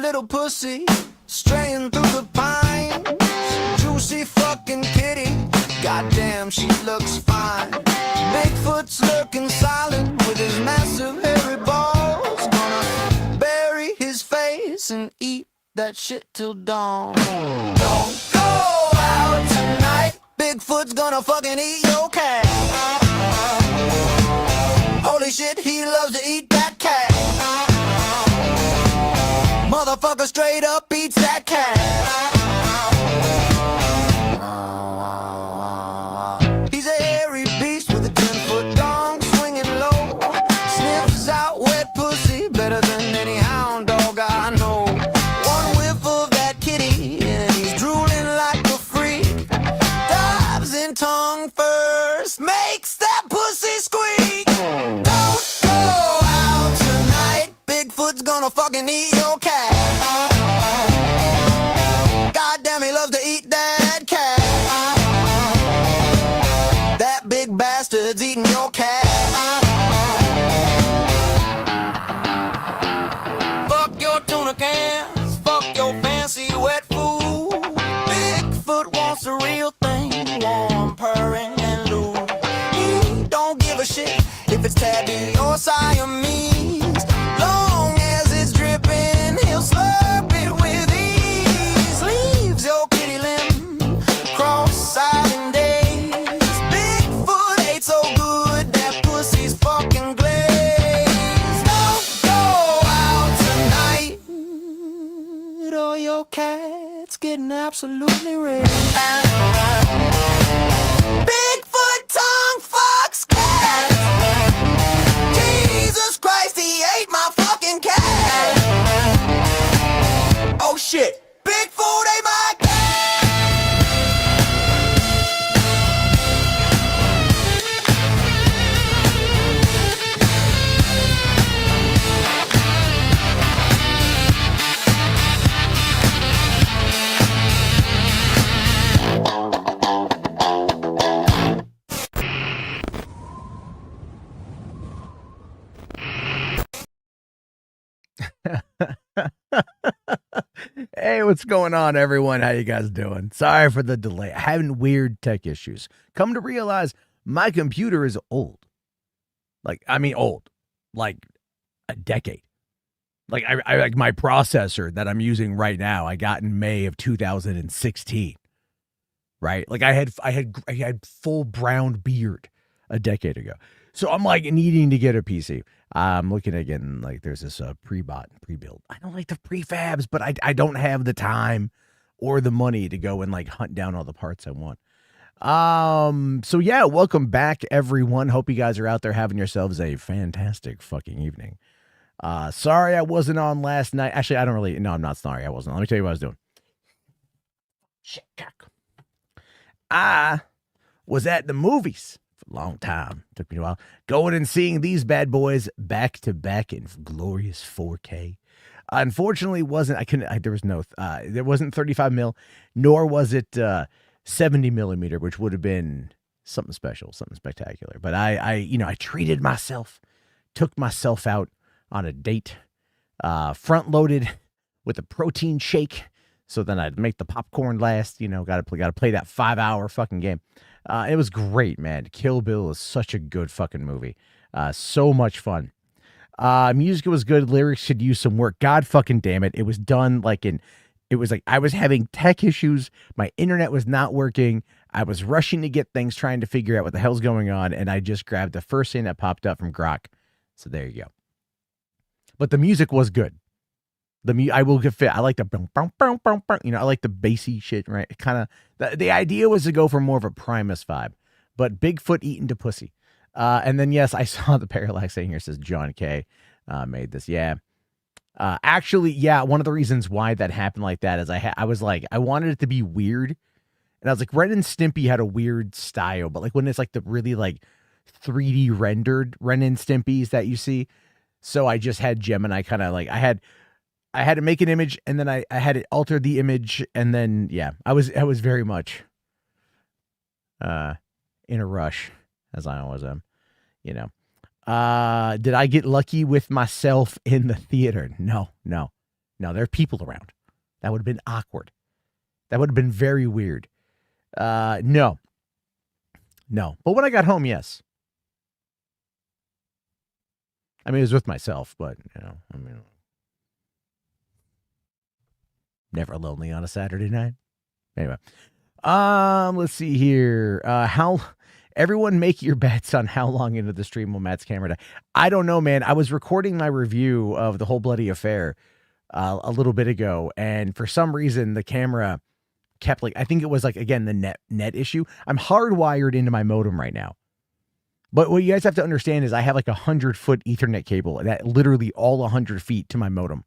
little pussy straying through the pines. Juicy fucking kitty, goddamn she looks fine. Bigfoot's lurking silent with his massive hairy balls. Gonna bury his face and eat that shit till dawn. Don't go out tonight, Bigfoot's gonna fucking eat your cat. Holy shit, he loves to eat that cat. Motherfucker straight up eats that cat. He's a hairy beast with a 10-foot dong swinging low. Sniffs out wet pussy better than any hound dog I know. One whiff of that kitty and he's drooling like a freak. Dives in tongue first, makes that pussy squeak. Don't go out tonight, Bigfoot's gonna fucking eat your cat. Goddamn, he loves to eat that cat. That big bastard's eating your cat. Fuck your tuna cans, fuck your fancy wet food. Bigfoot wants the real thing, warm, purring, and lewd. He don't give a shit if it's tabby or Siamese. Long as it's dripping, he'll slurp it with ease. Leaves your kitty limb cross-eyed in days. Bigfoot ate so good that pussy's fucking glazed. Don't go out tonight, or your cat's getting absolutely raised. Bigfoot tongue fucks cats. Jesus Christ, he ate my fucking cat. Oh shit, Bigfoot ate my cat. Hey, what's going on, everyone? How you guys doing? Sorry for the delay. I'm having weird tech issues. Come to realize my computer is old. Old. Like a decade. Like I like my processor that I'm using right now, I got in May of 2016. Right? Like I had full brown beard a decade ago. So I'm like needing to get a PC. I'm looking at getting, like, there's this pre-built. I don't like the prefabs, but I don't have the time or the money to go and like hunt down all the parts I want. So yeah, welcome back, everyone. Hope you guys are out there having yourselves a fantastic fucking evening. Sorry I wasn't on last night. Actually, I'm not sorry I wasn't. Let me tell you what I was doing. Shit, I was at the movies. Long time. Took me a while. Going and seeing these bad boys back to back in glorious 4K. Unfortunately, there wasn't 35 mil, nor was it 70 millimeter, which would have been something special, something spectacular. But I treated myself, took myself out on a date, front loaded with a protein shake. So then I'd make the popcorn last, got to play that 5-hour fucking game. It was great, man. Kill Bill is such a good fucking movie. So much fun. Music was good. Lyrics could use some work. God fucking damn it. It was done I was having tech issues. My internet was not working. I was rushing to get things, trying to figure out what the hell's going on. And I just grabbed the first thing that popped up from Grok. So there you go. But the music was good. I will get fit. I like the I like the bassy shit, right? Kind of the idea was to go for more of a Primus vibe, but Bigfoot eating to pussy. And then yes, I saw the parallax saying here says John K. Made this. Yeah. Actually, yeah, one of the reasons why that happened like that is I was like, I wanted it to be weird. And I was like, Ren and Stimpy had a weird style, but like when it's like the really like 3D rendered Ren and Stimpys that you see. So I just had Gemini kind of like, I had to make an image and then I had it alter the image. And then, yeah, I was very much in a rush, as I always am, Did I get lucky with myself in the theater? No. No, there are people around. That would have been awkward. That would have been very weird. No. But when I got home, yes. I mean, it was with myself, but, never lonely on a Saturday night. Anyway, let's see here. How everyone make your bets on how long into the stream will Matt's camera die. I don't know, man. I was recording my review of the whole bloody affair a little bit ago, and for some reason the camera kept I think it was again the net issue. I'm hardwired into my modem right now. But what you guys have to understand is I have 100-foot Ethernet cable that literally all 100 feet to my modem.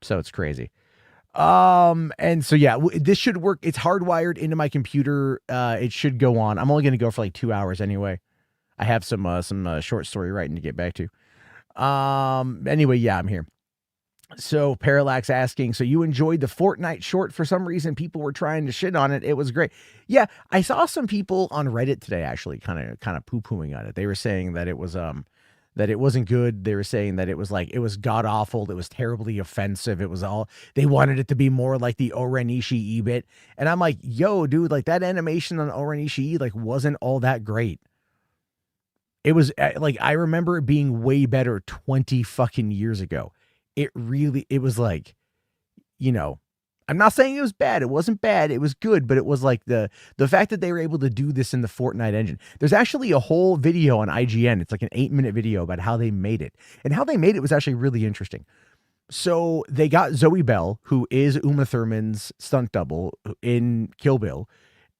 So it's crazy. And so, yeah, this should work. It's hardwired into my computer. It should go on. I'm only going to go for 2 hours anyway. I have some short story writing to get back to. Anyway, yeah, I'm here. So Parallax asking, so you enjoyed the Fortnite short? For some reason, people were trying to shit on it. It was great. Yeah, I saw some people on Reddit today actually kind of poo-pooing on it. They were saying that it was that it wasn't good. They were saying that it was it was god awful. It was terribly offensive. It was they wanted it to be more like the Oren Ishii bit. And I'm like, yo, dude, that animation on Oren Ishii wasn't all that great. It was I remember it being way better 20 fucking years ago. It was I'm not saying it was bad. It wasn't bad. It was good, but it was the fact that they were able to do this in the Fortnite engine. There's actually a whole video on IGN. It's an 8-minute video about how they made it. And how they made it was actually really interesting. So they got Zoe Bell, who is Uma Thurman's stunt double in Kill Bill.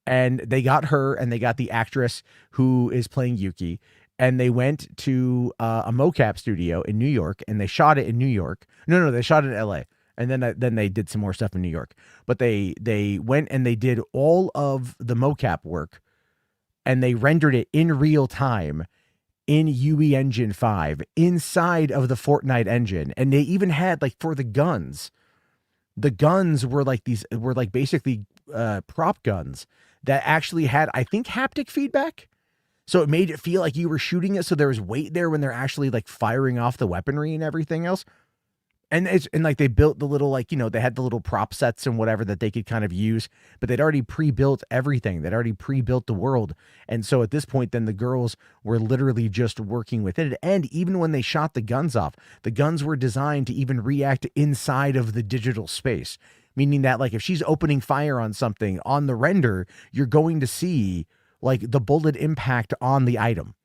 And they got her and they got the actress who is playing Yuki. And they went to a mocap studio in New York, and they shot it in New York. No, they shot it in L.A., and then they did some more stuff in New York. But they went and they did all of the mocap work, and they rendered it in real time in UE Engine 5 inside of the Fortnite engine. And they even had for the guns were basically prop guns that actually had, I think, haptic feedback. So it made it feel like you were shooting it. So there was weight there when they're actually firing off the weaponry and everything else. And they built the little, they had the little prop sets and whatever that they could kind of use, but they'd already pre-built everything. They'd already pre-built the world. And so at this point, then the girls were literally just working with it. And even when they shot the guns off, the guns were designed to even react inside of the digital space, meaning that if she's opening fire on something on the render, you're going to see the bullet impact on the item.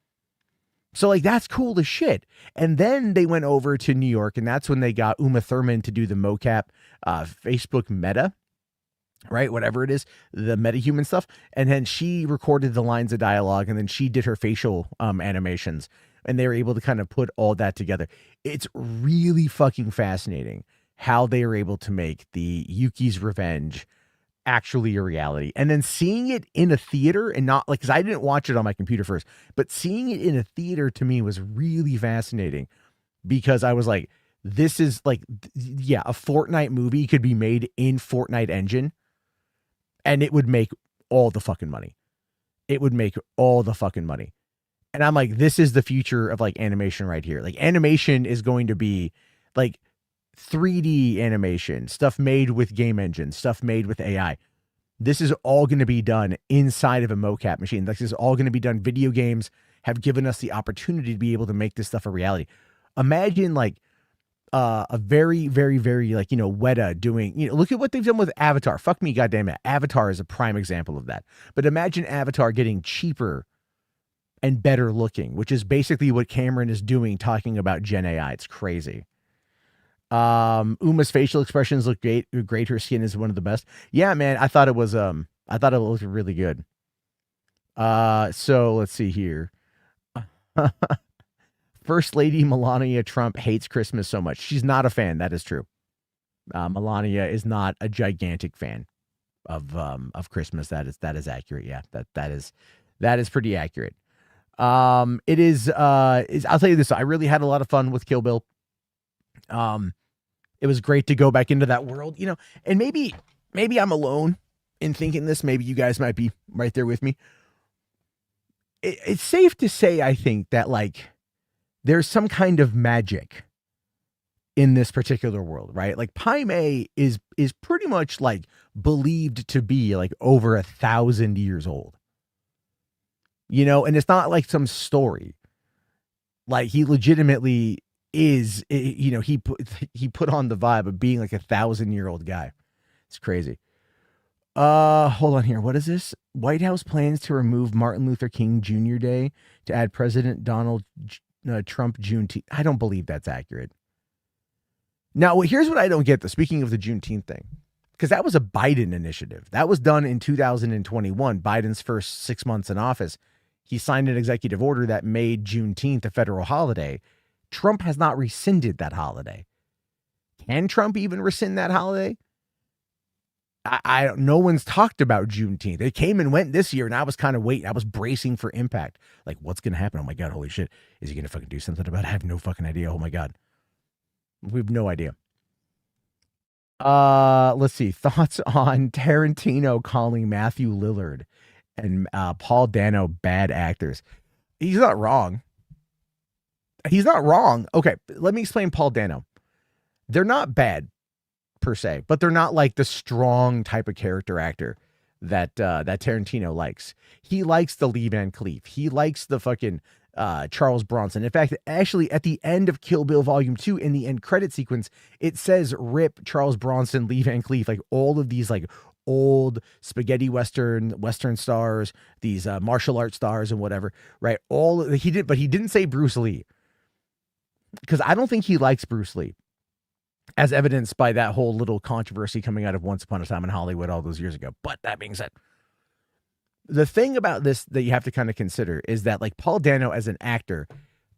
So that's cool as shit. And then they went over to New York, and that's when they got Uma Thurman to do the mocap, Facebook Meta, right? Whatever it is, the metahuman stuff. And then she recorded the lines of dialogue, and then she did her facial animations, and they were able to kind of put all that together. It's really fucking fascinating how they were able to make the Yuki's Revenge actually a reality. And then seeing it in a theater, and not because I didn't watch it on my computer first, but seeing it in a theater to me was really fascinating, because I was like, this is a Fortnite movie could be made in Fortnite engine and it would make all the fucking money. It would make all the fucking money. And I'm like, this is the future of animation right here. Animation is going to be 3D animation, stuff made with game engines, stuff made with AI. This is all going to be done inside of a mocap machine. This is all going to be done. Video games have given us the opportunity to be able to make this stuff a reality. Imagine a very, very, very Weta doing, look at what they've done with Avatar. Fuck me, goddamn it. Avatar is a prime example of that. But imagine Avatar getting cheaper and better looking, which is basically what Cameron is doing, talking about Gen AI. It's crazy. Uma's facial expressions look great. Her skin is one of the best. Yeah, man. I thought it looked really good. So let's see here. First Lady Melania Trump hates Christmas so much. She's not a fan. That is true. Melania is not a gigantic fan of Christmas. That is accurate. Yeah, that is pretty accurate. It is, I'll tell you this. I really had a lot of fun with Kill Bill. It was great to go back into that world, and maybe I'm alone in thinking this. Maybe you guys might be right there with me. It's safe to say, I think, that there's some kind of magic in this particular world, right? Like Pai Mei is pretty much like believed to be like over 1,000 years old. You know, and it's not like some story. Like he legitimately is, you know, he put on the vibe of being like 1,000-year-old guy. It's crazy. Hold on here. What is this? White House plans to remove Martin Luther King Jr. Day to add President Donald Trump Juneteenth. I don't believe that's accurate. Now, here's what I don't get, though, speaking of the Juneteenth thing, because that was a Biden initiative. That was done in 2021, Biden's first 6 months in office. He signed an executive order that made Juneteenth a federal holiday. Trump has not rescinded that holiday. Can Trump even rescind that holiday? No one's talked about Juneteenth. It came and went this year, and I was kind of waiting. I was bracing for impact. Like, what's going to happen? Oh, my God, holy shit. Is he going to fucking do something about it? I have no fucking idea. Oh, my God. We have no idea. Let's see. Thoughts on Tarantino calling Matthew Lillard and Paul Dano bad actors. He's not wrong. He's not wrong. Okay, let me explain Paul Dano. They're not bad per se, but they're not like the strong type of character actor that that Tarantino likes. He likes the Lee Van Cleef. He likes the fucking Charles Bronson. In fact, actually, at the end of Kill Bill Volume 2, in the end credit sequence, it says "Rip Charles Bronson, Lee Van Cleef," like all of these like old spaghetti western stars, these martial arts stars and whatever, right? He did, but he didn't say Bruce Lee, because I don't think he likes Bruce Lee, as evidenced by that whole little controversy coming out of Once Upon a Time in Hollywood all those years ago. But that being said, the thing about this that you have to kind of consider is that like Paul Dano as an actor,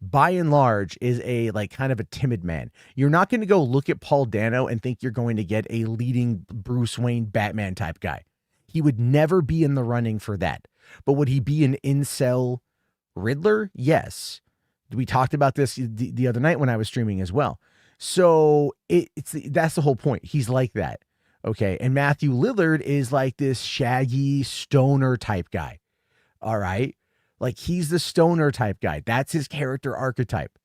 by and large, is a like kind of a timid man. You're not going to go look at Paul Dano and think you're going to get a leading Bruce Wayne Batman type guy. He would never be in the running for that. But would he be an incel Riddler? Yes. We talked about this the other night when I was streaming as well. So that's the whole point. He's like that. Okay. And Matthew Lillard is like this shaggy stoner type guy. All right. Like he's the stoner type guy. That's his character archetype.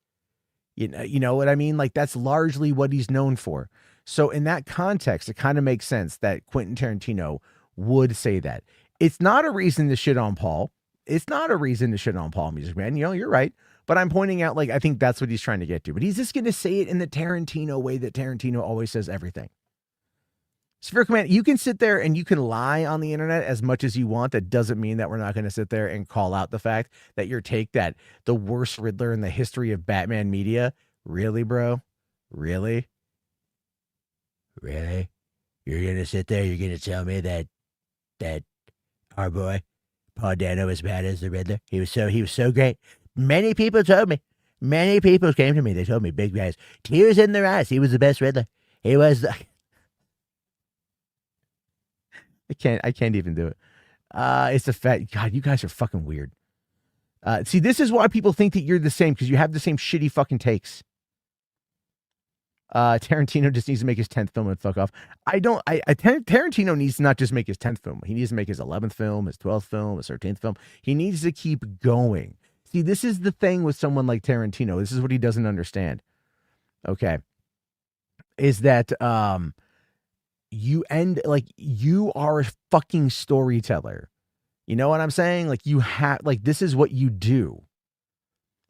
You know what I mean? Like that's largely what he's known for. So in that context, it kind of makes sense that Quentin Tarantino would say that. It's not a reason to shit on Paul. It's not a reason to shit on Paul, Music Man. You know, you're right. But I'm pointing out, like, I think that's what he's trying to get to. But he's just going to say it in the Tarantino way that Tarantino always says everything. Spherical Man, you can sit there and you can lie on the internet as much as you want. That doesn't mean that we're not going to sit there and call out the fact that your take that the worst Riddler in the history of Batman media. Really, bro? Really? Really? You're going to sit there, you're going to tell me that our boy Paul Dano was bad as the Riddler? He was so great. Many people told me. Many people came to me. They told me, big guys, tears in their eyes. He was the best Riddler. He was the... I can't even do it. It's the fact, God, you guys are fucking weird. See, this is why people think that you're the same, because you have the same shitty fucking takes. Tarantino just needs to make his 10th film and fuck off. Tarantino needs to not just make his 10th film. He needs to make his 11th film, his 12th film, his 13th film. He needs to keep going. See, this is the thing with someone like Tarantino. This is what he doesn't understand. Okay. Is that, you are a fucking storyteller. You know what I'm saying? Like this is what you do.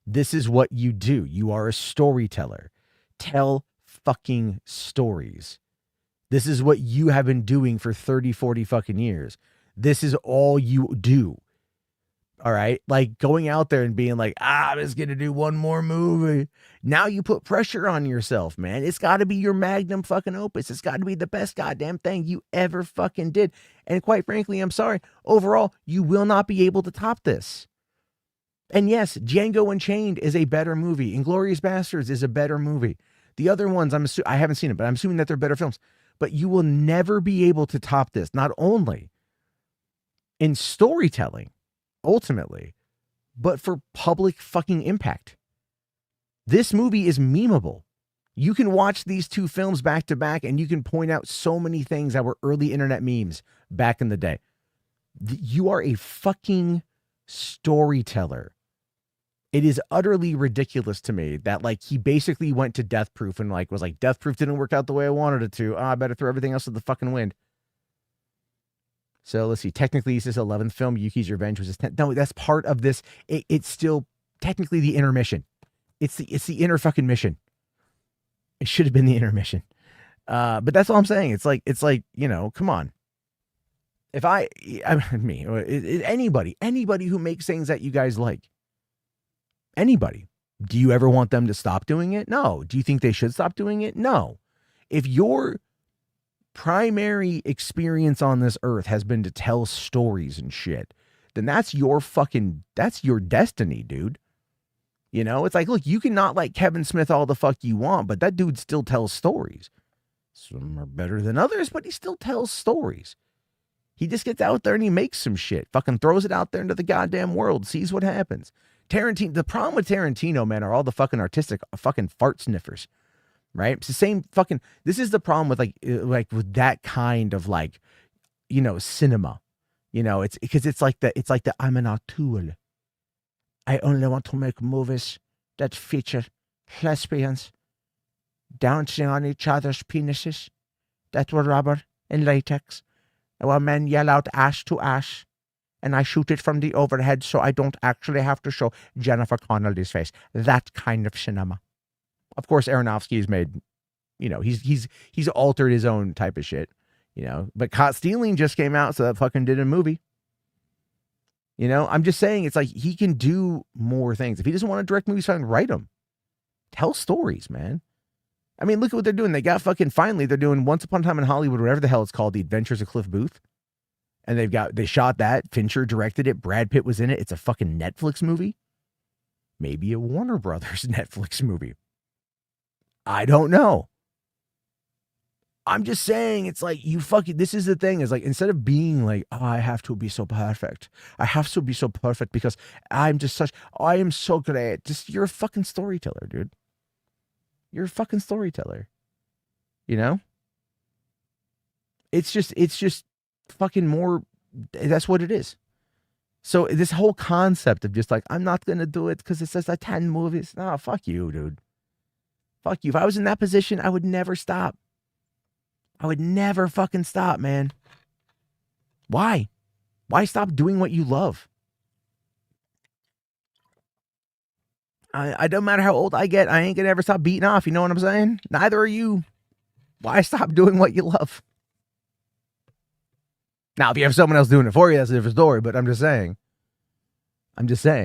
This is what you do. You are a storyteller. Tell fucking stories. This is what you have been doing for 30, 40 fucking years. This is all you do. All right. Like going out there and being like, I'm just going to do one more movie. Now you put pressure on yourself, man. It's got to be your magnum fucking opus. It's got to be the best goddamn thing you ever fucking did. And quite frankly, I'm sorry. Overall, you will not be able to top this. And yes, Django Unchained is a better movie. Inglourious Basterds is a better movie. The other ones, I haven't seen it, but I'm assuming that they're better films. But you will never be able to top this. Not only in storytelling, ultimately, but for public fucking impact. This movie is memeable. You can watch these two films back to back and you can point out so many things that were early internet memes back in the day. You are a fucking storyteller. It is utterly ridiculous to me that like he basically went to Death Proof and like was like, Death Proof didn't work out the way I wanted it to. Oh, I better throw everything else to the fucking wind. So let's see. Technically, it's his 11th film. Yuki's Revenge was his 10th. No, that's part of this. It's still technically the intermission. It's the inner fucking mission. It should have been the intermission. But that's all I'm saying. It's like, you know, come on. If anybody who makes things that you guys like, anybody, do you ever want them to stop doing it? No. Do you think they should stop doing it? No. If your primary experience on this earth has been to tell stories and shit, then that's your destiny, dude. You know, it's like, look, you can not like Kevin Smith all the fuck you want, but that dude still tells stories. Some are better than others, but he still tells stories. He just gets out there and he makes some shit, fucking throws it out there into the goddamn world, sees what happens. Tarantino, the problem with Tarantino, man, are all the fucking artistic fucking fart sniffers, right? It's the same fucking, this is the problem with like with that kind of like, you know, cinema, you know, it's because it's like the I'm an auteur. I only want to make movies that feature lesbians dancing on each other's penises that were rubber and latex, while men yell out ass to ass, and I shoot it from the overhead so I don't actually have to show Jennifer Connelly's face. That kind of cinema. Of course, Aronofsky's made, you know, he's altered his own type of shit, you know. But Caught Stealing just came out, so that fucking did a movie. You know, I'm just saying, it's like he can do more things. If he doesn't want to direct movies, fine, write them. Tell stories, man. I mean, look at what they're doing. They got finally, they're doing Once Upon a Time in Hollywood, whatever the hell it's called, The Adventures of Cliff Booth. And they shot that. Fincher directed it. Brad Pitt was in it. It's a fucking Netflix movie. Maybe a Warner Brothers Netflix movie. I don't know. I'm just saying, it's like, this is the thing, is like, instead of being like, oh, I have to be so perfect. I have to be so perfect because I am so great. Just, you're a fucking storyteller, dude. You're a fucking storyteller. You know? It's just fucking more, that's what it is. So this whole concept of just like, I'm not going to do it because it says 10 movies. No, fuck you, dude. Fuck you. If I was in that position, I would never stop. I would never fucking stop, man. Why? Why stop doing what you love? I don't matter how old I get, I ain't gonna ever stop beating off. You know what I'm saying? Neither are you. Why stop doing what you love? Now, if you have someone else doing it for you, that's a different story. But I'm just saying,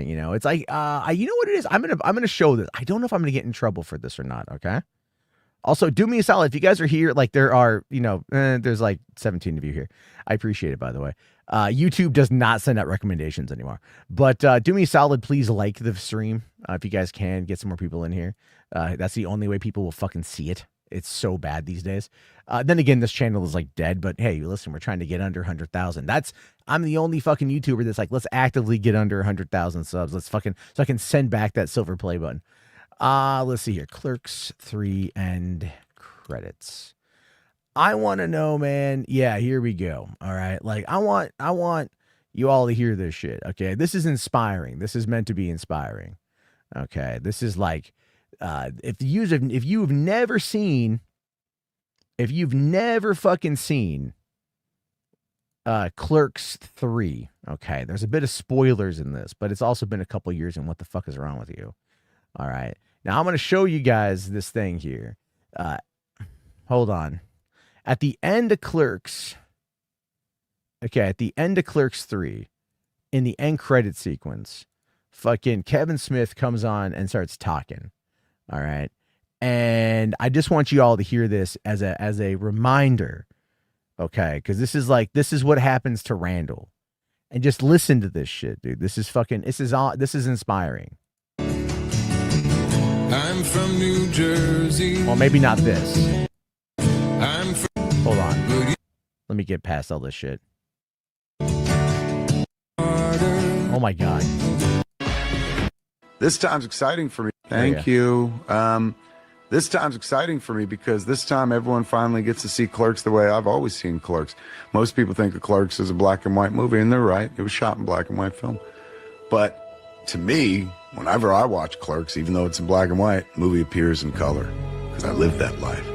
you know, it's like, you know what it is? I'm gonna show this. I don't know if I'm gonna get in trouble for this or not. Okay. Also, do me a solid. If you guys are here, like there are, you know, there's like 17 of you here. I appreciate it, by the way. YouTube does not send out recommendations anymore. But do me a solid. Please like the stream. If you guys can, get some more people in here. That's the only way people will fucking see it. It's so bad these days. Then again, this channel is like dead. But hey, listen, we're trying to get under 100,000. I'm the only fucking YouTuber that's like, let's actively get under 100,000 subs. Let's fucking, so I can send back that silver play button. Let's see here. Clerks 3 and credits. I want to know, man. Yeah, here we go. All right. Like I want you all to hear this shit. Okay. This is inspiring. This is meant to be inspiring. Okay. This is like, if you've never fucking seen, Clerks 3. Okay. There's a bit of spoilers in this, but it's also been a couple years and what the fuck is wrong with you? All right. Now I'm going to show you guys this thing here. Hold on. At the end of Clerks, okay, at the end of Clerks 3, in the end credit sequence, fucking Kevin Smith comes on and starts talking. All right. And I just want you all to hear this as a reminder. Okay. Because this is what happens to Randall. And just listen to this shit, dude. This is inspiring. I'm from New Jersey. Well, maybe not this. Hold on. Let me get past all this shit. Oh my God. This time's exciting for me. Thank you. This time's exciting for me because this time everyone finally gets to see Clerks the way I've always seen Clerks. Most people think of Clerks as a black and white movie, and they're right. It was shot in black and white film. But to me, whenever I watch Clerks, even though it's in black and white, movie appears in color because I lived that life.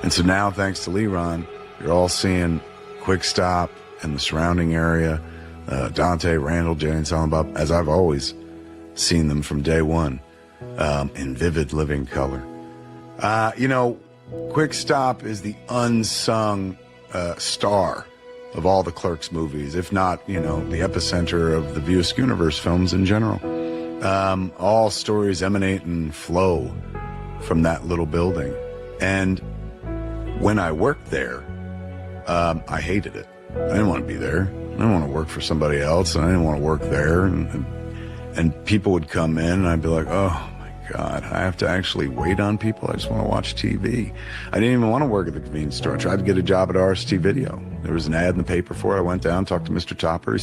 And so now, thanks to Leron, you're all seeing Quick Stop and the surrounding area, Dante, Randall, Jay, and Silent Bob, as I've always seen them from day one, in vivid living color. You know, Quick Stop is the unsung star of all the Clerks movies, if not, you know, the epicenter of the View Askew-universe films in general. All stories emanate and flow from that little building. And when I worked there, I hated it. I didn't want to be there. I didn't want to work for somebody else, and I didn't want to work there. And people would come in, and I'd be like, oh my God, I have to actually wait on people. I just want to watch TV. I didn't even want to work at the convenience store. I tried to get a job at RST Video. There was an ad in the paper for it. I went down, talked to Mr. Topper.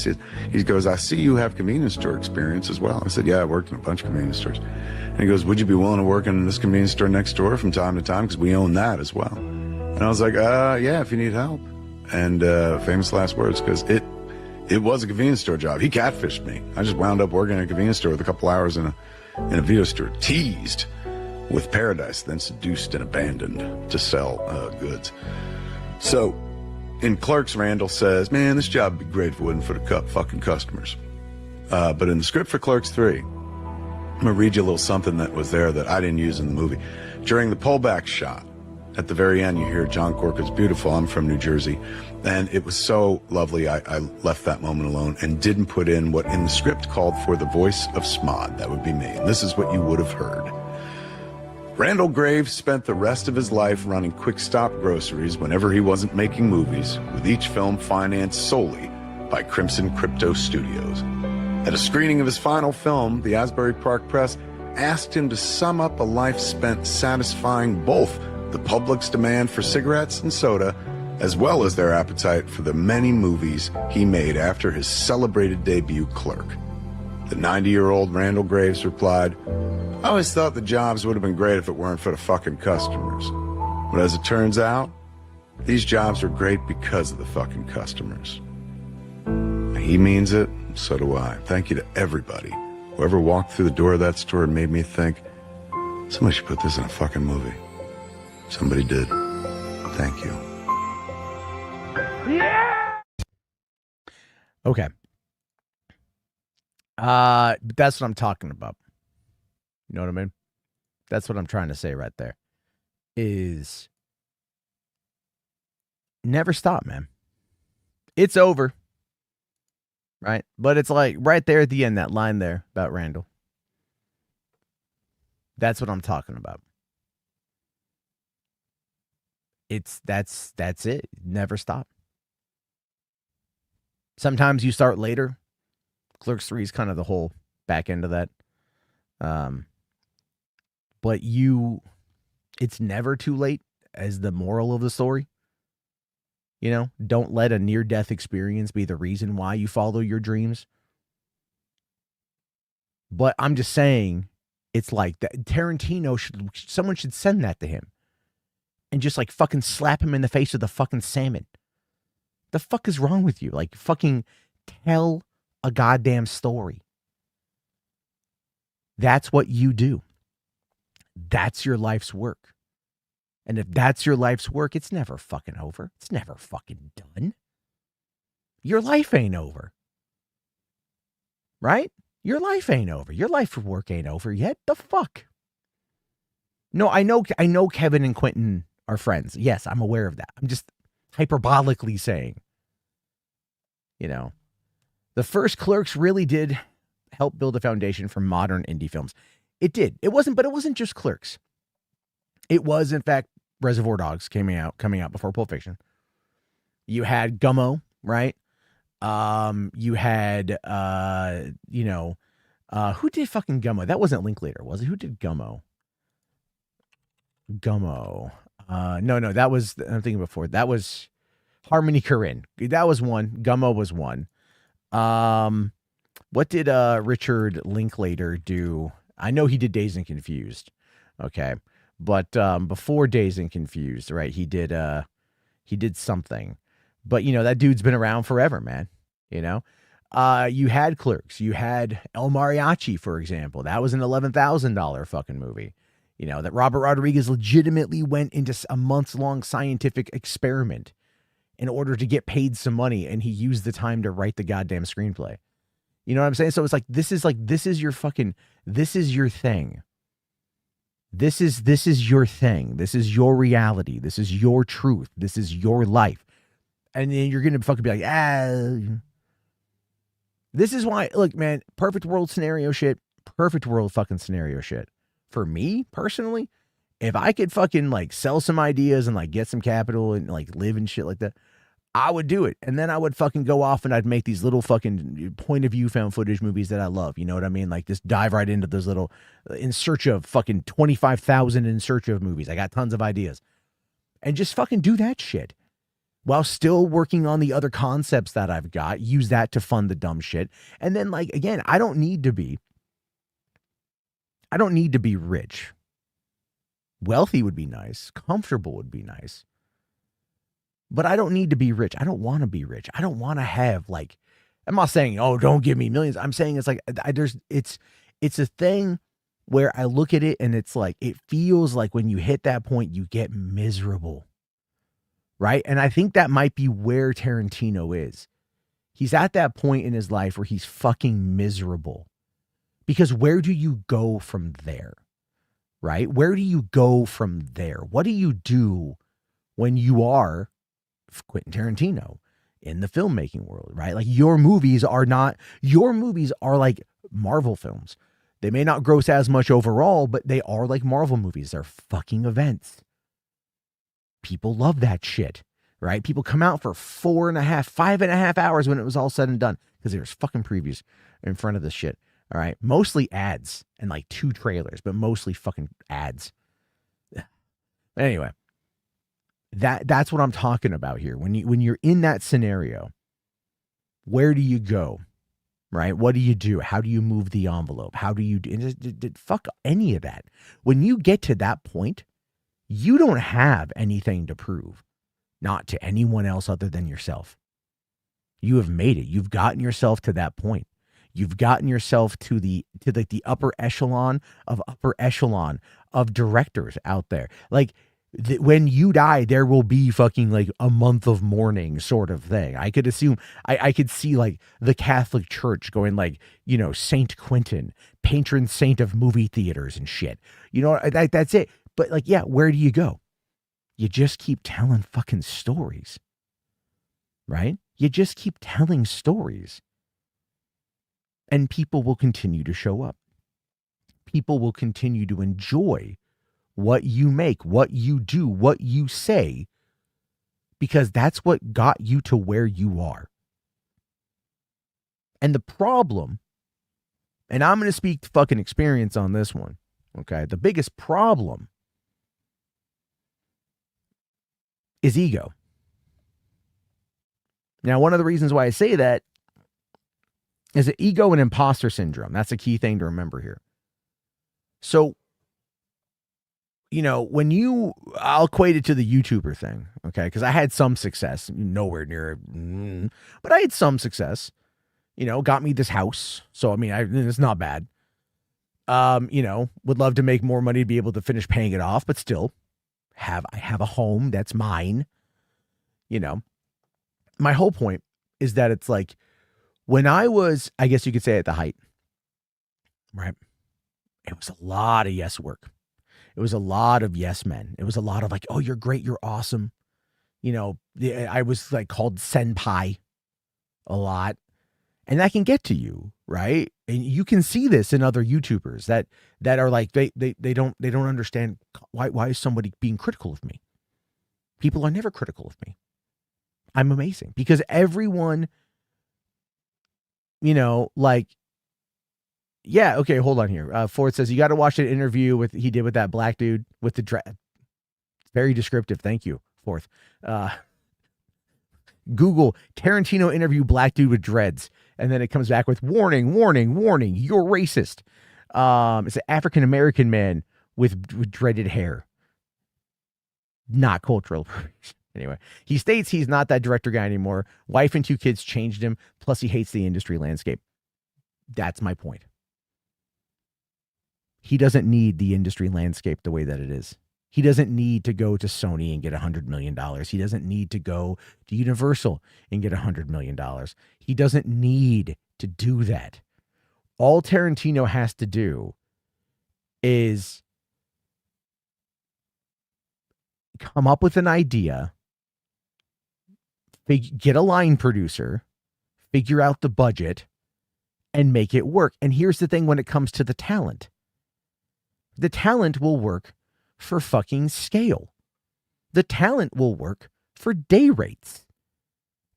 He goes, I see you have convenience store experience as well. I said, yeah, I worked in a bunch of convenience stores. And he goes, would you be willing to work in this convenience store next door from time to time? Because we own that as well. And I was like, yeah, if you need help. And famous last words, because it was a convenience store job. He catfished me. I just wound up working at a convenience store with a couple hours in a video store, teased with paradise, then seduced and abandoned to sell goods. So in Clerks, Randall says, man, this job would be great if it wasn't for the fucking customers. But in the script for Clerks 3, I'm gonna read you a little something that was there that I didn't use in the movie. During the pullback shot, at the very end, you hear John Gorka's Beautiful. I'm from New Jersey. And it was so lovely, I left that moment alone and didn't put in what in the script called for the voice of Smod. That would be me. And this is what you would have heard. Randall Graves spent the rest of his life running quick stop groceries whenever he wasn't making movies, with each film financed solely by Crimson Crypto Studios. At a screening of his final film, the Asbury Park Press asked him to sum up a life spent satisfying both the public's demand for cigarettes and soda, as well as their appetite for the many movies he made after his celebrated debut, Clerk. The 90-year-old Randall Graves replied, I always thought the jobs would have been great if it weren't for the fucking customers. But as it turns out, these jobs are great because of the fucking customers. He means it, so do I. Thank you to everybody. Whoever walked through the door of that store and made me think, somebody should put this in a fucking movie. Somebody did. Thank you. Yeah. Okay. That's what I'm talking about. You know what I mean? That's what I'm trying to say right there. Is never stop, man. It's over. Right? But it's like right there at the end, that line there about Randall. That's what I'm talking about. That's it. Never stop. Sometimes you start later. Clerks 3 is kind of the whole back end of that. But it's never too late as the moral of the story. You know, don't let a near-death experience be the reason why you follow your dreams. But I'm just saying, it's like that. Tarantino someone should send that to him. And just like fucking slap him in the face with a fucking salmon. The fuck is wrong with you? Like fucking tell a goddamn story. That's what you do. That's your life's work. And if that's your life's work, it's never fucking over. It's never fucking done. Your life ain't over. Right? Your life ain't over. Your life work ain't over yet. The fuck? No, I know Kevin and Quentin are friends. Yes, I'm aware of that. I'm just hyperbolically saying, you know, the first Clerks really did help build a foundation for modern indie films. It did. It wasn't just Clerks. It was, in fact, Reservoir Dogs coming out before Pulp Fiction. You had Gummo, right? You had, who did fucking Gummo? That wasn't Linklater, was it? Who did Gummo? No, that was, I'm thinking before. That was Harmony Korine. That was one. Gummo was one. What did Richard Linklater do? I know he did Dazed and Confused. Okay. But before Dazed and Confused, right, he did something. But, you know, that dude's been around forever, man. You know? You had Clerks. You had El Mariachi, for example. That was an $11,000 fucking movie. You know, that Robert Rodriguez legitimately went into a months-long scientific experiment in order to get paid some money, and he used the time to write the goddamn screenplay. You know what I'm saying? So it's like this is your thing. This is your thing. This is your reality. This is your truth. This is your life. And then you're gonna fucking be like, This is why, look, man, perfect world scenario shit. For me, personally, if I could fucking like sell some ideas and like get some capital and like live and shit like that, I would do it. And then I would fucking go off and I'd make these little fucking point of view found footage movies that I love. You know what I mean? Like just dive right into those little In Search of fucking 25,000 In Search of movies. I got tons of ideas. And just fucking do that shit while still working on the other concepts that I've got. Use that to fund the dumb shit. And then like, again, I don't need to be rich. Wealthy would be nice. Comfortable would be nice. But I don't need to be rich. I don't want to be rich. I don't want to have like, I'm not saying, oh, don't give me millions. I'm saying it's like, it's a thing where I look at it and it's like, it feels like when you hit that point, you get miserable. Right. And I think that might be where Tarantino is. He's at that point in his life where he's fucking miserable. Because where do you go from there? Right? Where do you go from there? What do you do when you are Quentin Tarantino in the filmmaking world, right? Like your movies are like Marvel films. They may not gross as much overall, but they are like Marvel movies. They're fucking events. People love that shit, right? People come out for 5.5 hours when it was all said and done because there's fucking previews in front of this shit. All right. Mostly ads and like 2 trailers, but mostly fucking ads. Anyway, that's what I'm talking about here. When you're in that scenario, where do you go? Right? What do you do? How do you move the envelope? How do you fuck any of that? When you get to that point, you don't have anything to prove, not to anyone else other than yourself. You have made it. You've gotten yourself to that point. You've gotten yourself to the upper echelon of directors out there. Like when you die, there will be fucking like a month of mourning sort of thing. I could assume, I could see like the Catholic Church going like, you know, Saint Quentin, patron saint of movie theaters and shit. You know, that's it. But like, yeah, where do you go? You just keep telling fucking stories, right? You just keep telling stories. And people will continue to show up. People will continue to enjoy what you make, what you do, what you say, because that's what got you to where you are. And the problem, and I'm going to speak fucking experience on this one, okay? The biggest problem is ego. Now, one of the reasons why I say that is that ego and imposter syndrome. That's a key thing to remember here. So, you know, I'll equate it to the YouTuber thing, okay? Because I had some success, nowhere near, but I had some success. You know, got me this house. So, I mean, it's not bad. You know, would love to make more money to be able to finish paying it off, but still I have a home that's mine. You know, my whole point is that it's like, when I was, I guess you could say at the height, right? It was a lot of yes work. It was a lot of yes men. It was a lot of like, oh, you're great. You're awesome. You know, I was like called senpai a lot, and that can get to you, right? And you can see this in other YouTubers that are like, they don't understand why is somebody being critical of me? People are never critical of me. I'm amazing because everyone, you know, like, yeah, okay, hold on here. Ford says, you got to watch an interview he did with that black dude with the dread. Very descriptive. Thank you, Fourth. Google Tarantino interview black dude with dreads. And then it comes back with warning, warning, warning. You're racist. It's an African-American man with dreaded hair. Not cultural. Anyway, he states he's not that director guy anymore. Wife and 2 kids changed him. Plus, he hates the industry landscape. That's my point. He doesn't need the industry landscape the way that it is. He doesn't need to go to Sony and get $100 million. He doesn't need to go to Universal and get $100 million. He doesn't need to do that. All Tarantino has to do is come up with an idea, get a line producer, figure out the budget, and make it work. And here's the thing when it comes to the talent will work for fucking scale. The talent will work for day rates.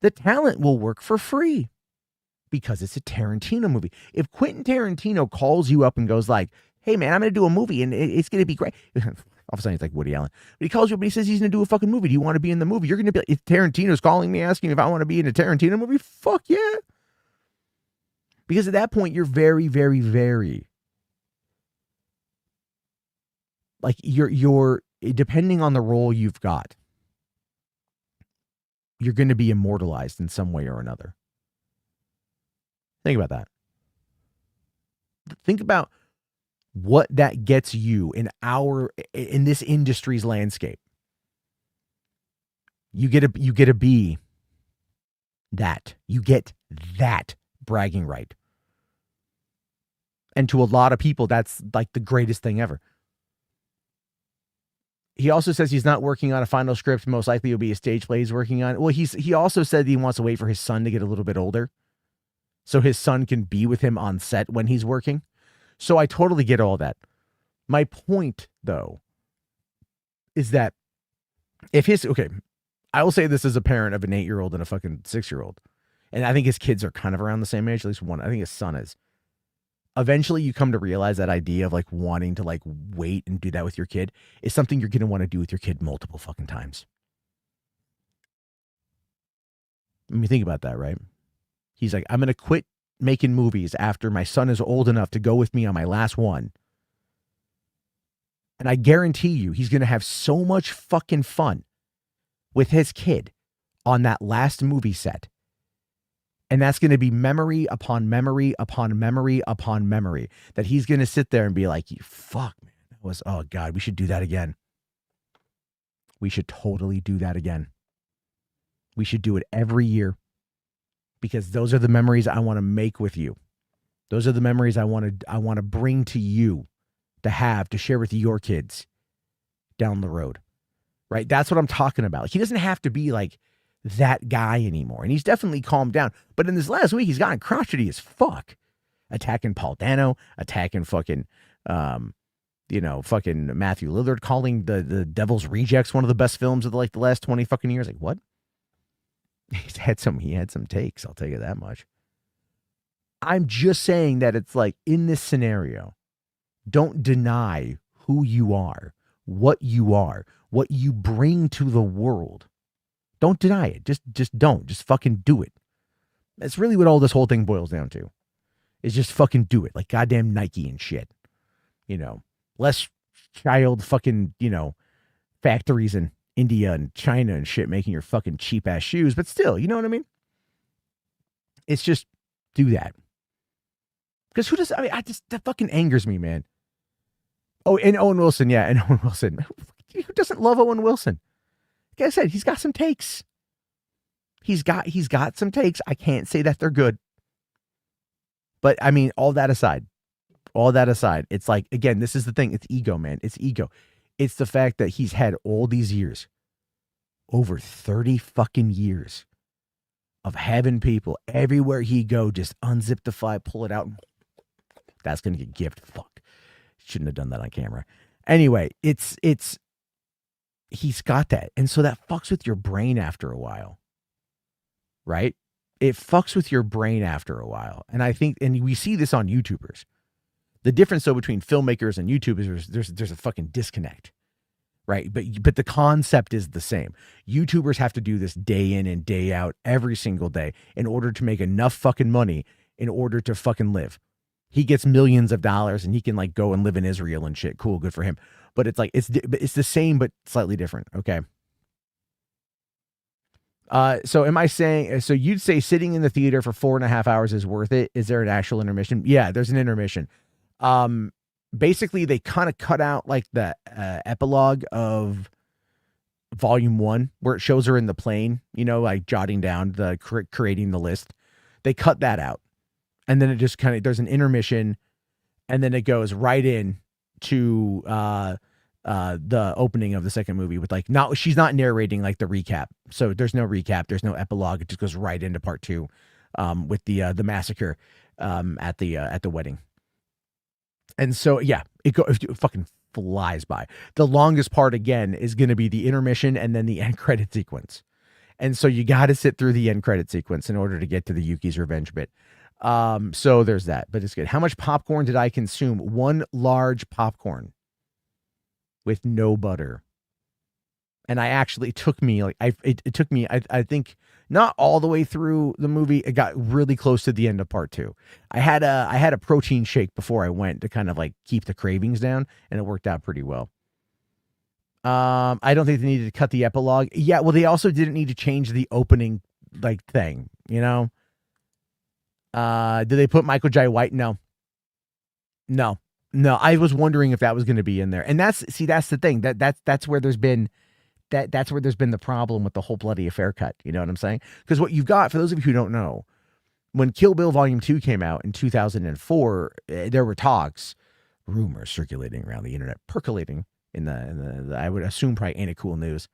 The talent will work for free because it's a Tarantino movie. If Quentin Tarantino calls you up and goes like, hey man, I'm going to do a movie and it's going to be great. All of a sudden, it's like Woody Allen. But he calls you up and he says he's going to do a fucking movie. Do you want to be in the movie? You're going to be like, if Tarantino's calling me asking if I want to be in a Tarantino movie, fuck yeah. Because at that point, you're very, very, very, like you're depending on the role you've got, you're going to be immortalized in some way or another. Think about that. Think about what that gets you in this industry's landscape. You get to be that. You get that bragging right. And to a lot of people, that's like the greatest thing ever. He also says he's not working on a final script. Most likely it'll be a stage play he's working on. Well, he also said he wants to wait for his son to get a little bit older so his son can be with him on set when he's working. So I totally get all that. My point, though, is that I will say this as a parent of an 8-year-old and a fucking 6-year-old. And I think his kids are kind of around the same age, at least one. I think his son is. Eventually you come to realize that idea of like wanting to like wait and do that with your kid is something you're going to want to do with your kid multiple fucking times. I mean, think about that, right? He's like, I'm going to quit making movies after my son is old enough to go with me on my last one. And I guarantee you, he's going to have so much fucking fun with his kid on that last movie set. And that's going to be memory upon memory upon memory upon memory that he's going to sit there and be like, fuck, man, that was, oh God, we should do that again. We should totally do that again. We should do it every year because those are the memories I want to make with you. Those are the memories I want to bring to you to share with your kids down the road, right? That's what I'm talking about. Like, he doesn't have to be like that guy anymore. And he's definitely calmed down. But in this last week, he's gotten crotchety as fuck. Attacking Paul Dano, attacking fucking, fucking Matthew Lillard, calling the Devil's Rejects one of the best films of the last 20 fucking years. Like, what? He had some takes, I'll tell you that much. I'm just saying that it's like, in this scenario, don't deny who you are, what you bring to the world. Don't deny it. Just don't. Just fucking do it. That's really what all this whole thing boils down to. Is just fucking do it. Like goddamn Nike and shit. Less child fucking, factories in India and China and shit making your fucking cheap ass shoes. But still, you know what I mean? It's just do that. Because that fucking angers me, man. Oh, and Owen Wilson. Yeah, and Owen Wilson. Who doesn't love Owen Wilson? Like I said, he's got some takes. He's got some takes. I can't say that they're good. But I mean, all that aside, it's like, again, this is the thing. It's ego, man. It's ego. It's the fact that he's had all these years, over 30 fucking years of having people everywhere he go, just unzip the file, pull it out. That's going to get gift. Fuck. Shouldn't have done that on camera. Anyway, he's got that. And so that fucks with your brain after a while, right? It fucks with your brain after a while. And I think, and we see this on YouTubers. The difference though between filmmakers and YouTubers, there's a fucking disconnect, right? But the concept is the same. YouTubers have to do this day in and day out every single day in order to make enough fucking money in order to fucking live. He gets millions of dollars and he can like go and live in Israel and shit. Cool, good for him. But it's like, it's the same, but slightly different. Okay. So am I saying, so you'd say sitting in the theater for 4.5 hours is worth it? Is there an actual intermission? Yeah, there's an intermission. Basically they kind of cut out like the epilogue of volume 1 where it shows her in the plane, like jotting down creating the list. They cut that out. And then it just kind of, there's an intermission, and then it goes right in to the opening of the second movie with like, she's not narrating like the recap. So there's no recap, there's no epilogue. It just goes right into part 2 with the massacre at the wedding. And so it fucking flies by. The longest part again is going to be the intermission and then the end credit sequence. And so you got to sit through the end credit sequence in order to get to the Yuki's revenge bit. So there's that, but it's good. How much popcorn did I consume? 1 large popcorn with no butter. And I actually, it took me like, it took me, I think not all the way through the movie. It got really close to the end of part 2. I had a protein shake before I went to kind of like keep the cravings down, and it worked out pretty well. I don't think they needed to cut the epilogue. Yeah. Well, they also didn't need to change the opening like thing, Did they put Michael Jai White? No. I was wondering if that was going to be in there. And that's the thing that's where there's been that's where there's been the problem with the whole bloody affair cut. You know what I'm saying? Because what you've got, for those of you who don't know, when Kill Bill Volume 2 came out in 2004, there were talks, rumors circulating around the internet, percolating in the I would assume probably Ain't It Cool News.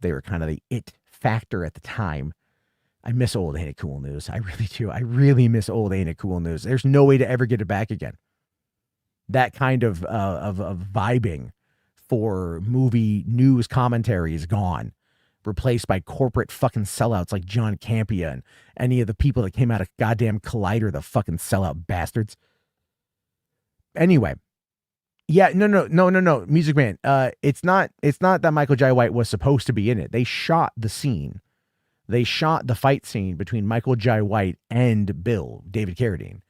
They were kind of the it factor at the time. I miss old Ain't It Cool News. I really do. I really miss old Ain't It Cool News. There's no way to ever get it back again. That kind of vibing for movie news commentary is gone, replaced by corporate fucking sellouts like John Campea and any of the people that came out of goddamn Collider, the fucking sellout bastards. Anyway, yeah, no, Music Man. It's not that Michael Jai White was supposed to be in it. They shot the scene. They shot the fight scene between Michael Jai White and David Carradine.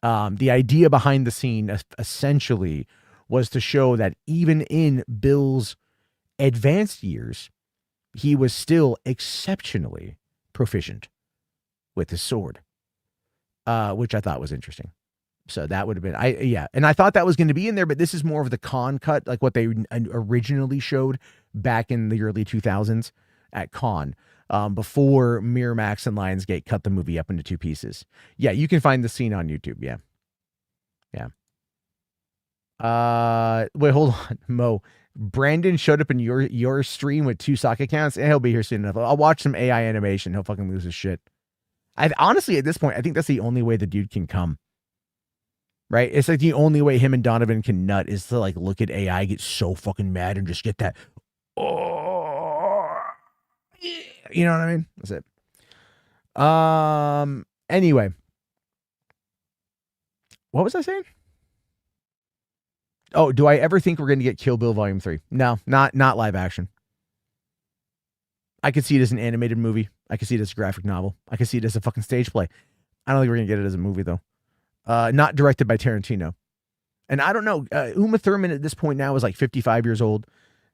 The idea behind the scene essentially was to show that even in Bill's advanced years, he was still exceptionally proficient with his sword, which I thought was interesting. So that would have been, and I thought that was going to be in there, but this is more of the con cut, like what they originally showed back in the early 2000s at con. Before Miramax and Lionsgate cut the movie up into 2 pieces. Yeah, you can find the scene on YouTube. Yeah. Wait, hold on, Mo. Brandon showed up in your stream with 2 sock accounts, and he'll be here soon enough. I'll watch some AI animation. He'll fucking lose his shit. Honestly, at this point, I think that's the only way the dude can come. Right? It's like the only way him and Donovan can nut is to like look at AI, get so fucking mad, and just get that. Oh. You know what I mean? That's it. Anyway. What was I saying? Oh, do I ever think we're going to get Kill Bill Volume 3? No, not live action. I could see it as an animated movie. I could see it as a graphic novel. I could see it as a fucking stage play. I don't think we're going to get it as a movie, though. Not directed by Tarantino. And I don't know. Uma Thurman at this point now is like 55 years old.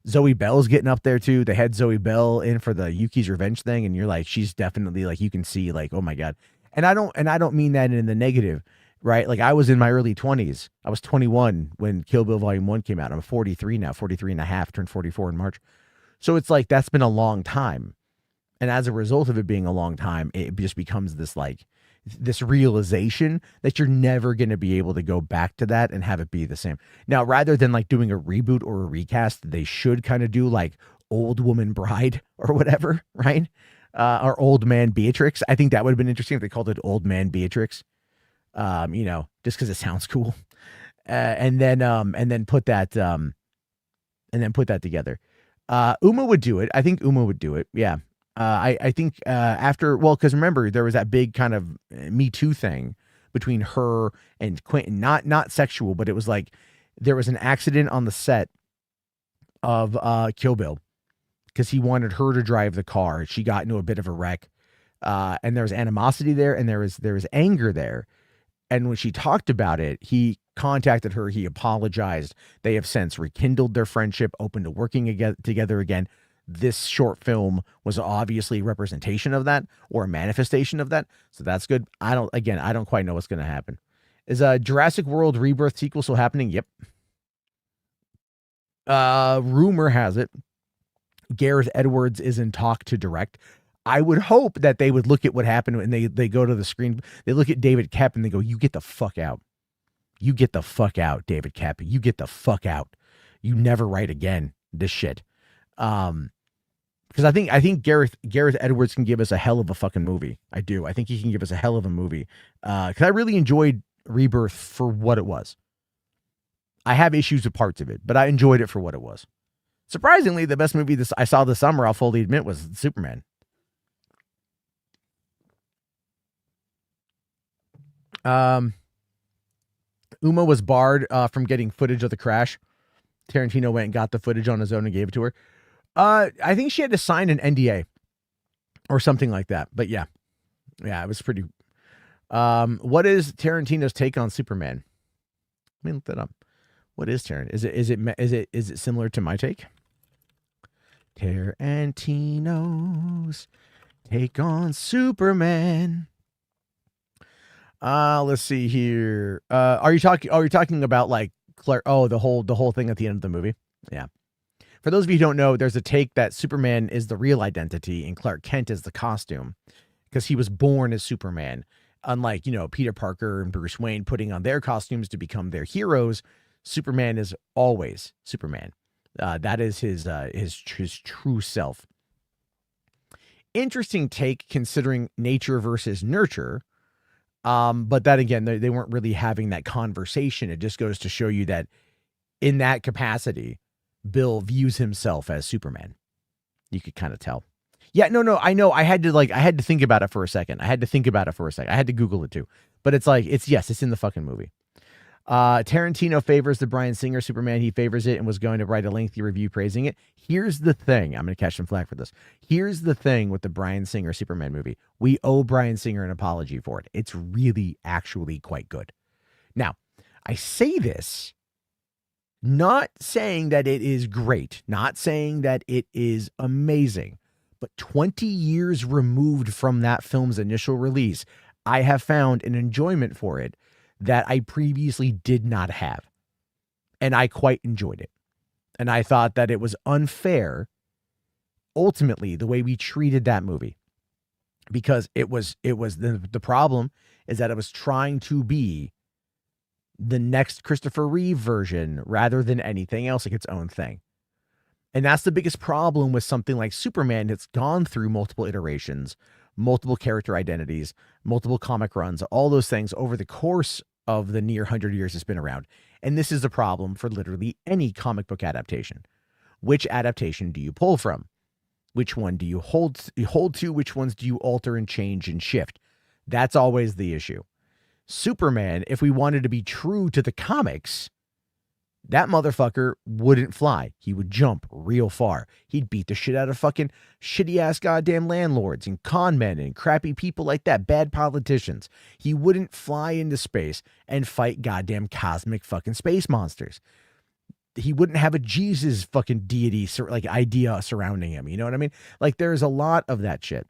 Zoe Bell's getting up there too. They had Zoe Bell in for the Yuki's Revenge thing, and you're like, she's definitely like, you can see like, oh my God. And I don't mean that in the negative, right? Like I was in my early 20s. I was 21 when Kill Bill Volume 1 came out. I'm 43 now, 43 and a half, turned 44 in March. So it's like, that's been a long time. And as a result of it being a long time, it just becomes this like, this realization that you're never going to be able to go back to that and have it be the same. Now, rather than like doing a reboot or a recast, they should kind of do like Old Woman Bride or whatever, right? Or Old Man Beatrix. I think that would have been interesting if they called it Old Man Beatrix. Just because it sounds cool. And then put that together. Uma would do it. I think Uma would do it. Yeah. I think after, well, because remember, there was that big kind of Me Too thing between her and Quentin, not sexual, but it was like there was an accident on the set of Kill Bill because he wanted her to drive the car. She got into a bit of a wreck, and there was animosity there, and there was anger there. And when she talked about it, he contacted her. He apologized. They have since rekindled their friendship, open to working together again. this short film was obviously a representation of that or a manifestation of that. So that's good. I don't quite know what's going to happen. Is a Jurassic World Rebirth sequel still happening? Yep. Rumor has it Gareth Edwards is in talk to direct. I would hope that they would look at what happened when they go to the screen. They look at David Koepp and they go, "You get the fuck out. You get the fuck out, David Koepp. You get the fuck out. You never write again this shit." Because I think Gareth Edwards can give us a hell of a fucking movie. I do. I think he can give us a hell of a movie. Because I really enjoyed Rebirth for what it was. I have issues with parts of it, but I enjoyed it for what it was. Surprisingly, the best movie I saw this summer, I'll fully admit, was Superman. Uma was barred from getting footage of the crash. Tarantino went and got the footage on his own and gave it to her. I think she had to sign an NDA or something like that. But yeah, it was pretty. What is Tarantino's take on Superman? Let me look that up. What is Tarantino? Is it similar to my take? Tarantino's take on Superman. Let's see here. Are you talking about like Clark? Oh, the whole thing at the end of the movie. Yeah. For those of you who don't know, there's a take that Superman is the real identity and Clark Kent is the costume because he was born as Superman. Unlike, Peter Parker and Bruce Wayne putting on their costumes to become their heroes, Superman is always Superman. That is his true self. Interesting take considering nature versus nurture. But that again, they weren't really having that conversation. It just goes to show you that in that capacity, Bill views himself as Superman. You could kind of tell. Yeah, no, I know. I had to think about it for a second. I had to Google it too. But it's in the fucking movie. Tarantino favors the Bryan Singer Superman. He favors it and was going to write a lengthy review praising it. Here's the thing. I'm going to catch some flack for this. Here's the thing with the Bryan Singer Superman movie. We owe Bryan Singer an apology for it. It's really actually quite good. Now, I say this not saying that it is great, not saying that it is amazing, but 20 years removed from that film's initial release, I have found an enjoyment for it that I previously did not have. And I quite enjoyed it. And I thought that it was unfair, ultimately, the way we treated that movie. Because the problem is that it was trying to be the next Christopher Reeve version rather than anything else, like its own thing. And that's the biggest problem with something like Superman that's gone through multiple iterations, multiple character identities, multiple comic runs, all those things over the course of the near 100 years it's been around. And this is the problem for literally any comic book adaptation. Which adaptation do you pull from? Which one do you hold to? Which ones do you alter and change and shift? That's always the issue. Superman, if we wanted to be true to the comics, that motherfucker wouldn't fly. He would jump real far. He'd beat the shit out of fucking shitty-ass goddamn landlords and con men and crappy people like that, bad politicians. He wouldn't fly into space and fight goddamn cosmic fucking space monsters. He wouldn't have a Jesus fucking deity idea surrounding him. You know what I mean? Like, there's a lot of that shit.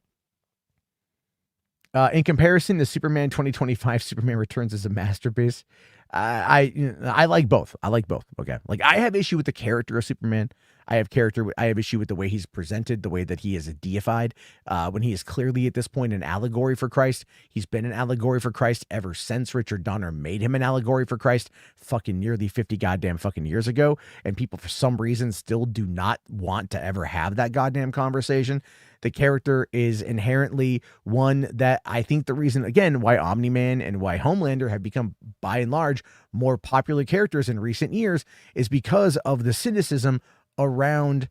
In comparison to Superman 2025, Superman Returns is a masterpiece. I like both. Okay. Like, I have issue with the character of Superman. I have issue with the way he's presented, the way that he is deified, when he is clearly at this point an allegory for Christ. He's been an allegory for Christ ever since Richard Donner made him an allegory for Christ fucking nearly 50 goddamn fucking years ago. And people, for some reason, still do not want to ever have that goddamn conversation. The character is inherently one that I think the reason, again, why Omni-Man and why Homelander have become, by and large, more popular characters in recent years is because of the cynicism around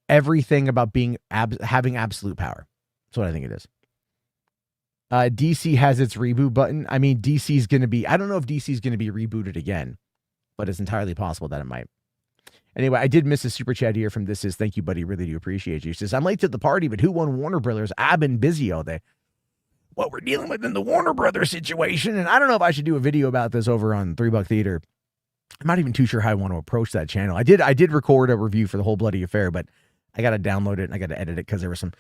everything about having absolute power. That's what I think it is. DC has its reboot button. I mean, DC's going to be, I don't know if DC's going to be rebooted again, but it's entirely possible that it might. Anyway, I did miss a super chat here from This Is. Thank you, buddy. Really do appreciate you. He says, I'm late to the party, but who won Warner Brothers? I've been busy all day. What we're dealing with in the Warner Brothers situation. And I don't know if I should do a video about this over on 3 Buck Theater. I'm not even too sure how I want to approach that channel. I did record a review for the whole bloody affair, but I got to download it and I got to edit it because there were some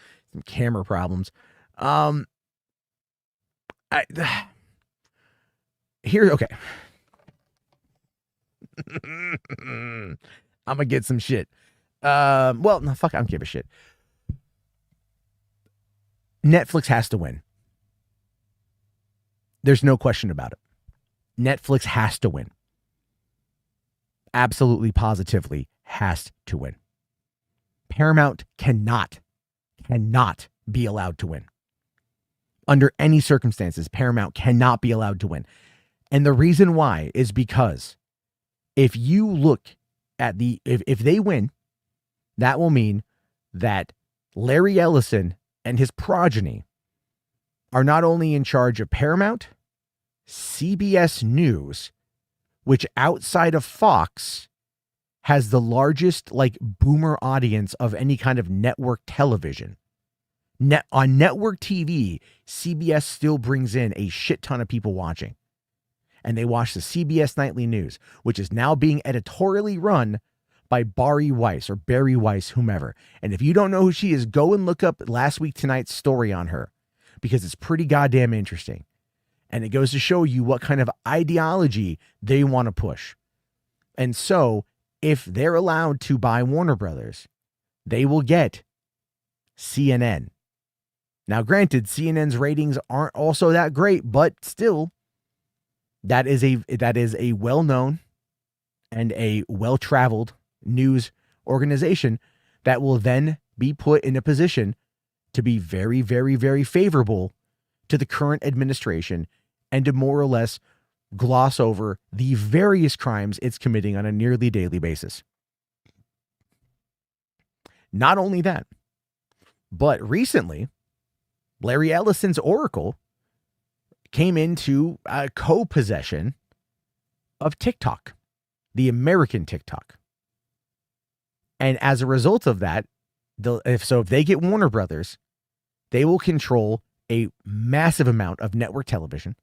camera problems. Okay. I'm gonna get some shit. Well, no, fuck, I don't give a shit. Netflix has to win. There's no question about it. Netflix has to win. Absolutely, positively has to win. Paramount cannot be allowed to win. Under any circumstances, Paramount cannot be allowed to win. And the reason why is because if you look at if they win, that will mean that Larry Ellison and his progeny are not only in charge of Paramount, CBS News, which outside of Fox has the largest like boomer audience of any kind of network television. On network TV, CBS still brings in a shit ton of people watching. And they watch the CBS Nightly News, which is now being editorially run by Barry Weiss or Barry Weiss, whomever. And if you don't know who she is, go and look up Last Week Tonight's story on her because it's pretty goddamn interesting. And it goes to show you what kind of ideology they want to push. And so if they're allowed to buy Warner Brothers, they will get CNN. Now, granted, CNN's ratings aren't also that great, but still, that is a well-known and a well-traveled news organization that will then be put in a position to be very, very, very favorable to the current administration and to more or less gloss over the various crimes it's committing on a nearly daily basis. Not only that, but recently, Larry Ellison's Oracle came into co-possession of TikTok, the American TikTok. And as a result of that, if they get Warner Brothers, they will control a massive amount of network television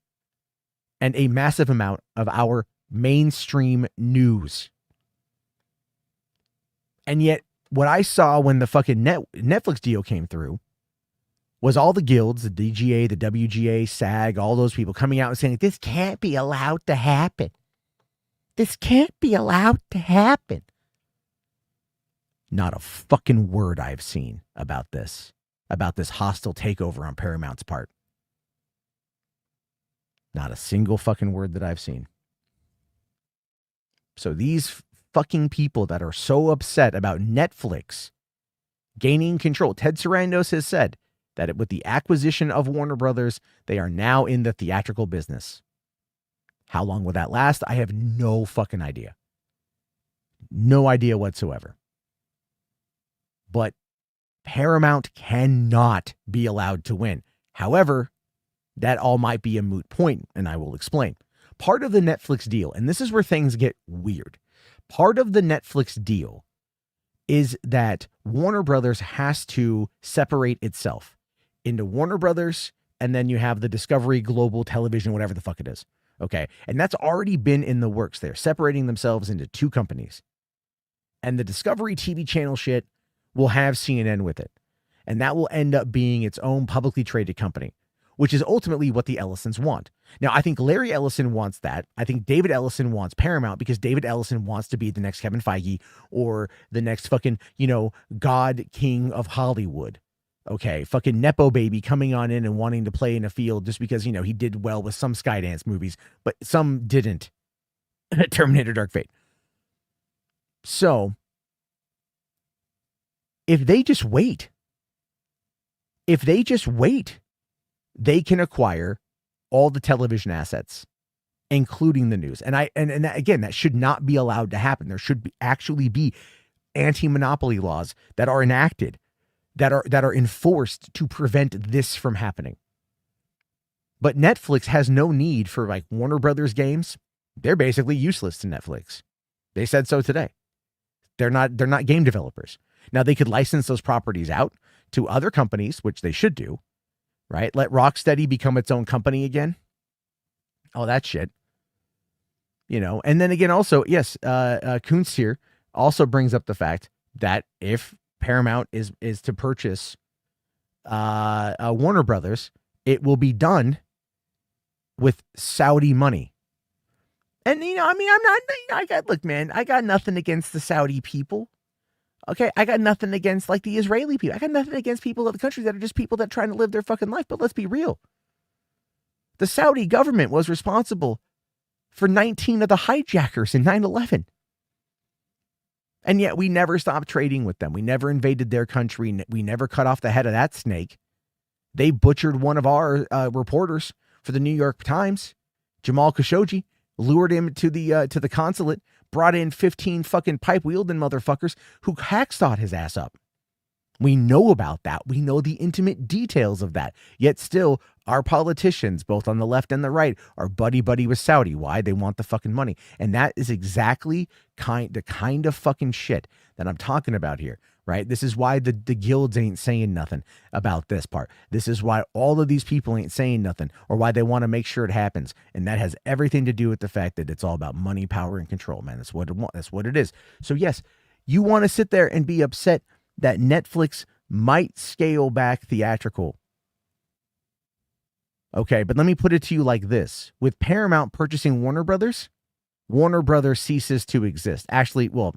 and a massive amount of our mainstream news. And yet, what I saw when the fucking Netflix deal came through was all the guilds, the DGA, the WGA, SAG, all those people coming out and saying, this can't be allowed to happen. This can't be allowed to happen. Not a fucking word I've seen about this hostile takeover on Paramount's part. Not a single fucking word that I've seen. So these fucking people that are so upset about Netflix gaining control, Ted Sarandos has said that with the acquisition of Warner Brothers, they are now in the theatrical business. How long will that last? I have no fucking idea. No idea whatsoever. But Paramount cannot be allowed to win. However, that all might be a moot point, and I will explain. Part of the Netflix deal, and this is where things get weird. Part of the Netflix deal is that Warner Brothers has to separate itself into Warner Brothers, and then you have the Discovery Global Television, whatever the fuck it is. Okay. And that's already been in the works. They're separating themselves into two companies. And the Discovery TV channel shit will have CNN with it. And that will end up being its own publicly traded company, which is ultimately what the Ellisons want. Now, I think Larry Ellison wants that. I think David Ellison wants Paramount because David Ellison wants to be the next Kevin Feige or the next fucking, God King of Hollywood. Okay, fucking Nepo baby coming on in and wanting to play in a field just because, he did well with some Skydance movies, but some didn't. Terminator Dark Fate. So, if they just wait, they can acquire all the television assets, including the news. And again, that should not be allowed to happen. There should actually be anti-monopoly laws that are enacted, that are enforced to prevent this from happening. But Netflix has no need for like Warner Brothers games. They're basically useless to Netflix. They said so today. They're not game developers. Now they could license those properties out to other companies, which they should do, right? Let Rocksteady become its own company again. Oh, that shit. And then again, also, yes, Kuntz here also brings up the fact that if Paramount is to purchase Warner Brothers, it will be done with Saudi money. And, I'm not, look, man, I got nothing against the Saudi people. Okay, I got nothing against, like, the Israeli people. I got nothing against people of the country that are just people that are trying to live their fucking life. But let's be real. The Saudi government was responsible for 19 of the hijackers in 9/11. And yet we never stopped trading with them. We never invaded their country. We never cut off the head of that snake. They butchered one of our reporters for the New York Times, Jamal Khashoggi, lured him to the consulate, brought in 15 fucking pipe-wielding motherfuckers who hackstawed his ass up. We know about that. We know the intimate details of that. Yet still, our politicians, both on the left and the right, are buddy-buddy with Saudi. Why? They want the fucking money. And that is exactly the kind of fucking shit that I'm talking about here, right? This is why the guilds ain't saying nothing about this part. This is why all of these people ain't saying nothing, or why they want to make sure it happens. And that has everything to do with the fact that it's all about money, power, and control, man. That's what it is. So yes, you want to sit there and be upset that Netflix might scale back theatrical. Okay, but let me put it to you like this. With Paramount purchasing Warner Brothers ceases to exist. Actually, well,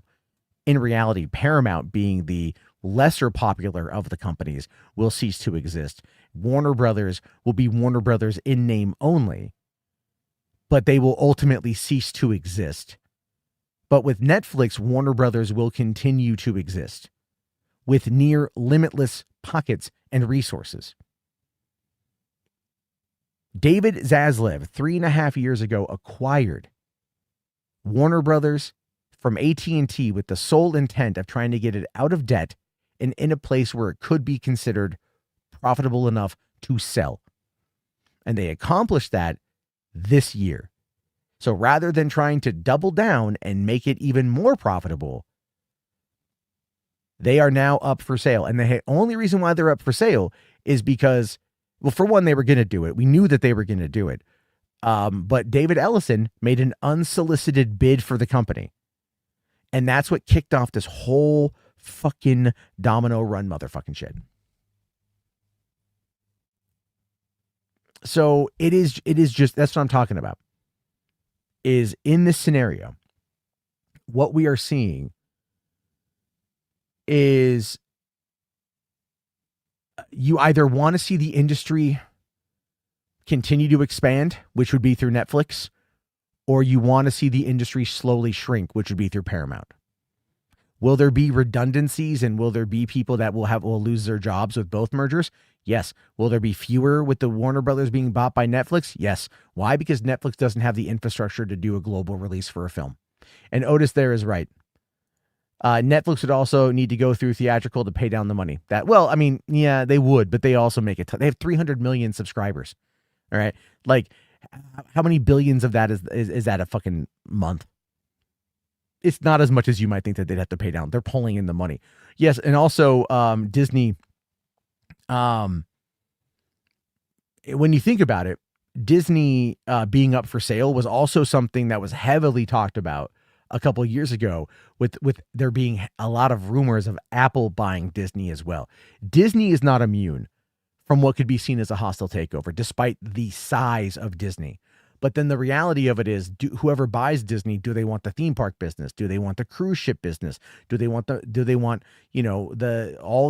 in reality, Paramount being the lesser popular of the companies will cease to exist. Warner Brothers will be Warner Brothers in name only, but they will ultimately cease to exist. But with Netflix, Warner Brothers will continue to exist with near limitless pockets and resources. David Zaslav, 3.5 years ago, acquired Warner Brothers from AT&T with the sole intent of trying to get it out of debt and in a place where it could be considered profitable enough to sell. And they accomplished that this year. So rather than trying to double down and make it even more profitable, they are now up for sale. And the only reason why they're up for sale is because, well, for one, they were going to do it. We knew that they were going to do it. But David Ellison made an unsolicited bid for the company. And that's what kicked off this whole fucking domino run motherfucking shit. So it is just, that's what I'm talking about. Is in this scenario, what we are seeing is you either want to see the industry continue to expand, which would be through Netflix, or you want to see the industry slowly shrink, which would be through Paramount. Will there be redundancies and will there be people that will lose their jobs with both mergers? Yes. Will there be fewer with the Warner Brothers being bought by Netflix? Yes. Why? Because Netflix doesn't have the infrastructure to do a global release for a film. And Otis there is right. Netflix would also need to go through theatrical to pay down the money. Yeah, they would, but they also make it. They have 300 million subscribers. All right. Like, how many billions of that is that a fucking month? It's not as much as you might think that they'd have to pay down. They're pulling in the money. Yes. And also, Disney, when you think about it, Disney being up for sale was also something that was heavily talked about a couple of years ago with there being a lot of rumors of Apple buying Disney as well. Disney is not immune from what could be seen as a hostile takeover, despite the size of Disney. But then the reality of it is, whoever buys Disney, do they want the theme park business? Do they want the cruise ship business? Do they want all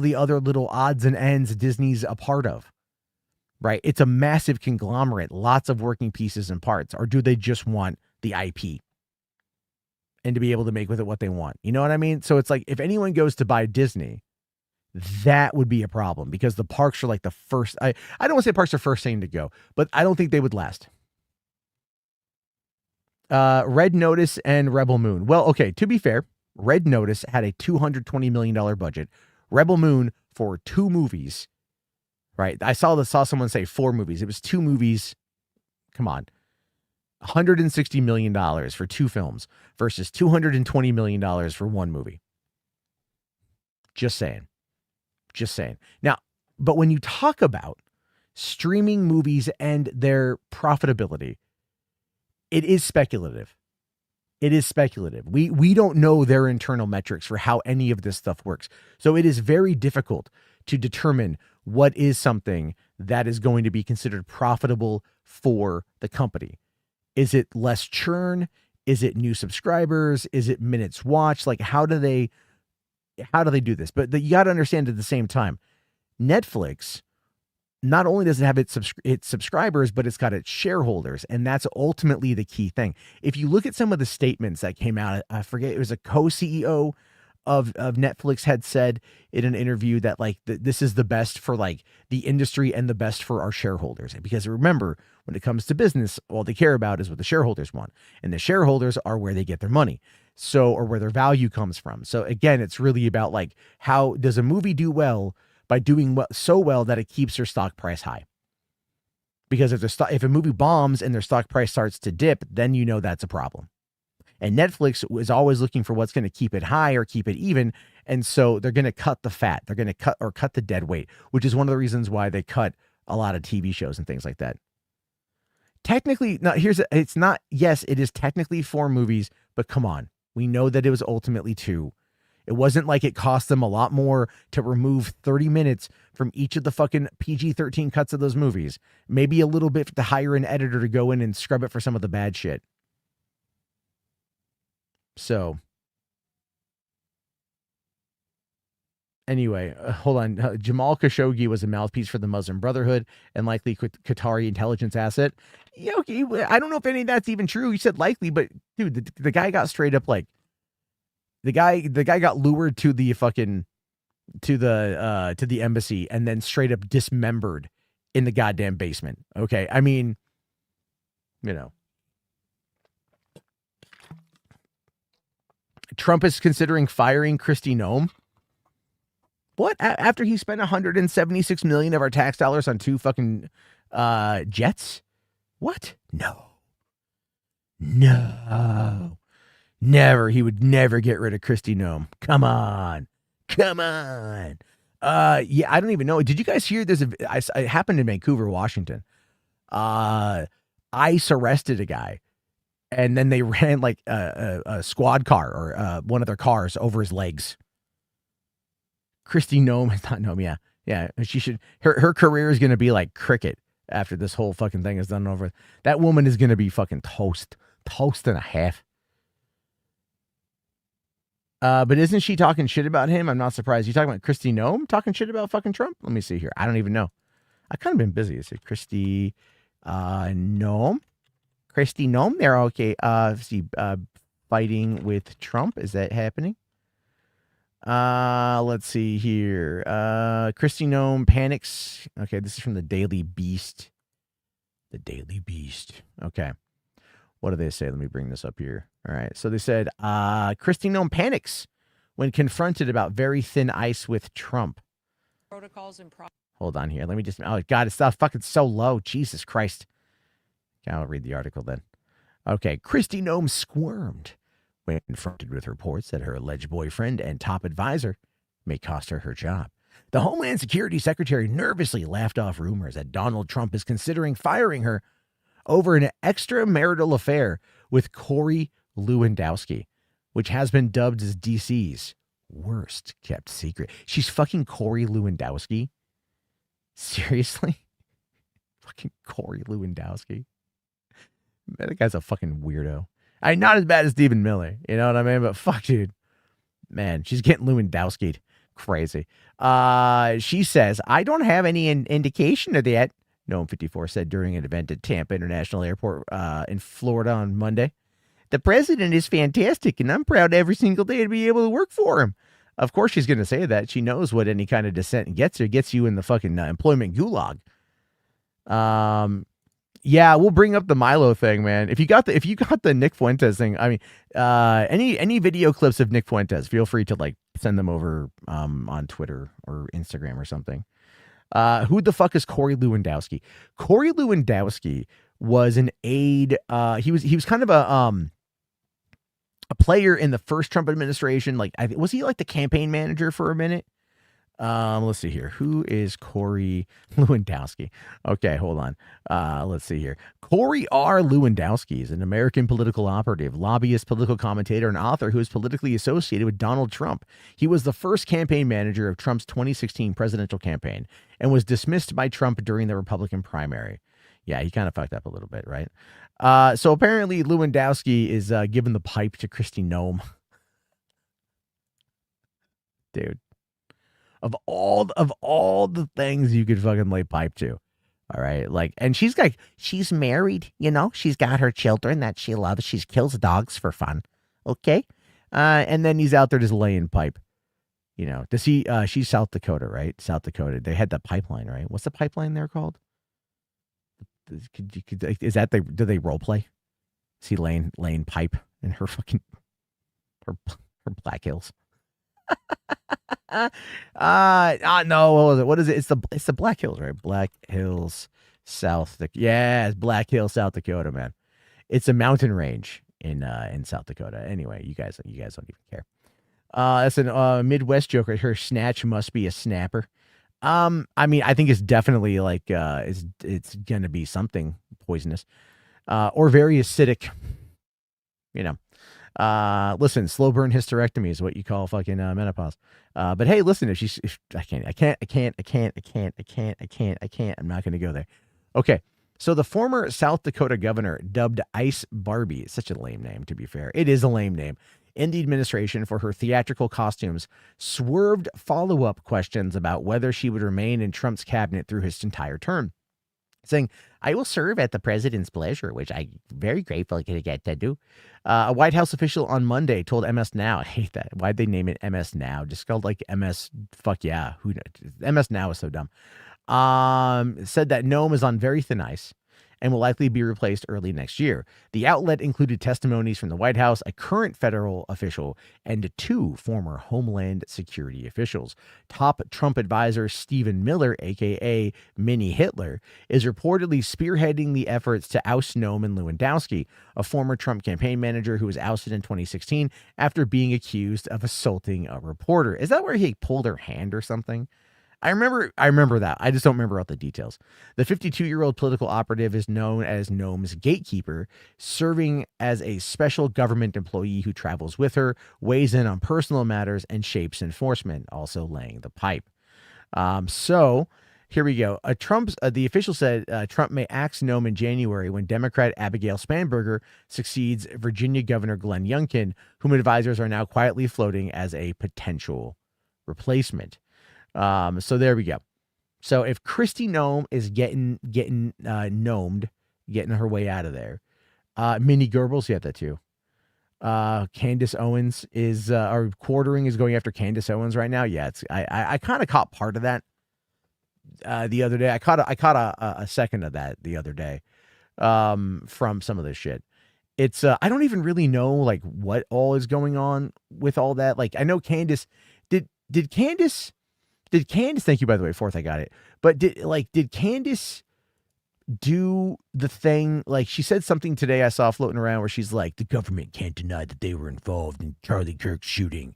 the other little odds and ends Disney's a part of? Right? It's a massive conglomerate, lots of working pieces and parts. Or do they just want the IP and to be able to make with it what they want? You know what I mean? So it's like, if anyone goes to buy Disney, that would be a problem, because the parks are like the first. I don't want to say parks are first thing to go, but I don't think they would last. Red Notice and Rebel Moon. Well, okay, to be fair, Red Notice had a $220 million budget. Rebel Moon for 2 movies, right? I saw someone say 4 movies. It was 2 movies. Come on. $160 million for 2 films versus $220 million for 1 movie. Just saying. Now, but when you talk about streaming movies and their profitability, it is speculative. It is speculative. We don't know their internal metrics for how any of this stuff works. So it is very difficult to determine what is something that is going to be considered profitable for the company. Is it less churn? Is it new subscribers? Is it minutes watched? Like, how do they do this? But you got to understand at the same time, Netflix, not only does it have its subscribers, but it's got its shareholders. And that's ultimately the key thing. If you look at some of the statements that came out, I forget, it was a co-CEO of Netflix had said in an interview that like this is the best for like the industry and the best for our shareholders. Because remember, when it comes to business, all they care about is what the shareholders want. And the shareholders are where they get their money. So, or where their value comes from. So again, it's really about like, how does a movie do well by doing so well that it keeps their stock price high? Because if a movie bombs and their stock price starts to dip, then you know that's a problem. And Netflix is always looking for what's going to keep it high or keep it even. And so they're going to cut the fat. They're going to cut the dead weight, which is one of the reasons why they cut a lot of TV shows and things like that. Technically, yes, it is technically 4 movies, but come on. We know that it was ultimately 2. It wasn't like it cost them a lot more to remove 30 minutes from each of the fucking PG-13 cuts of those movies. Maybe a little bit to hire an editor to go in and scrub it for some of the bad shit. So, anyway, hold on. Jamal Khashoggi was a mouthpiece for the Muslim Brotherhood and likely Qatari intelligence asset. Yeah, okay, I don't know if any of that's even true. You said likely, but dude, the guy got straight up like, the guy got lured to the fucking to the embassy and then straight up dismembered in the goddamn basement. Okay, I mean, you know. Trump is considering firing Kristi Noem. What? After he spent $176 million of our tax dollars on 2 fucking jets? What? No. Never. He would never get rid of Kristi Noem. Come on. Yeah, I don't even know. Did you guys hear this? It happened in Vancouver, Washington. ICE arrested a guy. And then they ran like a squad car or one of their cars over his legs. Kristi Noem, not Noem, yeah. She should. Her career is gonna be like cricket after this whole fucking thing is done over. That woman is gonna be fucking toast and a half. But isn't she talking shit about him? I'm not surprised. You talking about Kristi Noem talking shit about fucking Trump? Let me see here. I don't even know. I've kind of been busy. Is it Kristi Noem? Kristi Noem, they're okay. See, fighting with Trump. Is that happening? Let's see here. Kristi Noem panics. Okay, this is from the Daily Beast. The Daily Beast. Okay. What do they say? Let me bring this up here. All right. So they said, Kristi Noem panics when confronted about very thin ice with Trump. Protocols and Hold on here. Let me just, oh God, it's not fucking so low. Jesus Christ. Okay, I'll read the article then. Okay. Kristi Noem squirmed when confronted with reports that her alleged boyfriend and top advisor may cost her her job. The Homeland Security Secretary nervously laughed off rumors that Donald Trump is considering firing her over an extramarital affair with Corey Lewandowski, which has been dubbed as DC's worst kept secret. She's fucking Corey Lewandowski? Seriously? Fucking Corey Lewandowski? Man, that guy's a fucking weirdo. I mean, not as bad as Stephen Miller, you know what I mean? But fuck, dude. Man, she's getting Lewandowski'd. Crazy. She says, I don't have any indication of that, Noem 54 said during an event at Tampa International Airport in Florida on Monday. The president is fantastic, and I'm proud every single day to be able to work for him. Of course she's going to say that. She knows what any kind of dissent gets her. Gets you in the fucking employment gulag. Yeah, we'll bring up the Milo thing, man. If you got the Nick Fuentes thing, I mean, any video clips of Nick Fuentes, feel free to like send them over on Twitter or Instagram or something. Who the fuck is Corey Lewandowski? Corey Lewandowski was an aide. He was kind of a player in the first Trump administration. Like, was he like the campaign manager for a minute? Let's see here. Who is Corey Lewandowski? Okay, hold on. Let's see here. Corey R. Lewandowski is an American political operative, lobbyist, political commentator, and author who is politically associated with Donald Trump. He was the first campaign manager of Trump's 2016 presidential campaign and was dismissed by Trump during the Republican primary. Yeah, he kind of fucked up a little bit, right? So apparently Lewandowski is giving the pipe to Kristi Noem. Dude. Of all the things you could fucking lay pipe to. All right. Like, and she's married, you know, she's got her children that she loves. She kills dogs for fun. Okay. And then he's out there just laying pipe. You know, does he she's South Dakota, right? South Dakota. They had that pipeline, right? What's the pipeline there called? Is that do they role play? Is he laying pipe in her fucking her Black Hills? No, what was it? What is it? It's the Black Hills, right? Black Hills, South Dakota. Yeah, it's Black Hills, South Dakota, man. It's a mountain range in South Dakota. Anyway, you guys don't even care. That's a Midwest joke right here. Snatch must be a snapper. I mean, I think it's definitely like it's gonna be something poisonous, or very acidic. You know. Listen, slow burn hysterectomy is what you call fucking menopause. But hey, listen, if I can't, I'm not going to go there. Okay. So the former South Dakota governor, dubbed Ice Barbie, it's such a lame name, to be fair. It is a lame name. In the administration for her theatrical costumes, swerved follow-up questions about whether she would remain in Trump's cabinet through his entire term, saying, I will serve at the president's pleasure, which I'm very grateful to get to do. A White House official on Monday told MS Now, I hate that. Why'd they name it MS Now? Just called like MS, fuck yeah. Who knows? MS Now is so dumb. Said that Noem is on very thin ice and will likely be replaced early next year. The outlet included testimonies from the White House, a current federal official, and 2 former Homeland Security officials. Top Trump advisor Stephen Miller, a.k.a. Mini Hitler, is reportedly spearheading the efforts to oust Noem and Lewandowski, a former Trump campaign manager who was ousted in 2016 after being accused of assaulting a reporter. Is that where he pulled her hand or something? I remember that. I just don't remember all the details. The 52-year-old political operative is known as Noem's gatekeeper, serving as a special government employee who travels with her, weighs in on personal matters, and shapes enforcement, also laying the pipe. So here we go. The official said Trump may axe Noem in January when Democrat Abigail Spanberger succeeds Virginia Governor Glenn Youngkin, whom advisors are now quietly floating as a potential replacement. So there we go. So if Kristi Noem is getting gnomed, getting her way out of there, Minnie Goebbels, you have that too. Candace Owens is, or quartering is going after Candace Owens right now. Yeah, I kind of caught part of that the other day. I caught a second of that the other day from some of this shit. It's I don't even really know like what all is going on with all that. Like I know Candace did Candace, thank you, by the way, fourth, I got it. But did Candace do the thing? Like she said something today I saw floating around where she's like, the government can't deny that they were involved in Charlie Kirk's shooting.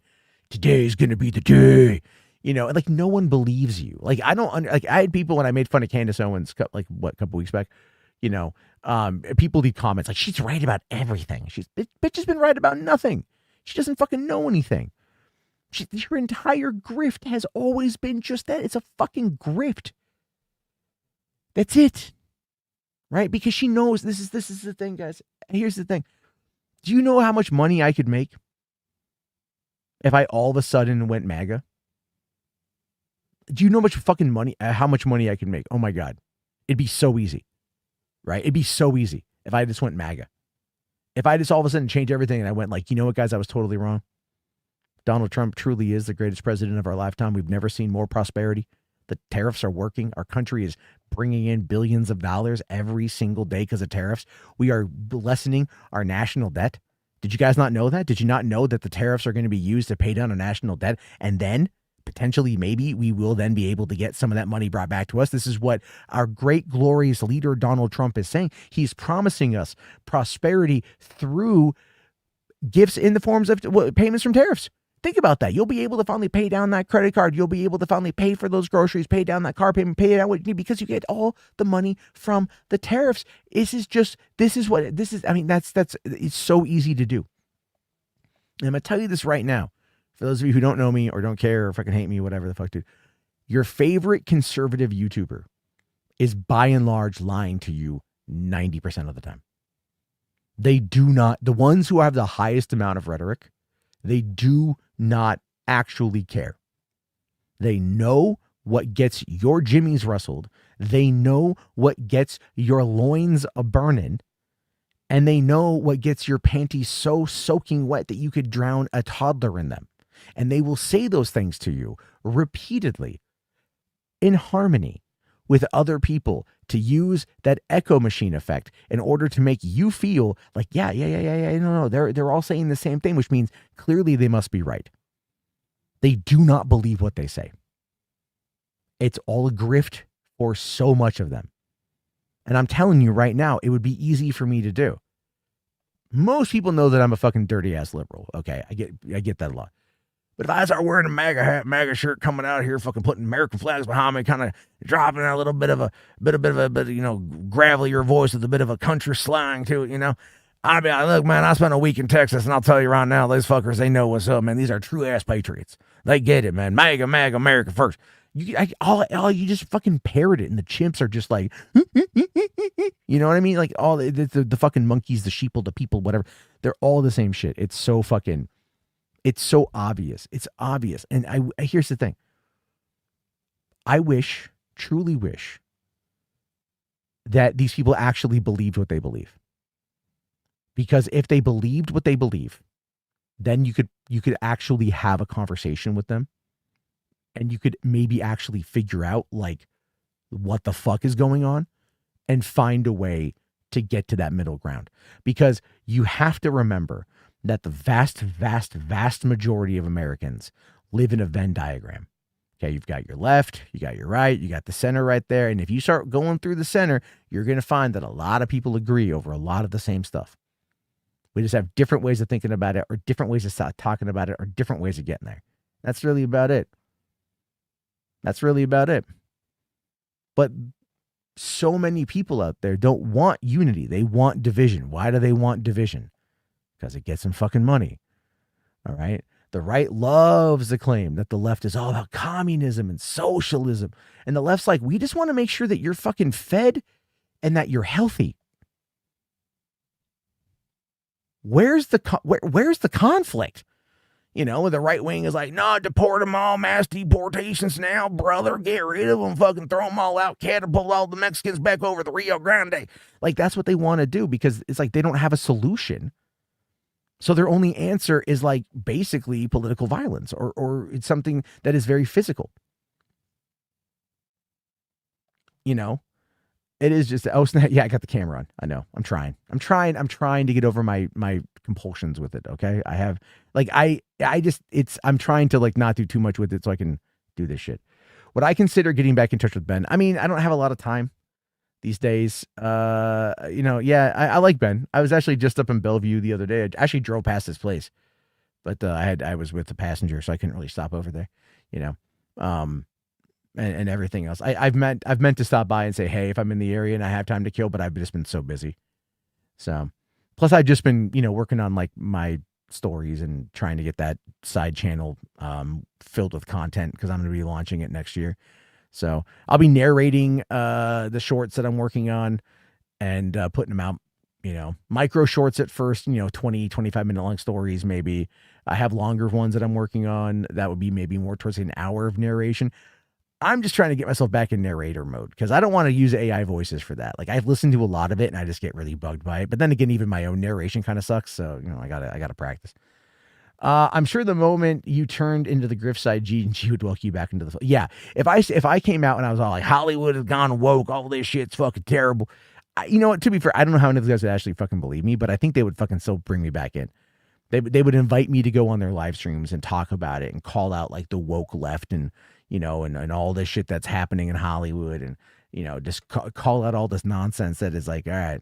Today is going to be the day. You know, like no one believes you. Like I had people when I made fun of Candace Owens, like a couple weeks back, you know, people leave comments like she's right about everything. Bitch has been right about nothing. She doesn't fucking know anything. Her entire grift has always been just that. It's a fucking grift. That's it. Right? Because she knows this is the thing, guys. Here's the thing. Do you know how much money I could make if I all of a sudden went MAGA? Do you know how much money I could make? Oh my God. It'd be so easy. Right? It'd be so easy if I just went MAGA. If I just all of a sudden changed everything and I went like, you know what, guys, I was totally wrong. Donald Trump truly is the greatest president of our lifetime. We've never seen more prosperity. The tariffs are working. Our country is bringing in billions of dollars every single day because of tariffs. We are lessening our national debt. Did you guys not know that? Did you not know that the tariffs are going to be used to pay down our national debt? And then potentially, maybe we will then be able to get some of that money brought back to us. This is what our great, glorious leader, Donald Trump, is saying. He's promising us prosperity through gifts in the forms of payments from tariffs. Think about that. You'll be able to finally pay down that credit card. You'll be able to finally pay for those groceries, pay down that car payment, pay down what you need because you get all the money from the tariffs. It's so easy to do. And I'm going to tell you this right now. For those of you who don't know me or don't care or fucking hate me, whatever the fuck, dude. Your favorite conservative YouTuber is by and large lying to you 90% of the time. They do not, the ones who have the highest amount of rhetoric, they do not actually care. They know what gets your jimmies rustled. They know what gets your loins a burning. And they know what gets your panties so soaking wet that you could drown a toddler in them. And they will say those things to you repeatedly in harmony with other people to use that echo machine effect in order to make you feel like, yeah, no, they're all saying the same thing, which means clearly they must be right. They do not believe what they say. It's all a grift for so much of them. And I'm telling you right now, it would be easy for me to do. Most people know that I'm a fucking dirty ass liberal. Okay, I get that a lot. But if I start wearing a MAGA hat, MAGA shirt, coming out here, fucking putting American flags behind me, kind of dropping a little bit of a gravelier voice with a bit of a country slang to it, I'd be like, look, man, I spent a week in Texas, and I'll tell you right now, these fuckers, they know what's up, man. These are true ass patriots. They get it, man. MAGA, America first. You just fucking parrot it, and the chimps are just like, you know what I mean? Like all the fucking monkeys, the sheeple, the people, whatever. They're all the same shit. It's so obvious. It's obvious. And here's the thing. I truly wish that these people actually believed what they believe. Because if they believed what they believe, then you could actually have a conversation with them. And you could maybe actually figure out like what the fuck is going on and find a way to get to that middle ground. Because you have to remember that the vast majority of Americans live in a Venn diagram. Okay, you've got your left, you got your right, you got the center right there. And if you start going through the center, you're going to find that a lot of people agree over a lot of the same stuff. We just have different ways of thinking about it, or different ways of talking about it, or different ways of getting there. That's really about it. But so many people out there don't want unity. They want division. Why do they want division? Because it gets them fucking money. All right. The right loves the claim that the left is all about communism and socialism. And the left's like, we just want to make sure that you're fucking fed and that you're healthy. Where's the conflict? The right wing is like, no, deport them all, mass deportations now, brother. Get rid of them, fucking throw them all out, catapult all the Mexicans back over the Rio Grande. Like, that's what they want to do because it's like they don't have a solution. So their only answer is like basically political violence or it's something that is very physical. It is just, yeah, I got the camera on. I know. I'm trying to get over my compulsions with it. Okay. I have like, I'm trying to like not do too much with it so I can do this shit. Would I consider getting back in touch with Ben? I mean, I don't have a lot of time these days. I like Ben. I was actually just up in Bellevue the other day. I actually drove past his place, but I was with the passenger, so I couldn't really stop over there, and everything else. I've meant to stop by and say, hey, if I'm in the area and I have time to kill, but I've just been so busy. So, plus I've just been, working on like my stories and trying to get that side channel filled with content because I'm going to be launching it next year. So I'll be narrating the shorts that I'm working on and putting them out, micro shorts at first, 20, 25 minute long stories, maybe. I have longer ones that I'm working on. That would be maybe more towards an hour of narration. I'm just trying to get myself back in narrator mode because I don't want to use AI voices for that. Like I've listened to a lot of it and I just get really bugged by it. But then again, even my own narration kind of sucks. So, I gotta practice. I'm sure the moment you turned into the grift side, G would welcome you back into the. Yeah. If I came out and I was all like, Hollywood has gone woke, all this shit's fucking terrible. You know what? To be fair, I don't know how many of you guys would actually fucking believe me, but I think they would fucking still bring me back in. They would invite me to go on their live streams and talk about it and call out like the woke left and, and all this shit that's happening in Hollywood and, just call out all this nonsense that is like, all right,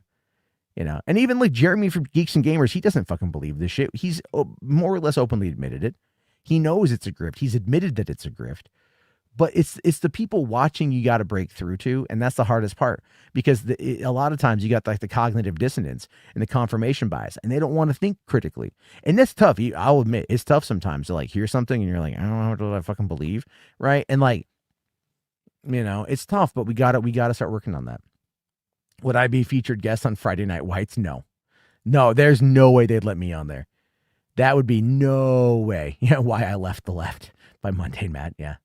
and even like Jeremy from Geeks and Gamers, he doesn't fucking believe this shit. He's more or less openly admitted it. He knows it's a grift. He's admitted that it's a grift. But it's the people watching you got to break through to, and that's the hardest part, because a lot of times you got like the cognitive dissonance and the confirmation bias, and they don't want to think critically, and that's tough. I'll admit it's tough sometimes to like hear something and you're like, I don't know what do I fucking believe, right? And like, it's tough, but we gotta start working on that. Would I be featured guest on Friday Night Whites? No, there's no way they'd let me on there. That would be no way. Yeah, Why I Left the Left by Mundane Matt. Yeah.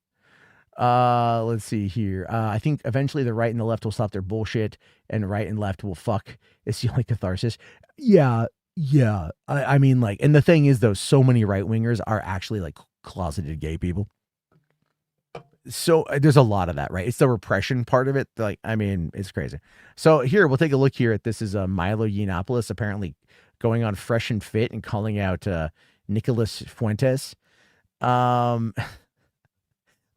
Let's see here. I think eventually the right and the left will stop their bullshit, and the right and left will fuck. It's the only catharsis. Yeah. I mean, like, and the thing is, though, so many right wingers are actually like closeted gay people. So there's a lot of that, right? It's the repression part of it. Like, I mean, it's crazy. So here, we'll take a look here at this is Milo Yiannopoulos apparently going on Fresh and Fit and calling out Nicholas Fuentes.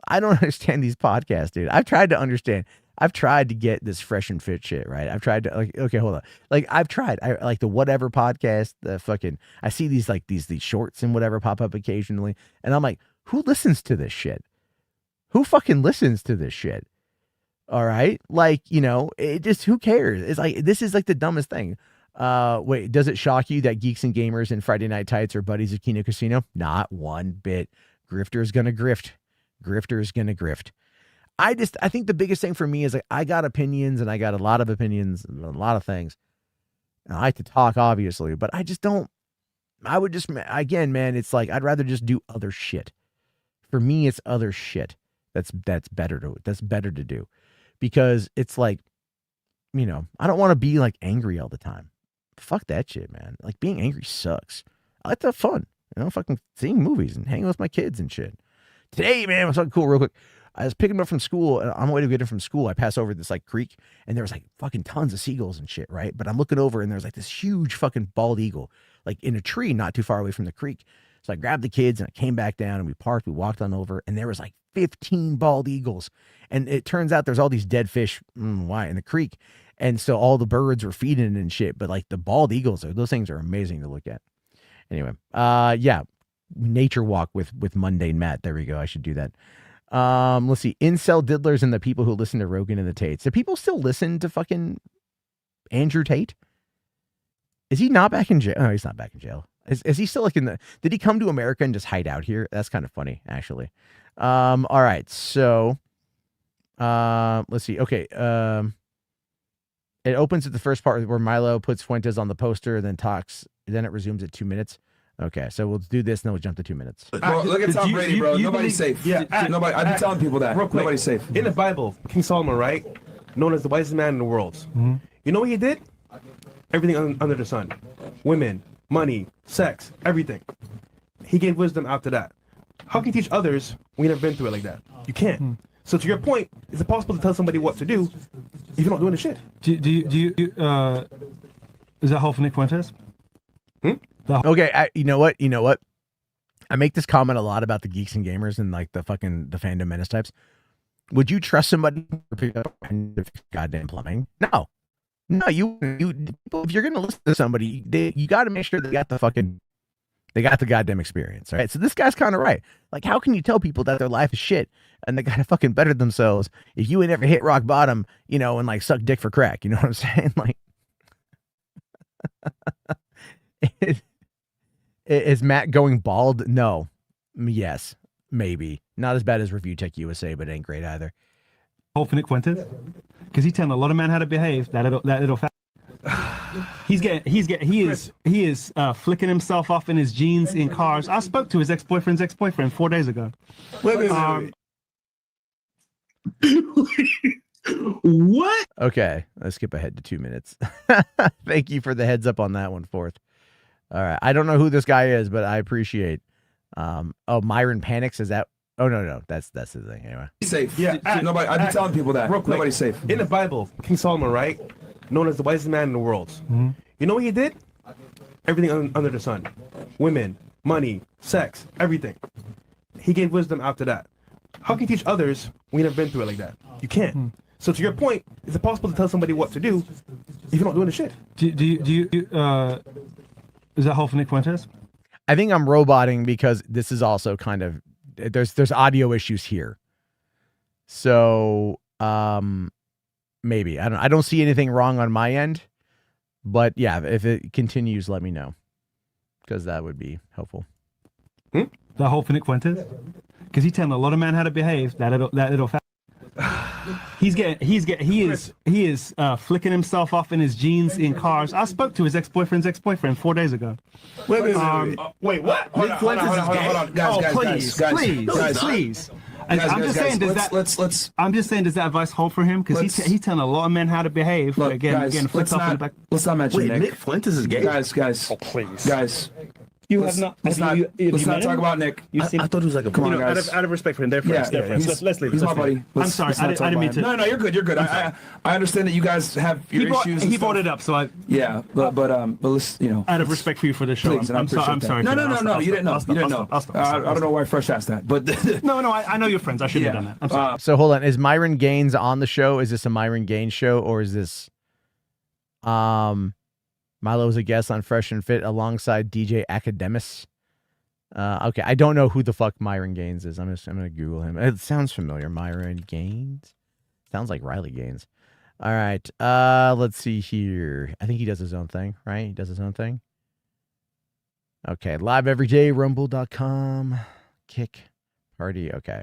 I don't understand these podcasts, dude. I've tried to understand. I've tried to get this Fresh and Fit shit, right? I've tried to, like, okay, hold on. Like, I've tried. I like the whatever podcast, the fucking, I see these, like, these shorts and whatever pop up occasionally. And I'm like, who listens to this shit? Who fucking listens to this shit? All right. Like, it just, who cares? It's like, this is like the dumbest thing. Wait, does it shock you that Geeks and Gamers and Friday Night Tights are buddies of Kino Casino? Not one bit. Grifter's gonna grift. Grifter's gonna grift. I think the biggest thing for me is like, I got opinions, and I got a lot of opinions and a lot of things. And I like to talk, obviously, but I just don't. I would just, again, man, it's like, I'd rather just do other shit. For me, it's other shit that's better to do, because it's like, I don't want to be like angry all the time. Fuck that shit, man. Like, being angry sucks. I like to have fun, fucking seeing movies and hanging with my kids and shit. Today, man, was something cool real quick. I was picking him up from school, and on my way to get him from school, I pass over this like creek, and there was like fucking tons of seagulls and shit, right? But I'm looking over, and there's like this huge fucking bald eagle, like in a tree not too far away from the creek. So I grabbed the kids, and I came back down, and we parked, we walked on over, and there was like 15 bald eagles. And it turns out there's all these dead fish in the creek. And so all the birds were feeding and shit, but like the bald eagles, those things are amazing to look at. Anyway, yeah. Nature walk with Mundane Matt. There we go. I should do that. Let's see. Incel diddlers and the people who listen to Rogan and the Tates. Do people still listen to fucking Andrew Tate? Is he not back in jail? Oh, he's not back in jail. Is he still like did he come to America and just hide out here? That's kind of funny, actually. All right. So, let's see. Okay. It opens at the first part where Milo puts Fuentes on the poster, then talks. Then it resumes at 2 minutes. Okay, so we'll do this, and then we'll jump to 2 minutes. Bro, look at Tom Brady, bro. Nobody's safe. Yeah, nobody. I've been telling people that. Real quick, nobody's safe. In the Bible, King Solomon, right, known as the wisest man in the world. Mm-hmm. You know what he did? Everything under the sun. Women, money, sex, everything. He gave wisdom after that. How can you teach others when you've never been through it like that? You can't. Mm-hmm. So to your point, is it possible to tell somebody what to do if you're not doing the shit? Is that Hall for Nick Fuentes? Okay, you know what? I make this comment a lot about the Geeks and Gamers and like the fandom menace types. Would you trust somebody to pick up goddamn plumbing? No, you if you're gonna listen to somebody, you got to make sure they got the goddamn experience, right? So this guy's kind of right. Like, how can you tell people that their life is shit and they gotta fucking better themselves if you ain't ever hit rock bottom, and like suck dick for crack? You know what I'm saying? Like, is Matt going bald? No. Yes. Maybe. Not as bad as Review Tech USA, but ain't great either. Hall for Nick Fuentes? Because he's telling a lot of men how to behave. That little fat. He is flicking himself off in his jeans in cars. I spoke to his ex-boyfriend's ex-boyfriend 4 days ago. Wait. What? Okay, let's skip ahead to 2 minutes. Thank you for the heads up on that one, Fourth. All right, I don't know who this guy is, but I appreciate. Myron Panics, is that? Oh no, that's the thing anyway. Safe. Yeah, nobody. I've been telling people that. Real quick, nobody's safe. In the Bible, King Solomon, right, known as the wisest man in the world. Mm-hmm. You know what he did? Everything under the sun. Women, money, sex, everything. He gave wisdom after that. How can you teach others when you've never been through it like that? You can't. Mm-hmm. So to your point, is it possible to tell somebody what to do if you're not doing the shit? Is that Hall for Nick Fuentes? I think I'm roboting because this is also kind of there's audio issues here. So maybe I don't see anything wrong on my end, but yeah, if it continues, let me know because that would be helpful. The whole Finnick Fuentes, because he's telling a lot of men how to behave. He is flicking himself off in his jeans in cars. I spoke to his ex-boyfriend's ex-boyfriend 4 days ago. Wait, what? Hold on, guys, Please. I'm just saying, does that advice hold for him? Because he's telling a lot of men how to behave. Look, again, flipped off in the back. Let's not mention Nick Fuentes is gay. Guys. Please. Guys. You have not. Let's not talk about Nick. I thought he was like a Come on, guys. Out of respect for him, they're friends. Let's leave it. He's my buddy. I'm sorry, I didn't mean to. No, you're good. I understand that you guys have your issues. He brought it up, so I. Yeah, but let's Out of respect for you for the show, please, I'm sorry. No, you didn't know. You didn't know. I don't know why I first asked that, but No, I know you're friends. I shouldn't have done that. I'm sorry. So hold on, is Myron Gaines on the show? Is this a Myron Gaines show or is this Milo was a guest on Fresh and Fit alongside DJ Academus? Okay, I don't know who the fuck Myron Gaines is. I'm gonna Google him. It sounds familiar. Myron Gaines sounds like Riley Gaines. All right, let's see here. I think he does his own thing, right? He does his own thing. Okay, live every day. Rumble.com. Kick party. Okay,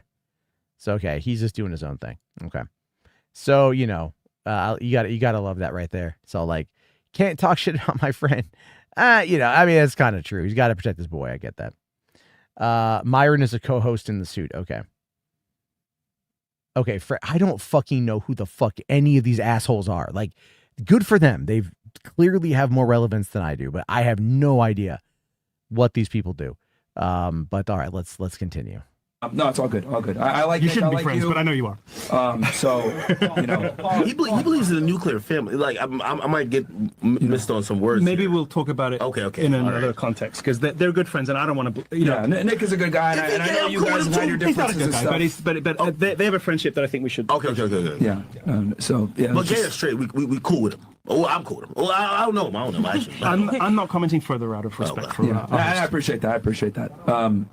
so okay, he's just doing his own thing. Okay, so you gotta love that right there. So like, can't talk shit about my friend. I mean, it's kind of true. He's got to protect his boy. I get that. Myron is a co-host in the suit. Okay. I don't fucking know who the fuck any of these assholes are. Like, good for them. They've clearly have more relevance than I do, but I have no idea what these people do. But all right, let's continue. no, it's all good. I like You Nick, shouldn't I be like friends, you. but I know you are. So He believes in a nuclear family. Like I might get missed on some words. Maybe here. we'll talk about it. Okay. In All another right. context, because they're good friends, and I don't want to. yeah, Nick is a good guy, and I know you guys have had your He's not a differences good and guy, stuff. but they have a friendship that I think we should. Okay. Yeah. So yeah. But gay or straight, we cool with him. Oh, I'm cool with him. Oh, I don't know him. Actually. I'm not commenting further out of respect for. Yeah, I appreciate that.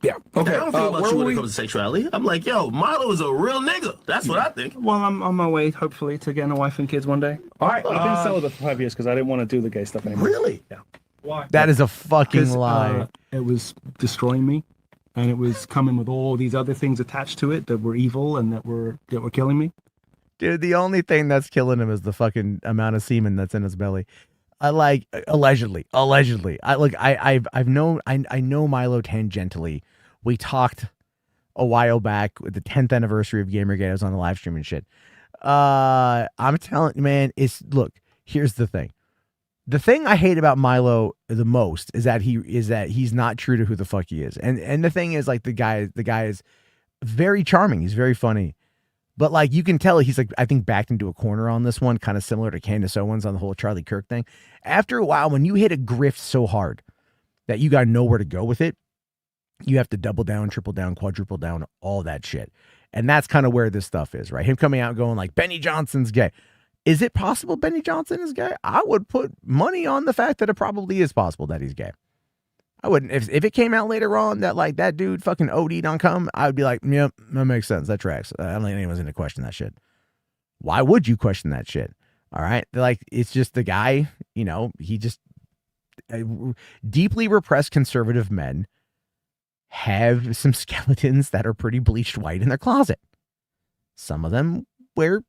Yeah. Okay. I don't think about where you were when it we? comes to sexuality. I'm like, yo, Milo is a real nigga. That's what I think. Well, I'm on my way, hopefully, to getting a wife and kids one day. All right. I've been celibate for 5 years because I didn't want to do the gay stuff anymore. Really? Yeah. That is a fucking 'Cause, lie. it was destroying me, and it was coming with all these other things attached to it that were evil and that were killing me. Dude, the only thing that's killing him is the fucking amount of semen that's in his belly. Allegedly. I know Milo tangentially. We talked a while back with the 10th anniversary of Gamergate. I was on the live stream and shit. I'm telling you, man, look, here's the thing. The thing I hate about Milo the most is that he's not true to who the fuck he is. And the thing is, like, the guy is very charming. He's very funny. But like, you can tell he's like, I think, backed into a corner on this one, kind of similar to Candace Owens on the whole Charlie Kirk thing. After a while, when you hit a grift so hard that you got nowhere to go with it, you have to double down, triple down, quadruple down, all that shit. And that's kind of where this stuff is, right? Him coming out going like, Benny Johnson's gay. Is it possible Benny Johnson is gay? I would put money on the fact that it probably is possible that he's gay. I wouldn't. If it came out later on that like that dude fucking OD'd on cum, I would be like, yep, that makes sense. That tracks. I don't think anyone's going to question that shit. Why would you question that shit? All right. Like, it's just the guy, he just deeply repressed conservative men have some skeletons that are pretty bleached white in their closet. Some of them wear,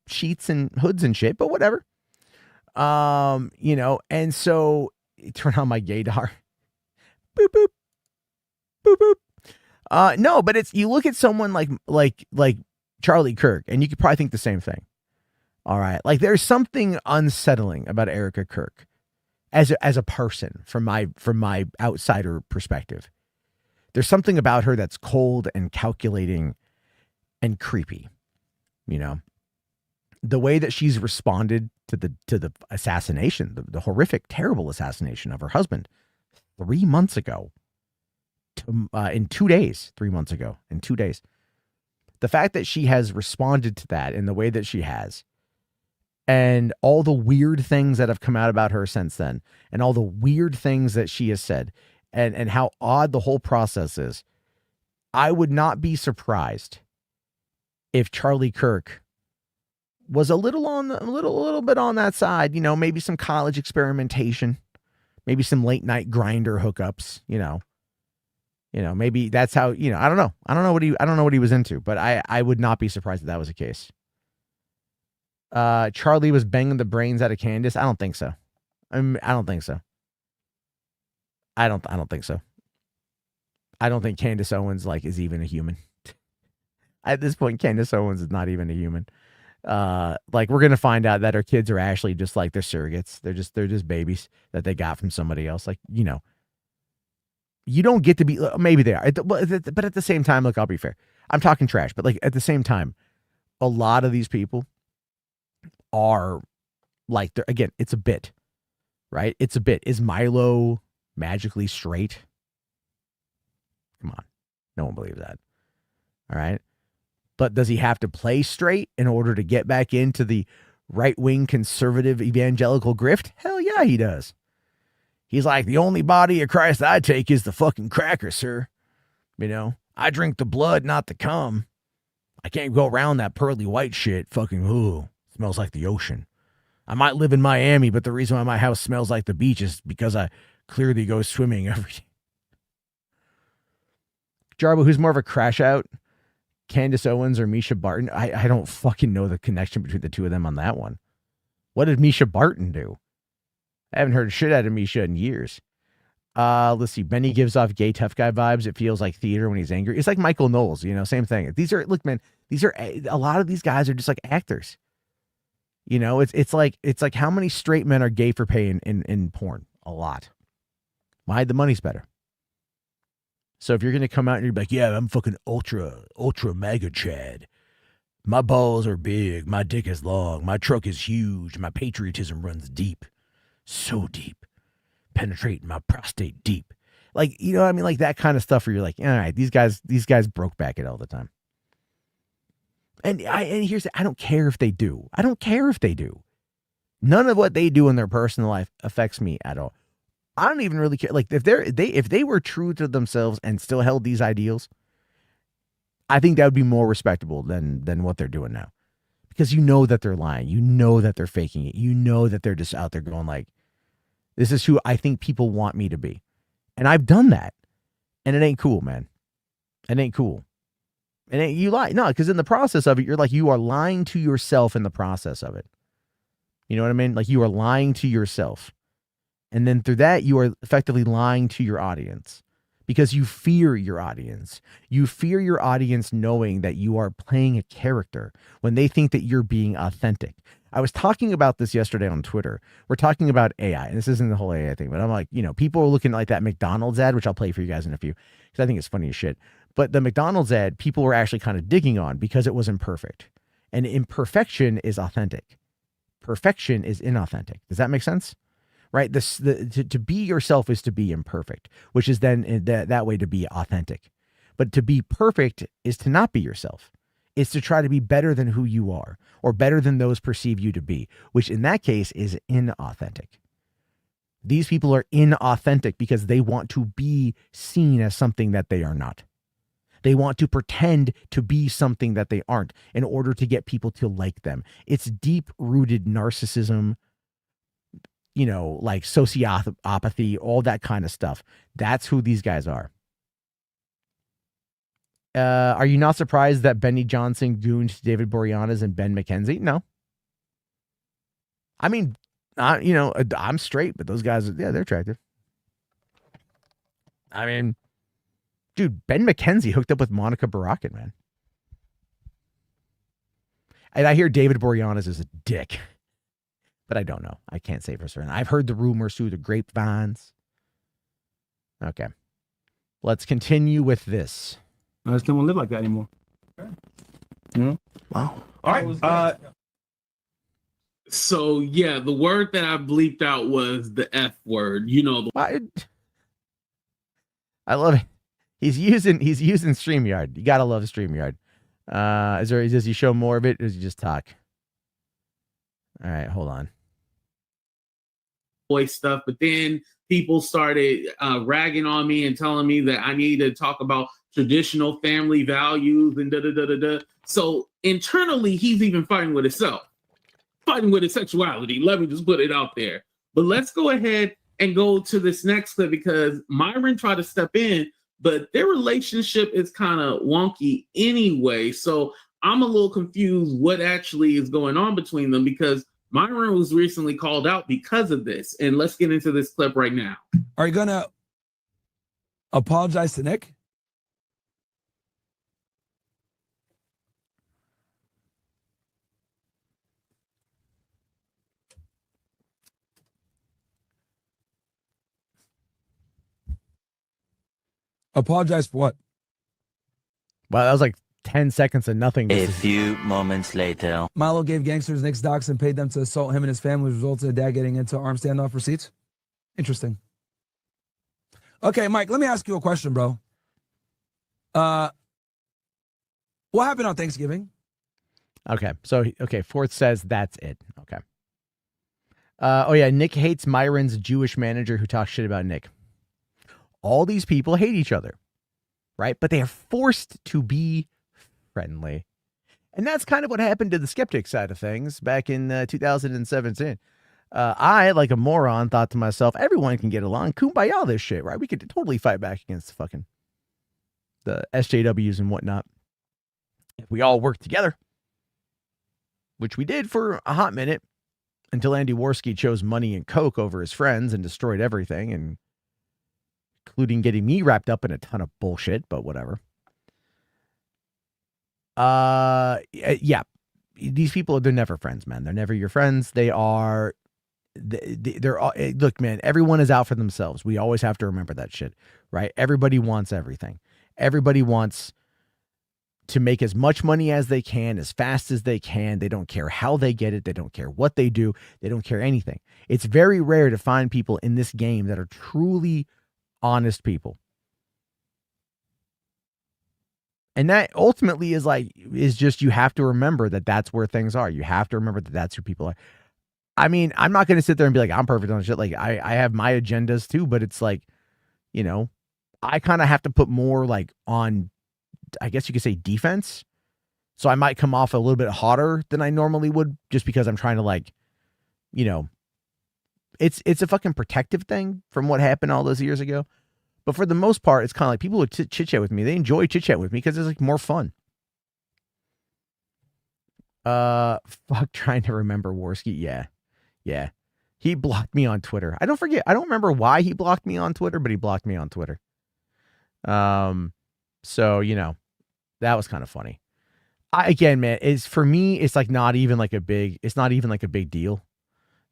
sheets and hoods and shit, but whatever. And so turn on my gaydar. Boop, boop, boop, boop. No, but you look at someone like Charlie Kirk, and you could probably think the same thing. All right. Like, there's something unsettling about Erica Kirk as a person from my outsider perspective. There's something about her that's cold and calculating and creepy. The way that she's responded to the assassination, the horrific, terrible assassination of her husband 3 months ago, in 2 days, 3 months ago, in 2 days. The fact that she has responded to that in the way that she has, and all the weird things that have come out about her since then, and all the weird things that she has said, and how odd the whole process is. I would not be surprised if Charlie Kirk was a little bit on that side, maybe some college experimentation, maybe some late night grinder hookups, maybe that's how, I don't know. I don't know what he was into, but I would not be surprised if that was the case. Charlie was banging the brains out of Candace. I don't think so. I don't think so. I don't think so. I don't think Candace Owens is even a human. At this point, Candace Owens is not even a human. We're gonna find out that her kids are actually just they're surrogates. They're just babies that they got from somebody else. You don't get to be. Maybe they are, but at the same time, look, I'll be fair. I'm talking trash, but at the same time, a lot of these people are again, it's a bit, right? It's a bit. Is Milo magically straight? Come on, no one believes that. All right. But does he have to play straight in order to get back into the right-wing conservative evangelical grift? Hell yeah, he does. He's like, the only body of Christ I take is the fucking cracker, sir. I drink the blood, not the cum. I can't go around that pearly white shit. Fucking, ooh, smells like the ocean. I might live in Miami, but the reason why my house smells like the beach is because I clearly go swimming every day. Jarbo, who's more of a crash out? Candace Owens or Misha Barton? I don't fucking know the connection between the two of them on that one. What did Misha Barton do? I haven't heard shit out of Misha in years. Let's see. Benny gives off gay tough guy vibes. It feels like theater when he's angry. It's like Michael Knowles, same thing. Look, man, a lot of these guys are just like actors. It's like how many straight men are gay for pay in porn? A lot. Why? The money's better. So if you're going to come out and you're like, yeah, I'm fucking ultra mega Chad. My balls are big. My dick is long. My truck is huge. My patriotism runs deep. So deep. Penetrating my prostate deep. You know what I mean? That kind of stuff where you're like, all right, these guys broke back it all the time. And here's I don't care if they do. I don't care if they do. None of what they do in their personal life affects me at all. I don't even really care. If they were true to themselves and still held these ideals, I think that would be more respectable than what they're doing now. Because that they're lying. That they're faking it. That they're just out there going this is who I think people want me to be. And I've done that. And it ain't cool, man. It ain't cool. And you lie. No, because in the process of it, you are lying to yourself in the process of it. You know what I mean? You are lying to yourself. And then through that, you are effectively lying to your audience because you fear your audience. You fear your audience knowing that you are playing a character when they think that you're being authentic. I was talking about this yesterday on Twitter. We're talking about AI, and this isn't the whole AI thing, but I'm like, people are looking at that McDonald's ad, which I'll play for you guys in a few because I think it's funny as shit. But the McDonald's ad, people were actually kind of digging on because it was imperfect. And imperfection is authentic. Perfection is inauthentic. Does that make sense? Right? To be yourself is to be imperfect, which is then that way to be authentic. But to be perfect is to not be yourself. It's to try to be better than who you are or better than those perceive you to be, which in that case is inauthentic. These people are inauthentic because they want to be seen as something that they are not. They want to pretend to be something that they aren't in order to get people to like them. It's deep-rooted narcissism, sociopathy, all that kind of stuff. That's who these guys are. Are you not surprised that Benny Johnson gooned David Boreanaz and Ben McKenzie? No. I mean, I'm straight, but those guys, yeah, they're attractive. I mean, dude, Ben McKenzie hooked up with Monica Barakin, man. And I hear David Boreanaz is a dick. But I don't know. I can't say for certain. I've heard the rumors through the grapevines. Okay. Let's continue with this. I just don't want to live like that anymore. Wow. All right. So yeah, the word that I bleeped out was the F word. I love it. He's using StreamYard. You gotta love StreamYard. Does he show more of it, or does he just talk? All right, hold on. boy stuff, but then people started ragging on me and telling me that I need to talk about traditional family values and da-da-da-da-da. So internally, he's even fighting with himself, fighting with his sexuality. Let me just put it out there. But let's go ahead and go to this next clip because Myron tried to step in, but their relationship is kind of wonky anyway. So I'm a little confused what actually is going on between them because Myron was recently called out because of this. And let's get into this clip right now. Are you going to apologize to Nick? Apologize for what? Wow, that was like 10 seconds of nothing. A few moments later. Milo gave gangsters Nick's docs and paid them to assault him and his family, which resulted in dad getting into armed standoff receipts. Interesting. Okay, Mike, let me ask you a question, bro. What happened on Thanksgiving? Okay, so, Fourth says that's it. Okay. Oh, yeah, Nick hates Myron's Jewish manager who talks shit about Nick. All these people hate each other, right? But they are forced to be friendly. And that's kind of what happened to the skeptic side of things back in 2017. I, like a moron, thought to myself, everyone can get along. Kumbaya this shit, right? We could totally fight back against the SJWs and whatnot. If we all work together, which we did for a hot minute until Andy Worski chose money and coke over his friends and destroyed everything, and including getting me wrapped up in a ton of bullshit, but whatever. Yeah, these people, they're never friends, man. They're never your friends. They're look, man, everyone is out for themselves. We always have to remember that shit, right? Everybody wants everything. Everybody wants to make as much money as they can, as fast as they can. They don't care how they get it. They don't care what they do. They don't care anything. It's very rare to find people in this game that are truly honest people. And that ultimately is just, you have to remember that that's where things are. You have to remember that that's who people are. I mean, I'm not going to sit there and be like, I'm perfect on shit. Like I have my agendas too, but it's like, I kind of have to put more like on, I guess you could say, defense. So I might come off a little bit hotter than I normally would just because I'm trying to it's a fucking protective thing from what happened all those years ago. But for the most part, it's kind of like people who chit-chat with me. They enjoy chit-chat with me because it's like more fun. Fuck trying to remember Worski. Yeah. He blocked me on Twitter. I don't remember why he blocked me on Twitter, but he blocked me on Twitter. So, that was kind of funny. Again, man, for me, it's like not even like a big deal.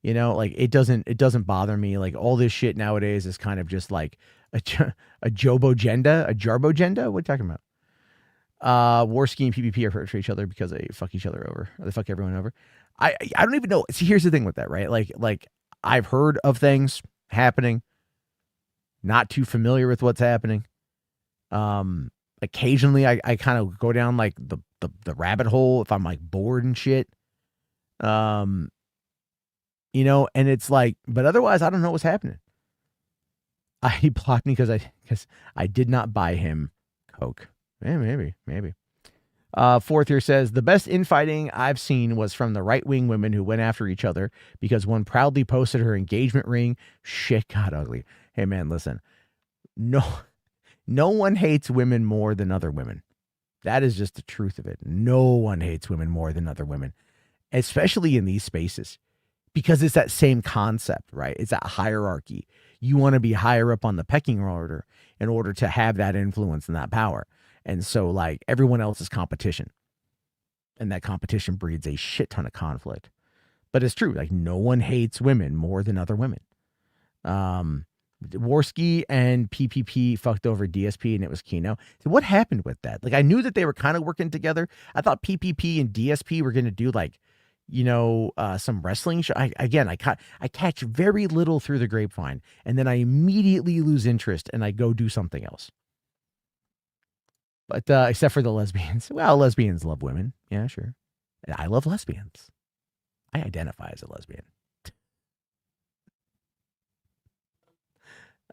It doesn't bother me. Like all this shit nowadays is kind of just like a Jobo-genda, a Jarbo-genda. What are you talking about? Worski and PvP are for each other because they fuck each other over. Or they fuck everyone over. I don't even know. See, here's the thing with that, right? Like I've heard of things happening. Not too familiar with what's happening. Occasionally I kind of go down like the rabbit hole if I'm like bored and shit. And it's like, but otherwise I don't know what's happening. He blocked me because I did not buy him coke. Maybe. Fourth here says, the best infighting I've seen was from the right-wing women who went after each other because one proudly posted her engagement ring. Shit got ugly. Hey man, listen, no one hates women more than other women. That is just the truth of it. No one hates women more than other women, especially in these spaces, because it's that same concept, right? It's that hierarchy. You want to be higher up on the pecking order in order to have that influence and that power. And so like everyone else is competition, and that competition breeds a shit ton of conflict. But it's true. Like no one hates women more than other women. Worski and PPP fucked over DSP and it was Kino. So what happened with that? Like I knew that they were kind of working together. I thought PPP and DSP were going to do like, some wrestling show. I catch very little through the grapevine, and then I immediately lose interest and I go do something else. But except for the lesbians. Well, lesbians love women. Yeah, sure. And I love lesbians. I identify as a lesbian.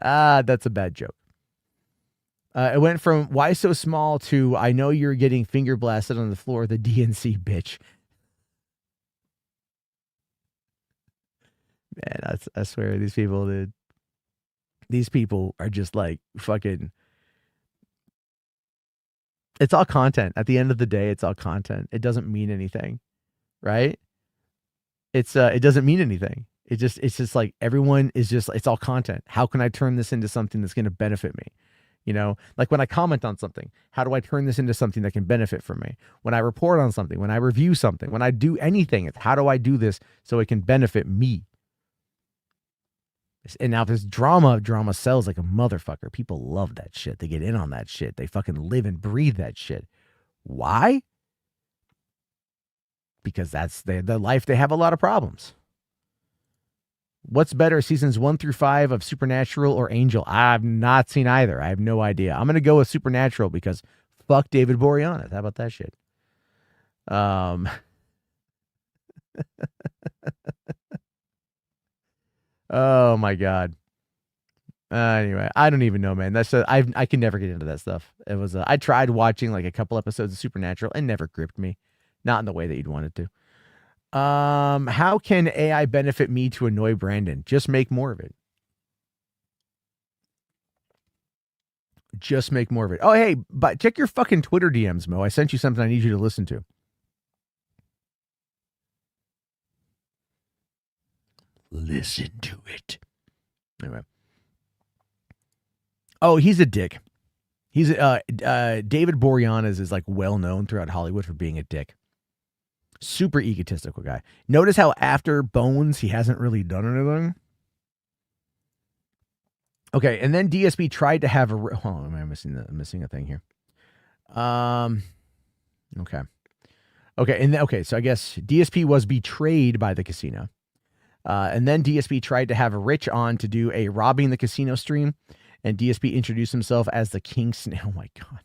That's a bad joke. It went from why so small to I know you're getting finger blasted on the floor of the DNC, bitch. Man, I swear these people, dude. These people are just like fucking. It's all content. At the end of the day, it's all content. It doesn't mean anything, right? It doesn't mean anything. It's just like everyone is just, it's all content. How can I turn this into something that's going to benefit me? You know, like when I comment on something, how do I turn this into something that can benefit from me? When I report on something, when I review something, when I do anything, it's how do I do this so it can benefit me? And now this drama sells like a motherfucker. People love that shit. They get in on that shit. They fucking live and breathe that shit. Why? Because that's their life. They have a lot of problems. What's better, seasons 1 through 5 of Supernatural or Angel? I've not seen either. I have no idea. I'm going to go with Supernatural because fuck David Boreanaz. How about that shit? Oh my God. Anyway, I don't even know, man. I can never get into that stuff. It was I tried watching like a couple episodes of Supernatural and never gripped me. Not in the way that you'd want it to. How can AI benefit me to annoy Brandon? Just make more of it. Just make more of it. Oh, hey, but check your fucking Twitter DMs, Mo. I sent you something I need you to listen to. Listen to it. Anyway. Oh, he's a dick. He's David Boreanaz is like well known throughout Hollywood for being a dick. Super egotistical guy. Notice how after Bones, he hasn't really done anything. Okay, and then DSP tried to have a. Hold on, am I missing a thing here? Okay. Okay, so I guess DSP was betrayed by the casino. And then DSP tried to have Rich on to do a robbing the casino stream, and DSP introduced himself as the King Snake. Oh my God.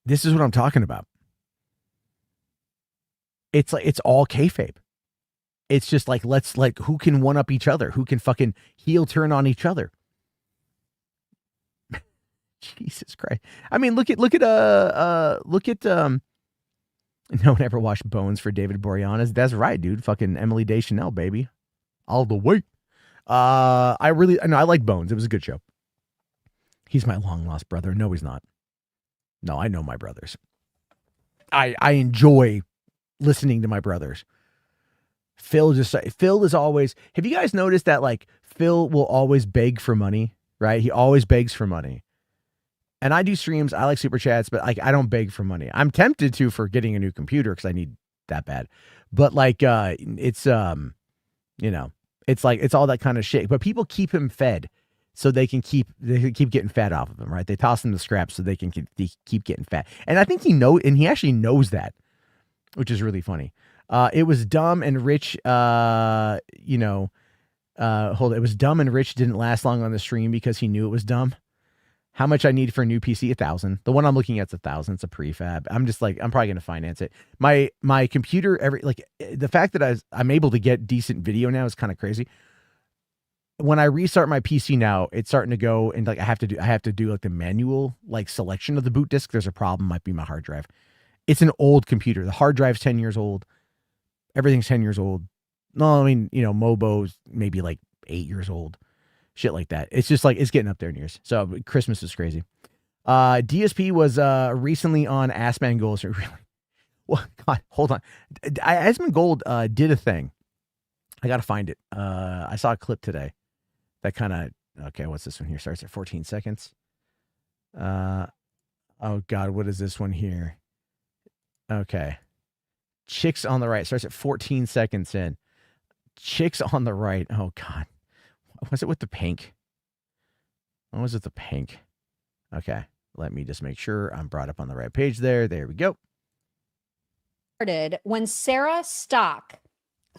This is what I'm talking about. It's like, it's all kayfabe. It's just like, let's like, who can one up each other? Who can fucking heel turn on each other? Jesus Christ. I mean, look at no one ever watched Bones for David Boreanaz. That's right, dude. Fucking Emily Deschanel, baby. All the way. I like Bones. It was a good show. He's my long lost brother. No, he's not. No, I know my brothers. I enjoy listening to my brothers. Phil is always, have you guys noticed that like Phil will always beg for money, right? He always begs for money. And I do streams, I like super chats, but like I don't beg for money. I'm tempted to for getting a new computer because I need that bad. But like it's it's like it's all that kind of shit. But people keep him fed so they can keep getting fat off of him, right? They toss him the scraps so they can keep getting fat. And I think he actually knows that, which is really funny. It was dumb and Rich, it was dumb and Rich didn't last long on the stream because he knew it was dumb. How much I need for a new PC? 1,000. The one I'm looking at's 1,000. It's a prefab. I'm just like, I'm probably going to finance it. My computer, the fact that I'm able to get decent video now is kind of crazy. When I restart my PC now, it's starting to go and like I have to do like the manual like selection of the boot disk. There's a problem, might be my hard drive. It's an old computer. The hard drive's 10 years old. Everything's 10 years old. No, I mean, Mobo's maybe like 8 years old. Shit like that. It's just like, it's getting up there in years. So Christmas is crazy. DSP was recently on Asmongold. Really? Well, God, hold on. Asmongold did a thing. I got to find it. I saw a clip today that kind of, okay, what's this one here? Starts at 14 seconds. Oh God, what is this one here? Okay. Chicks on the right. Starts at 14 seconds in. Chicks on the right. Oh God. Was it with the pink? What was it, the pink? Okay. Let me just make sure I'm brought up on the right page there. There we go. When Sarah Stock,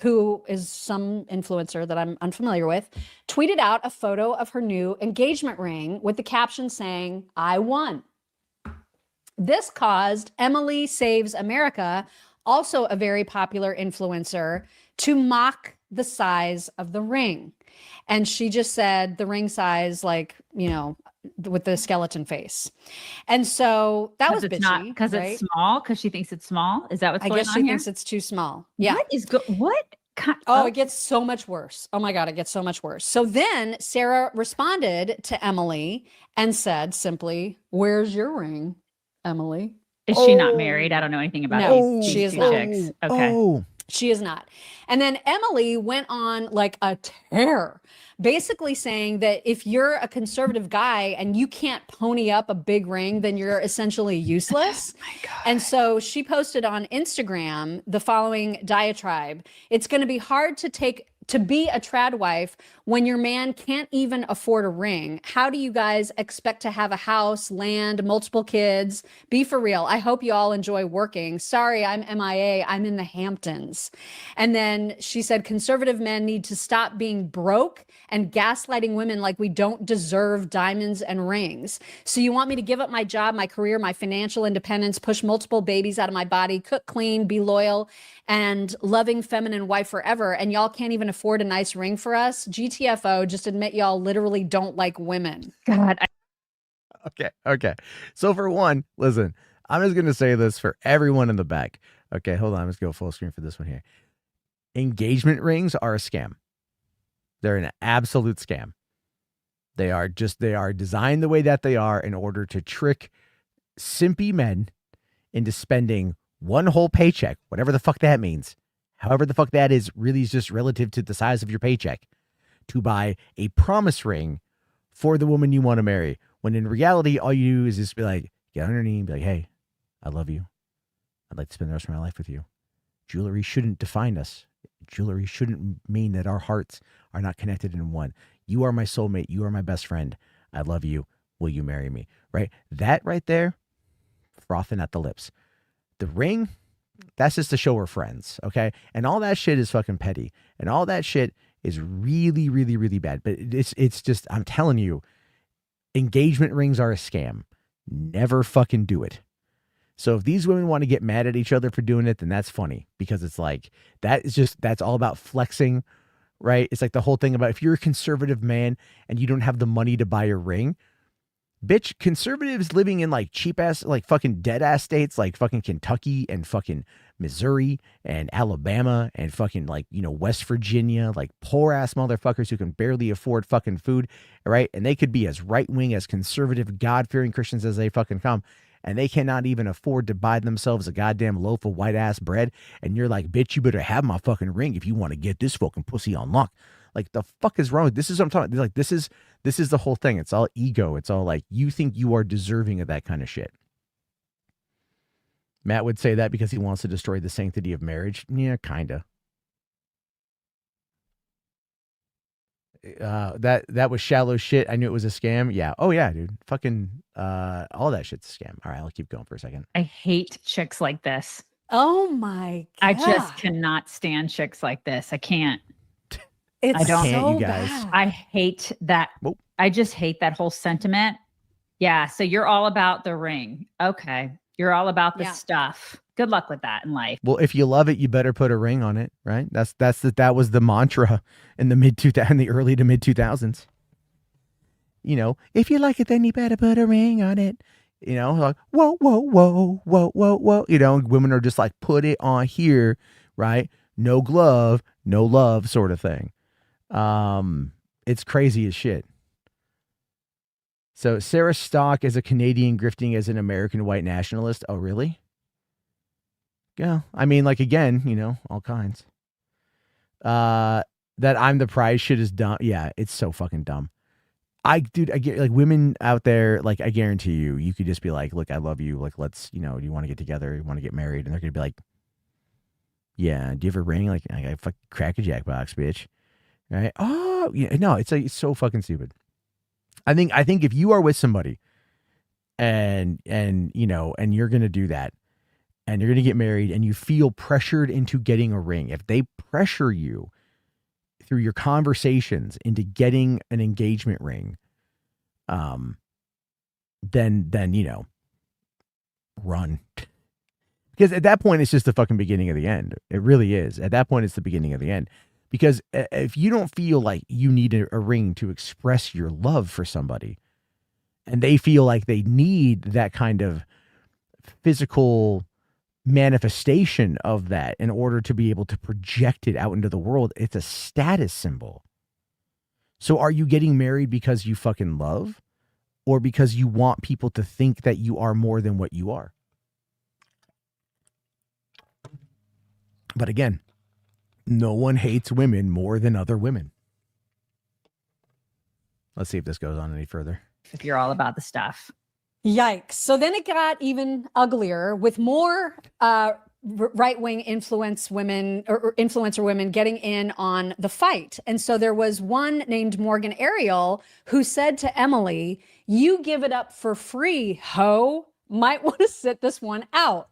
who is some influencer that I'm unfamiliar with, tweeted out a photo of her new engagement ring with the caption saying, "I won." This caused Emily Saves America also a very popular influencer, to mock the size of the ring. And she just said the ring size, like, you know, with the skeleton face. And so that was it's bitchy, not because right? it's small, because she thinks it's small. Is that what's I going guess on she here? thinks it's too small. Yeah. What? Oh, it gets so much worse. Oh my God, it gets so much worse. So then Sarah responded to Emily and said simply, "Where's your ring, Emily?" Is she not married? I don't know anything about No, these she is two not. chicks. Okay. She is not. And then Emily went on like a tear, basically saying that if you're a conservative guy and you can't pony up a big ring, then you're essentially useless. Oh my God. And so she posted on Instagram the following diatribe. It's going to be hard to be a trad wife when your man can't even afford a ring. How do you guys expect to have a house, land, multiple kids? Be for real. I hope you all enjoy working. Sorry, I'm MIA. I'm in the Hamptons. And then she said, conservative men need to stop being broke and gaslighting women like we don't deserve diamonds and rings. So you want me to give up my job, my career, my financial independence, push multiple babies out of my body, cook clean, be loyal, and loving feminine wife forever, and y'all can't even afford a nice ring for us? GTFO, just admit y'all literally don't like women. God. Okay. So for one, listen, I'm just going to say this for everyone in the back. Okay, hold on. Let's go full screen for this one here. Engagement rings are a scam. They're an absolute scam. They are designed the way that they are in order to trick simpy men into spending one whole paycheck, whatever the fuck that means, however the fuck that is, really is just relative to the size of your paycheck, to buy a promise ring for the woman you want to marry. When in reality, all you do is just be like, get on your knee and be like, hey, I love you. I'd like to spend the rest of my life with you. Jewelry shouldn't define us. Jewelry shouldn't mean that our hearts are not connected in one. You are my soulmate. You are my best friend. I love you. Will you marry me? Right? That right there, frothing at the lips. The ring, that's just to show we're friends, okay? And all that shit is fucking petty. And all that shit is really, really, really bad. But it's just, I'm telling you, engagement rings are a scam. Never fucking do it. So if these women want to get mad at each other for doing it, then that's funny, because it's like, that's all about flexing, right? It's like the whole thing about if you're a conservative man and you don't have the money to buy a ring, bitch, conservatives living in like cheap ass, like fucking dead ass states like fucking Kentucky and fucking Missouri and Alabama and fucking like, you know, West Virginia, like poor ass motherfuckers who can barely afford fucking food, right? And they could be as right wing, as conservative, God fearing Christians as they fucking come, and they cannot even afford to buy themselves a goddamn loaf of white ass bread. And you're like, bitch, you better have my fucking ring if you want to get this fucking pussy on lock. Like, the fuck is wrong with this? Is what I'm talking. Like, this is the whole thing. It's all ego. It's all like, you think you are deserving of that kind of shit. Matt would say that because he wants to destroy the sanctity of marriage. Yeah, kinda. That was shallow shit. I knew it was a scam. Yeah. Oh yeah, dude. Fucking all that shit's a scam. All right, I'll keep going for a second. I hate chicks like this. Oh my God. I just cannot stand chicks like this. I can't. It's I don't. so you guys. bad. I hate that. Whoa. I just hate that whole sentiment. Yeah. So you're all about the ring. Okay. You're all about the stuff. Good luck with that in life. Well, if you love it, you better put a ring on it, right? That was the mantra in the early to mid 2000s. You know, if you like it, then you better put a ring on it. You know, like, whoa, whoa, whoa, whoa, whoa, whoa. You know, women are just like, put it on here, right? No glove, no love, sort of thing. It's crazy as shit. So Sarah Stock is a Canadian grifting as an American white nationalist. Oh, really? Yeah. I mean, like, again, you know, all kinds. That I'm the prize shit is dumb. Yeah, it's so fucking dumb. I get, like, women out there, like, I guarantee you could just be like, look, I love you. Like, let's, you know, you want to get together? You want to get married? And they're going to be like, yeah, do you have a ring? Like, I fucking crack a jackbox, bitch. Right? Oh, yeah. No, it's like, it's so fucking stupid. I think if you are with somebody and you know, and you're going to do that and you're going to get married and you feel pressured into getting a ring, if they pressure you through your conversations into getting an engagement ring, then, you know, run. Because at that point, it's just the fucking beginning of the end. It really is. At that point, it's the beginning of the end. Because if you don't feel like you need a ring to express your love for somebody, and they feel like they need that kind of physical manifestation of that in order to be able to project it out into the world, it's a status symbol. So are you getting married because you fucking love, or because you want people to think that you are more than what you are? But again, no one hates women more than other women. Let's see if this goes on any further. If you're all about the stuff. Yikes. So then it got even uglier with more right-wing influencer women getting in on the fight. And so there was one named Morgan Ariel who said to Emily, "You give it up for free, ho. Might want to sit this one out."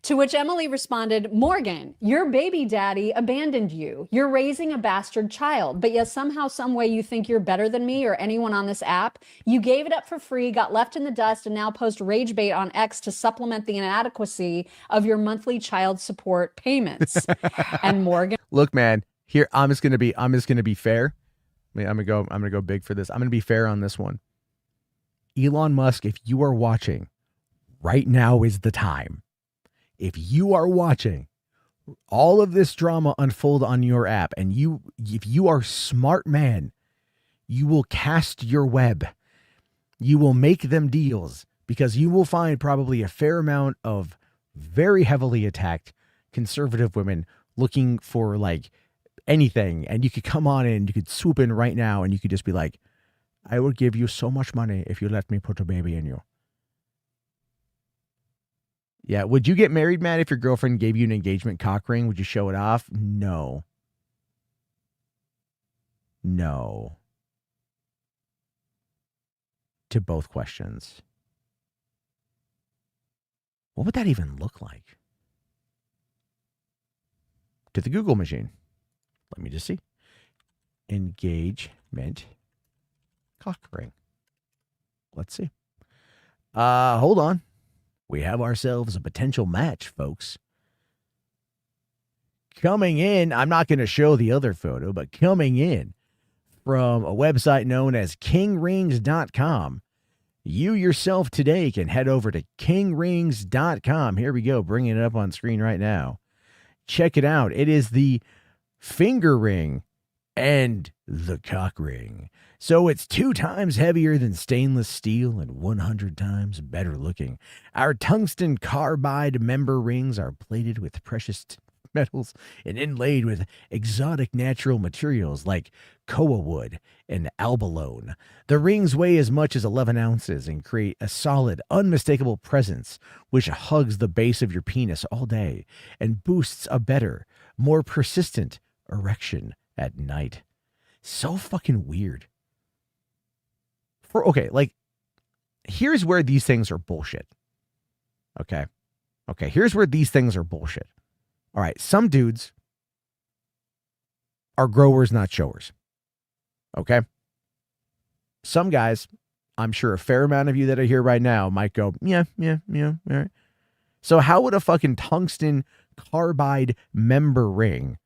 To which Emily responded, "Morgan, your baby daddy abandoned you. You're raising a bastard child, but yet somehow, some way you think you're better than me or anyone on this app. You gave it up for free, got left in the dust, and now post rage bait on X to supplement the inadequacy of your monthly child support payments." And Morgan, look, man, here I'm just gonna be fair. I'm gonna go big for this. I'm gonna be fair on this one. Elon Musk, if you are watching, right now is the time. If you are watching all of this drama unfold on your app, and if you are smart man, you will cast your web. You will make them deals, because you will find probably a fair amount of very heavily attacked conservative women looking for like anything. And you could come on in, you could swoop in right now, and you could just be like, "I will give you so much money if you let me put a baby in you." Yeah. Would you get married, Matt, if your girlfriend gave you an engagement cock ring? Would you show it off? No. No. To both questions. What would that even look like? To the Google machine. Let me just see. Engagement cock ring. Let's see. Hold on. We have ourselves a potential match, folks. Coming in, I'm not going to show the other photo, but coming in from a website known as kingrings.com, you yourself today can head over to kingrings.com. Here we go, bringing it up on screen right now. Check it out. It is the finger ring and the cock ring. So it's 2 times heavier than stainless steel and 100 times better looking. Our tungsten carbide member rings are plated with precious metals and inlaid with exotic natural materials like koa wood and abalone. The rings weigh as much as 11 ounces and create a solid, unmistakable presence which hugs the base of your penis all day and boosts a better, more persistent erection at night. So fucking weird. Okay, like, here's where these things are bullshit. Okay, here's where these things are bullshit. All right, some dudes are growers, not showers. Okay? Some guys, I'm sure a fair amount of you that are here right now might go, yeah, all right. So how would a fucking tungsten carbide member ring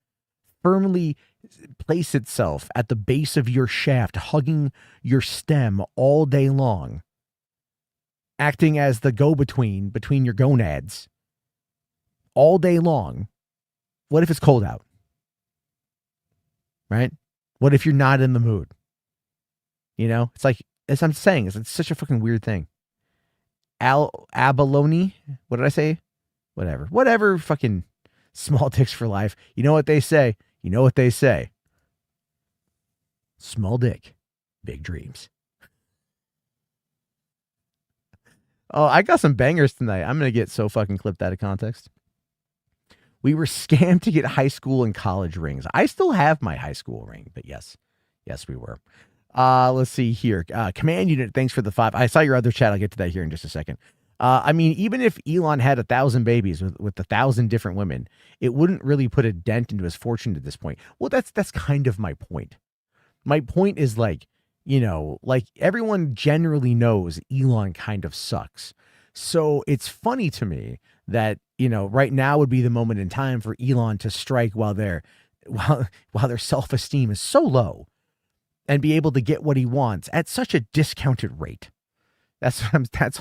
firmly place itself at the base of your shaft, hugging your stem all day long, acting as the go-between between your gonads all day long? What if it's cold out? Right? What if you're not in the mood? You know, it's like, as I'm saying, it's such a fucking weird thing. Abalone? What did I say? Whatever, fucking small dicks for life. You know what they say? Small dick, big dreams. Oh, I got some bangers tonight. I'm going to get so fucking clipped out of context. We were scammed to get high school and college rings. I still have my high school ring, but yes, we were. Let's see here. Command Unit, thanks for the 5. I saw your other chat. I'll get to that here in just a second. I mean, even if Elon had 1,000 babies with 1,000 different women, it wouldn't really put a dent into his fortune at this point. Well, that's kind of my point. My point is, like, you know, like, everyone generally knows Elon kind of sucks. So it's funny to me that right now would be the moment in time for Elon to strike while their self-esteem is so low and be able to get what he wants at such a discounted rate. That's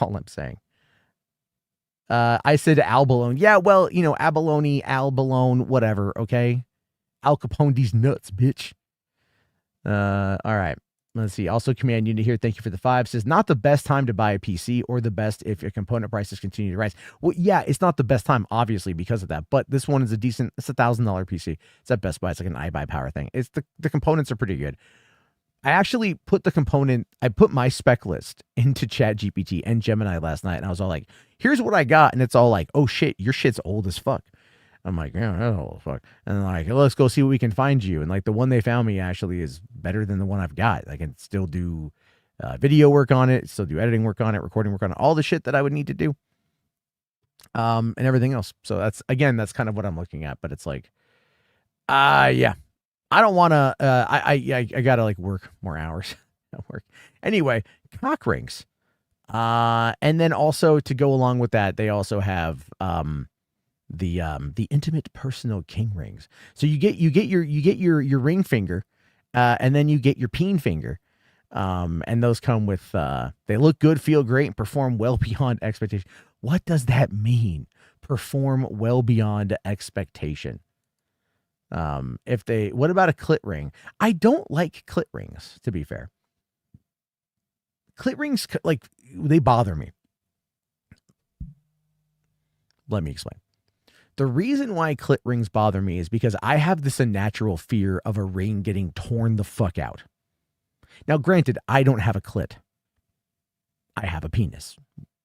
all I'm saying. I said Albalone. Yeah, well, abalone, Albalone, whatever, okay? Al Capone these nuts, bitch. All right. Let's see. Also, Command Unit here. Thank you for the 5. Says, not the best time to buy a PC, or the best if your component prices continue to rise. Well, yeah, it's not the best time, obviously, because of that. But this one is it's a $1,000 PC. It's at Best Buy. It's like an iBuyPower thing. It's the components are pretty good. I actually put my spec list into ChatGPT and Gemini last night, and I was all like, here's what I got. And it's all like, oh shit, your shit's old as fuck. I'm like, yeah, that's old as fuck. And they're like, let's go see what we can find you. And like the one they found me actually is better than the one I've got. I can still do video work on it, still do editing work on it, recording work on it, all the shit that I would need to do. And everything else. So that's kind of what I'm looking at. But it's like, yeah. I don't want to, I got to like work more hours at work. Anyway, cock rings. And then also to go along with that, they also have, the intimate personal king rings. So you get your ring finger, and then you get your peen finger. And those come with, they look good, feel great, and perform well beyond expectation. What does that mean? Perform well beyond expectation. What about a clit ring? I don't like clit rings, to be fair. Clit rings, like, they bother me. Let me explain. The reason why clit rings bother me is because I have this unnatural fear of a ring getting torn the fuck out. Now, granted, I don't have a clit. I have a penis,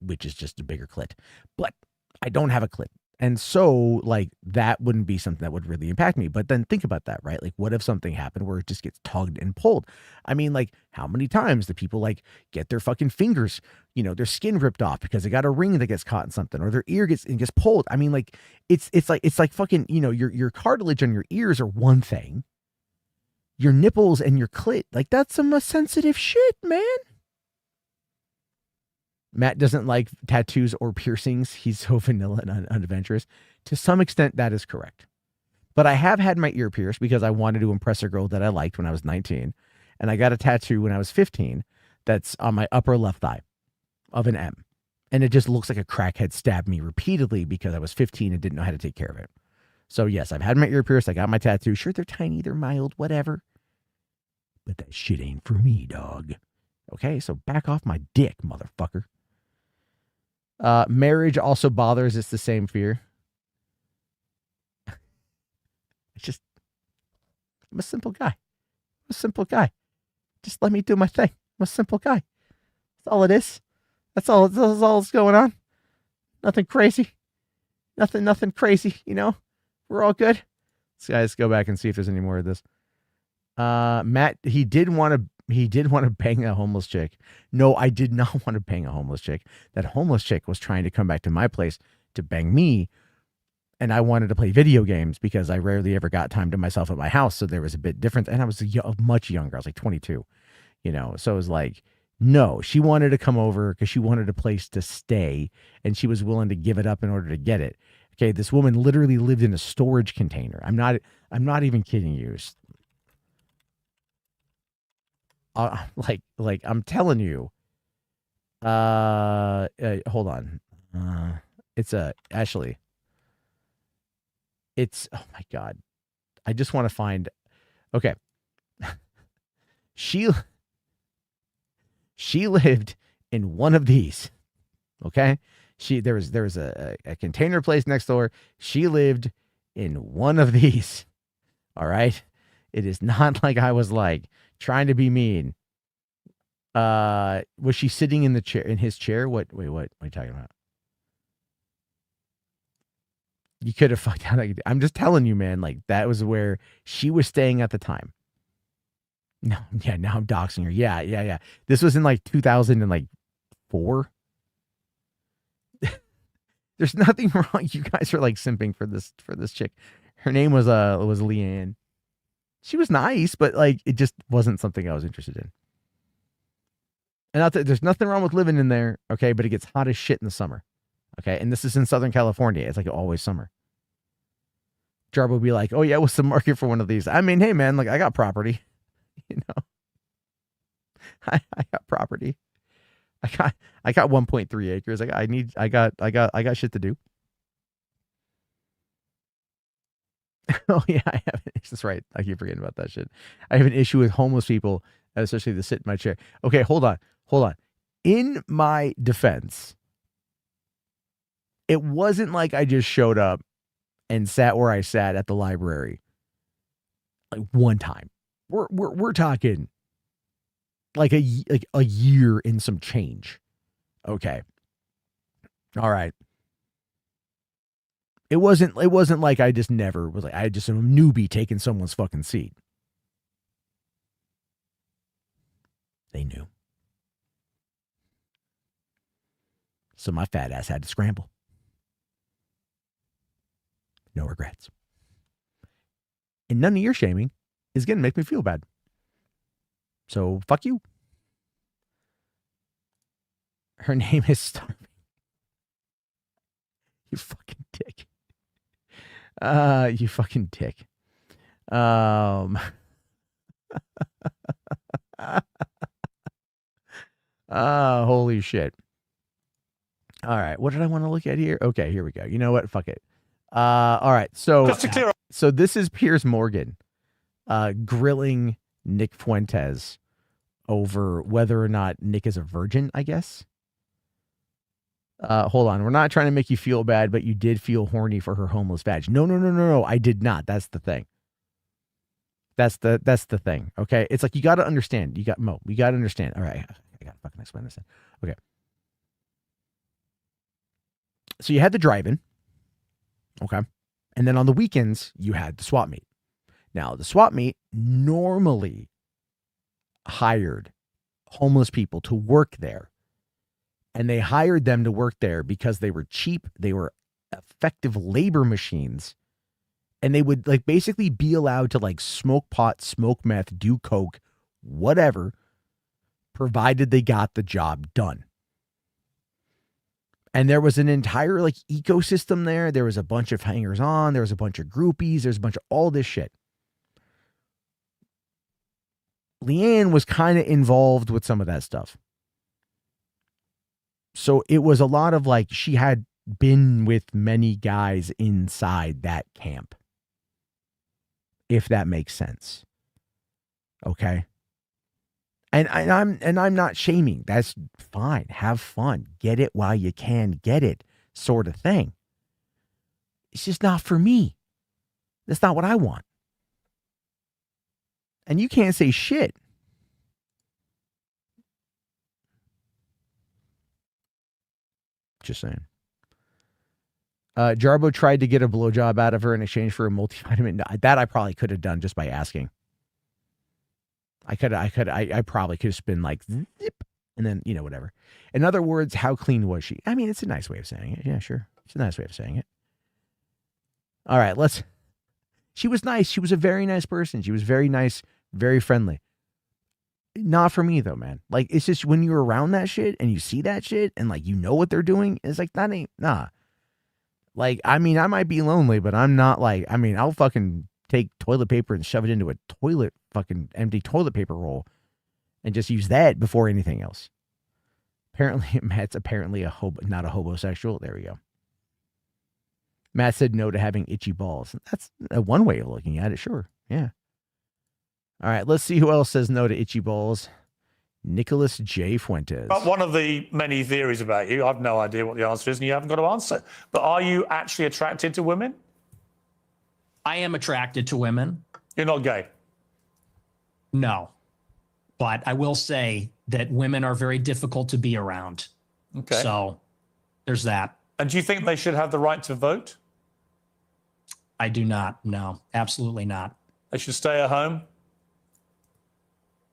which is just a bigger clit. But I don't have a clit. And so, like, that wouldn't be something that would really impact me. But then think about that, right? Like, what if something happened where it just gets tugged and pulled? I mean, like, how many times do people, like, get their fucking fingers, their skin ripped off because they got a ring that gets caught in something, or their ear gets pulled? I mean, like, it's like fucking, your cartilage on your ears are one thing. Your nipples and your clit, like, that's some sensitive shit, man. Matt doesn't like tattoos or piercings. He's so vanilla and unadventurous. To some extent, that is correct. But I have had my ear pierced because I wanted to impress a girl that I liked when I was 19. And I got a tattoo when I was 15 that's on my upper left thigh of an M. And it just looks like a crackhead stabbed me repeatedly because I was 15 and didn't know how to take care of it. So yes, I've had my ear pierced. I got my tattoo. Sure, they're tiny, they're mild, whatever. But that shit ain't for me, dog. Okay, so back off my dick, motherfucker. Marriage also bothers. It's the same fear. I'm a simple guy. Just let me do my thing. I'm a simple guy. That's all it is. That's all that's going on. Nothing crazy. Nothing crazy, We're all good. Let's go back and see if there's any more of this. Matt, he did want to bang a homeless chick. No, I did not want to bang a homeless chick. That homeless chick was trying to come back to my place to bang me. And I wanted to play video games because I rarely ever got time to myself at my house. So there was a bit different. And I was much younger. I was like 22, So it was like, no, she wanted to come over because she wanted a place to stay. And she was willing to give it up in order to get it. Okay. This woman literally lived in a storage container. I'm not even kidding you. Like I'm telling you, hold on. It's oh my God. I just want to find, okay. She lived in one of these. Okay. There was a container place next door. She lived in one of these. All right. It is not like I was like trying to be mean. Was she sitting in his chair? What are you talking about? You could have fucked out. I'm just telling you, man, like that was where she was staying at the time. No, yeah, now I'm doxing her. Yeah. This was in like 2004. There's nothing wrong. You guys are like simping for this chick. Her name was Leanne. She was nice, but like it just wasn't something I was interested in. And there's nothing wrong with living in there, okay? But it gets hot as shit in the summer. Okay, and this is in Southern California. It's like always summer. Jarbo will be like, "Oh yeah, what's the market for one of these?" I mean, hey man, like I got property, you know. I got property. I got 1.3 acres. I got shit to do. Oh yeah, I have. That's right. I keep forgetting about that shit. I have an issue with homeless people, especially to sit in my chair. Okay, hold on. In my defense, it wasn't like I just showed up and sat where I sat at the library like one time. We're talking like a year and some change. Okay. All right. It wasn't like I just never was like I just a newbie taking someone's fucking seat. They knew. So my fat ass had to scramble. No regrets. And none of your shaming is going to make me feel bad. So fuck you. Her name is Starving. You fucking dick. You fucking dick. Holy shit. All right. What did I want to look at here? Okay, here we go. You know what? Fuck it. All right. So, just to clear up, so this is Piers Morgan grilling Nick Fuentes over whether or not Nick is a virgin, I guess. Hold on. We're not trying to make you feel bad, but you did feel horny for her homeless badge. No. I did not. That's the thing. That's the thing. Okay. It's like, you got to understand. You got to understand. All right. I got to fucking explain this. Okay. So you had the drive-in. Okay. And then on the weekends, you had the swap meet. Now, the swap meet normally hired homeless people to work there. And they hired them to work there because they were cheap. They were effective labor machines. And they would like basically be allowed to like smoke pot, smoke meth, do coke, whatever, provided they got the job done. And there was an entire like ecosystem there. There was a bunch of hangers on. There was a bunch of groupies. There's a bunch of all this shit. Leanne was kind of involved with some of that stuff. So it was a lot of like, she had been with many guys inside that camp. If that makes sense. Okay. And I'm not shaming. That's fine. Have fun. Get it while you can get it, sort of thing. It's just not for me. That's not what I want. And you can't say shit. Just saying. Jarbo tried to get a blowjob out of her in exchange for a multivitamin. That I probably could have done just by asking. I probably could have been like, zip, and then, whatever. In other words, how clean was she? I mean, it's a nice way of saying it. Yeah, sure. It's a nice way of saying it. All right, she was nice. She was a very nice person. She was very nice, very friendly. Not for me though, man. Like, it's just when you're around that shit and you see that shit and like, what they're doing, it's like, that ain't, nah. Like, I mean, I might be lonely, but I'm not like, I mean, I'll fucking take toilet paper and shove it into a fucking empty toilet paper roll and just use that before anything else. Apparently, Matt's apparently not a homosexual. There we go. Matt said no to having itchy balls. That's one way of looking at it. Sure. Yeah. All right. Let's see who else says no to itchy balls. Nicholas J. Fuentes. But one of the many theories about you, I've no idea what the answer is, and you haven't got to answer. But are you actually attracted to women? I am attracted to women. You're not gay? No. But I will say that women are very difficult to be around. Okay. So there's that. And do you think they should have the right to vote? I do not. No, absolutely not. They should stay at home?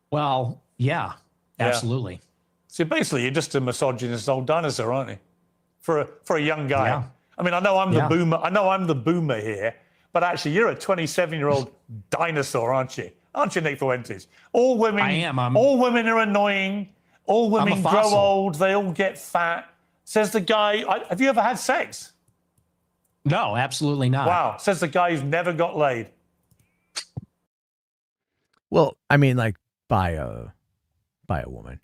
Well, yeah, absolutely. So basically, you're just a misogynist old dinosaur, aren't you? For a young guy. Yeah. I mean, I know I'm the boomer. I know I'm the boomer here, but actually, you're a 27-year-old dinosaur, aren't you? Aren't you, Nick Fuentes? All women. I am. All women are annoying. All women grow old. They all get fat. Says the guy, have you ever had sex? No, absolutely not. Wow. Says the guy who's never got laid. Well, I mean, like by a woman,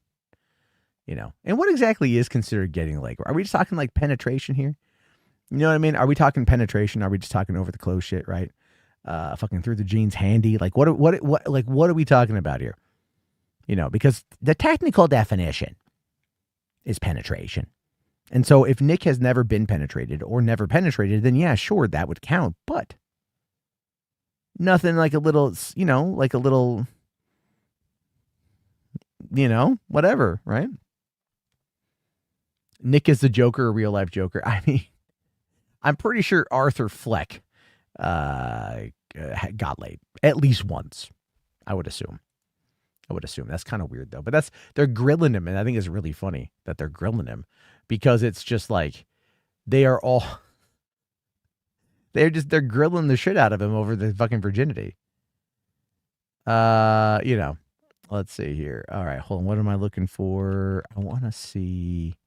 you know. And what exactly is considered getting laid? Are we just talking like penetration here? You know what I mean? Are we talking penetration? Are we just talking over the clothes shit, right? Fucking through the jeans handy. Like what are we talking about here? You know, because the technical definition is penetration. And so if Nick has never been penetrated or never penetrated, then yeah, sure, that would count. But nothing like a little, you know, whatever, right? Nick is the Joker, a real life Joker. I mean, I'm pretty sure Arthur Fleck got laid at least once. I would assume. That's kind of weird though. But they're grilling him, and I think it's really funny that they're grilling him because it's just like they're grilling the shit out of him over the fucking virginity. You know, let's see here. All right, hold on. What am I looking for? I want to see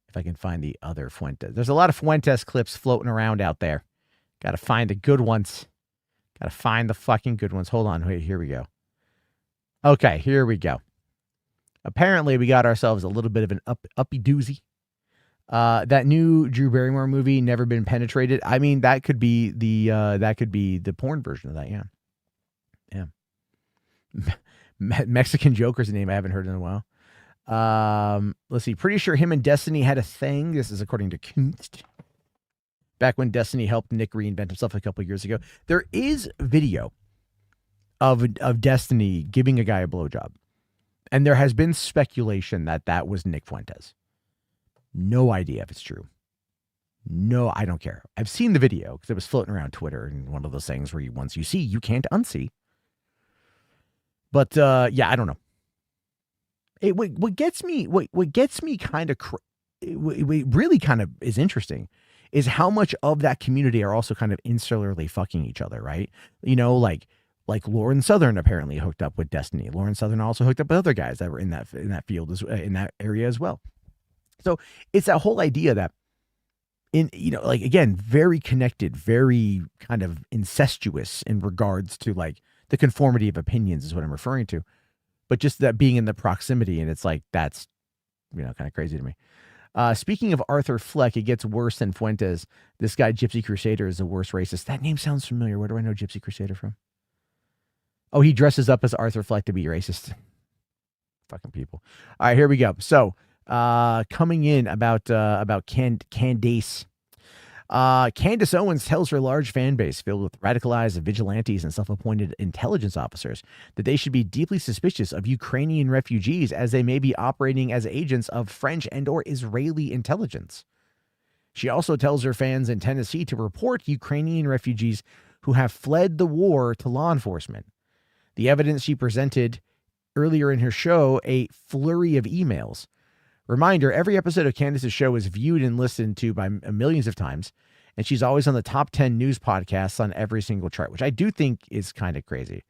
if I can find the other Fuentes. There's a lot of Fuentes clips floating around out there. Got to find the good ones. Got to find the fucking good ones. Hold on. Wait, here we go. Okay, here we go. Apparently, we got ourselves a little bit of an uppy doozy. That new Drew Barrymore movie, Never Been Penetrated. I mean, that could be the porn version of that. Yeah. Mexican Joker's a name I haven't heard in a while. Let's see. Pretty sure him and Destiny had a thing. This is according to Kunst. Back when Destiny helped Nick reinvent himself a couple years ago. There is video of Destiny giving a guy a blowjob. And there has been speculation that was Nick Fuentes. No idea if it's true. No, I don't care. I've seen the video because it was floating around Twitter and one of those things where once you see, you can't unsee. But yeah, I don't know. What gets me kind of really kind of is interesting is how much of that community are also kind of insularly fucking each other, right? You know, like Lauren Southern apparently hooked up with Destiny. Lauren Southern also hooked up with other guys that were in that field in that area as well. So it's that whole idea that again, very connected, very kind of incestuous in regards to like the conformity of opinions is what I'm referring to. But just that being in the proximity, and it's like, that's, kind of crazy to me. Speaking of Arthur Fleck, it gets worse than Fuentes. This guy, Gypsy Crusader, is the worst racist. That name sounds familiar. Where do I know Gypsy Crusader from? Oh, he dresses up as Arthur Fleck to be racist. Fucking people. All right, here we go. So, coming in about Candace. Candace Owens tells her large fan base filled with radicalized vigilantes and self-appointed intelligence officers that they should be deeply suspicious of Ukrainian refugees as they may be operating as agents of French and or Israeli intelligence. She also tells her fans in Tennessee to report Ukrainian refugees who have fled the war to law enforcement. The evidence she presented earlier in her show, a flurry of emails. Reminder, every episode of Candace's show is viewed and listened to by millions of times, and she's always on the top 10 news podcasts on every single chart, which I do think is kind of crazy.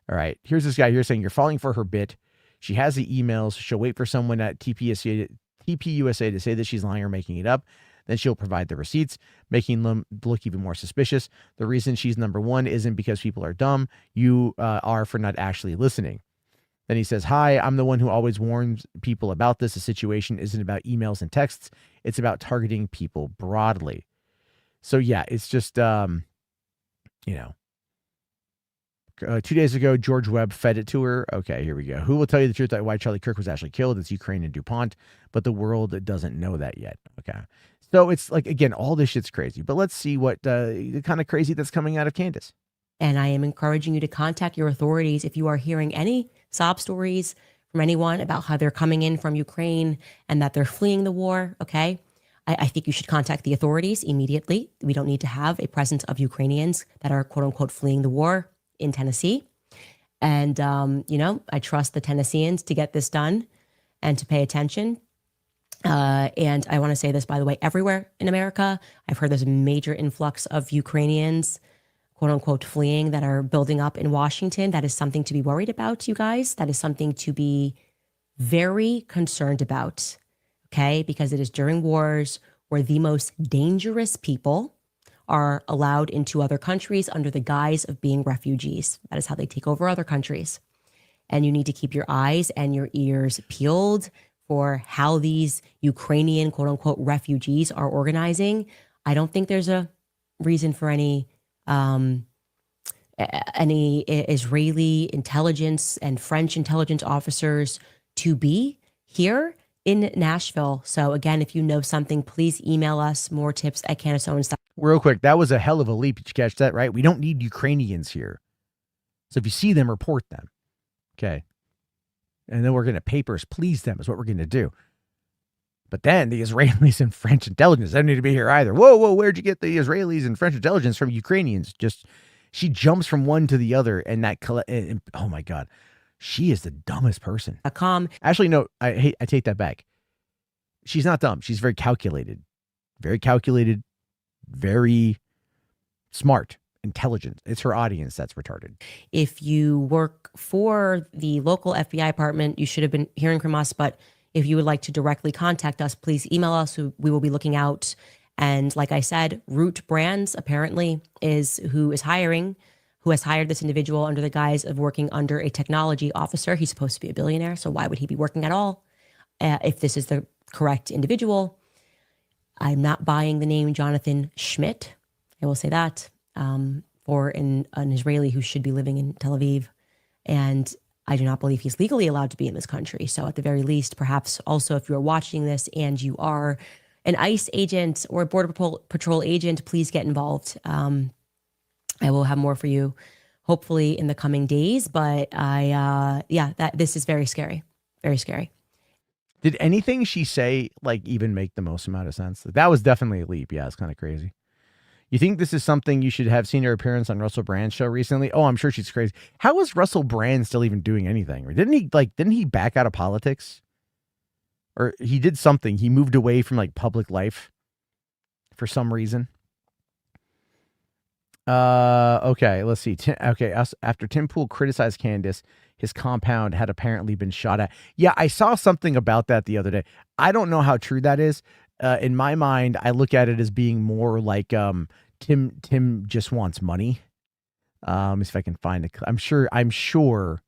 All right, here's this guy here saying you're falling for her bit. She has the emails. She'll wait for someone at TPUSA to say that she's lying or making it up. Then she'll provide the receipts, making them look even more suspicious. The reason she's number one isn't because people are dumb. You are for not actually listening. Then he says, hi, I'm the one who always warns people about this. The situation isn't about emails and texts. It's about targeting people broadly. So, yeah, it's just, 2 days ago, George Webb fed it to her. Okay, here we go. Who will tell you the truth that why Charlie Kirk was actually killed? It's Ukraine and DuPont, but the world doesn't know that yet. Okay. So it's like, again, all this shit's crazy, but let's see what the kind of crazy that's coming out of Candace. And I am encouraging you to contact your authorities if you are hearing any sob stories from anyone about how they're coming in from Ukraine and that they're fleeing the war. Okay. I think you should contact the authorities immediately. We don't need to have a presence of Ukrainians that are quote unquote fleeing the war in Tennessee. And, I trust the Tennesseans to get this done and to pay attention. And I want to say this, by the way, everywhere in America, I've heard there's a major influx of Ukrainians, quote unquote, fleeing that are building up in Washington. That is something to be worried about, you guys. That is something to be very concerned about. okay? Because it is during wars where the most dangerous people are allowed into other countries under the guise of being refugees. That is how they take over other countries. And you need to keep your eyes and your ears peeled for how these Ukrainian quote unquote refugees are organizing. I don't think there's a reason for any Israeli intelligence and French intelligence officers to be here in Nashville. So again, if you know something, please email us more tips at CandaceOwens.com. Real quick, that was a hell of a leap. Did you catch that, right? We don't need Ukrainians here. So if you see them, report them. Okay. And then we're going to papers please them is what we're going to do. But then the Israelis and French intelligence, they don't need to be here either. Whoa, where'd you get the Israelis and French intelligence from Ukrainians? Just, she jumps from one to the other and that, oh my God, she is the dumbest person. Actually, no, I take that back. She's not dumb. She's very calculated, very smart, intelligent. It's her audience that's retarded. If you work for the local FBI department, you should have been hearing from us. But if you would like to directly contact us, please email us. We will be looking out. And like I said, Root Brands apparently is who has hired this individual under the guise of working under a technology officer. He's supposed to be a billionaire, so why would he be working at all? If this is the correct individual, I'm not buying the name Jonathan Schmidt. I will say that. For an Israeli who should be living in Tel Aviv. And I do not believe he's legally allowed to be in this country. So at the very least, perhaps also if you're watching this and you are an ICE agent or a Border Patrol agent, please get involved. I will have more for you hopefully in the coming days. But this is very scary. Very scary. Did anything she say like even make the most amount of sense? That was definitely a leap. Yeah, it's kind of crazy. You think this is something you should have seen her appearance on Russell Brand's show recently? Oh, I'm sure she's crazy. How is Russell Brand still even doing anything? Or didn't he back out of politics? Or he did something. He moved away from like public life for some reason. Okay, let's see. After Tim Pool criticized Candace, his compound had apparently been shot at. Yeah, I saw something about that the other day. I don't know how true that is. In my mind, I look at it as being more like Tim just wants money. If I can find it, I'm sure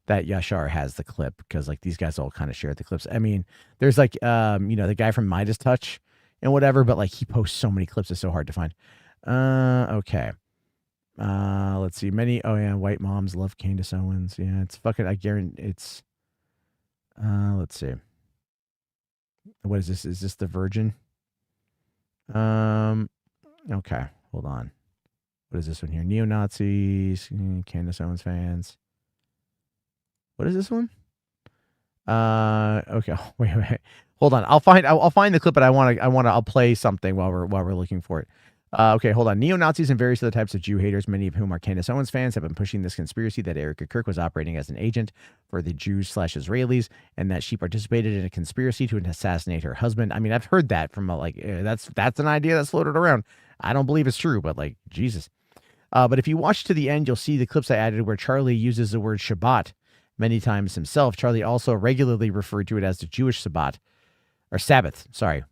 that Yashar has the clip because like these guys all kind of share the clips. I mean, there's like the guy from Midas Touch and whatever, but like he posts so many clips, it's so hard to find. Okay. Let's see. White moms love Candace Owens. Yeah, it's fucking. I guarantee it's. Let's see. What is this? Is this the Virgin? Okay, hold on. What is this one here? Neo-Nazis, Candace Owens fans. What is this one? Okay. Wait. Hold on. I'll find the clip, but I'll play something while we're looking for it. Okay, hold on. Neo-Nazis and various other types of Jew haters, many of whom are Candace Owens fans, have been pushing this conspiracy that Erica Kirk was operating as an agent for the Jews/Israelis and that she participated in a conspiracy to assassinate her husband. I mean, I've heard that from that's an idea that's floated around. I don't believe it's true, but like, Jesus. But if you watch to the end, you'll see the clips I added where Charlie uses the word Shabbat many times himself. Charlie also regularly referred to it as the Jewish Sabbath, or Sabbath, sorry.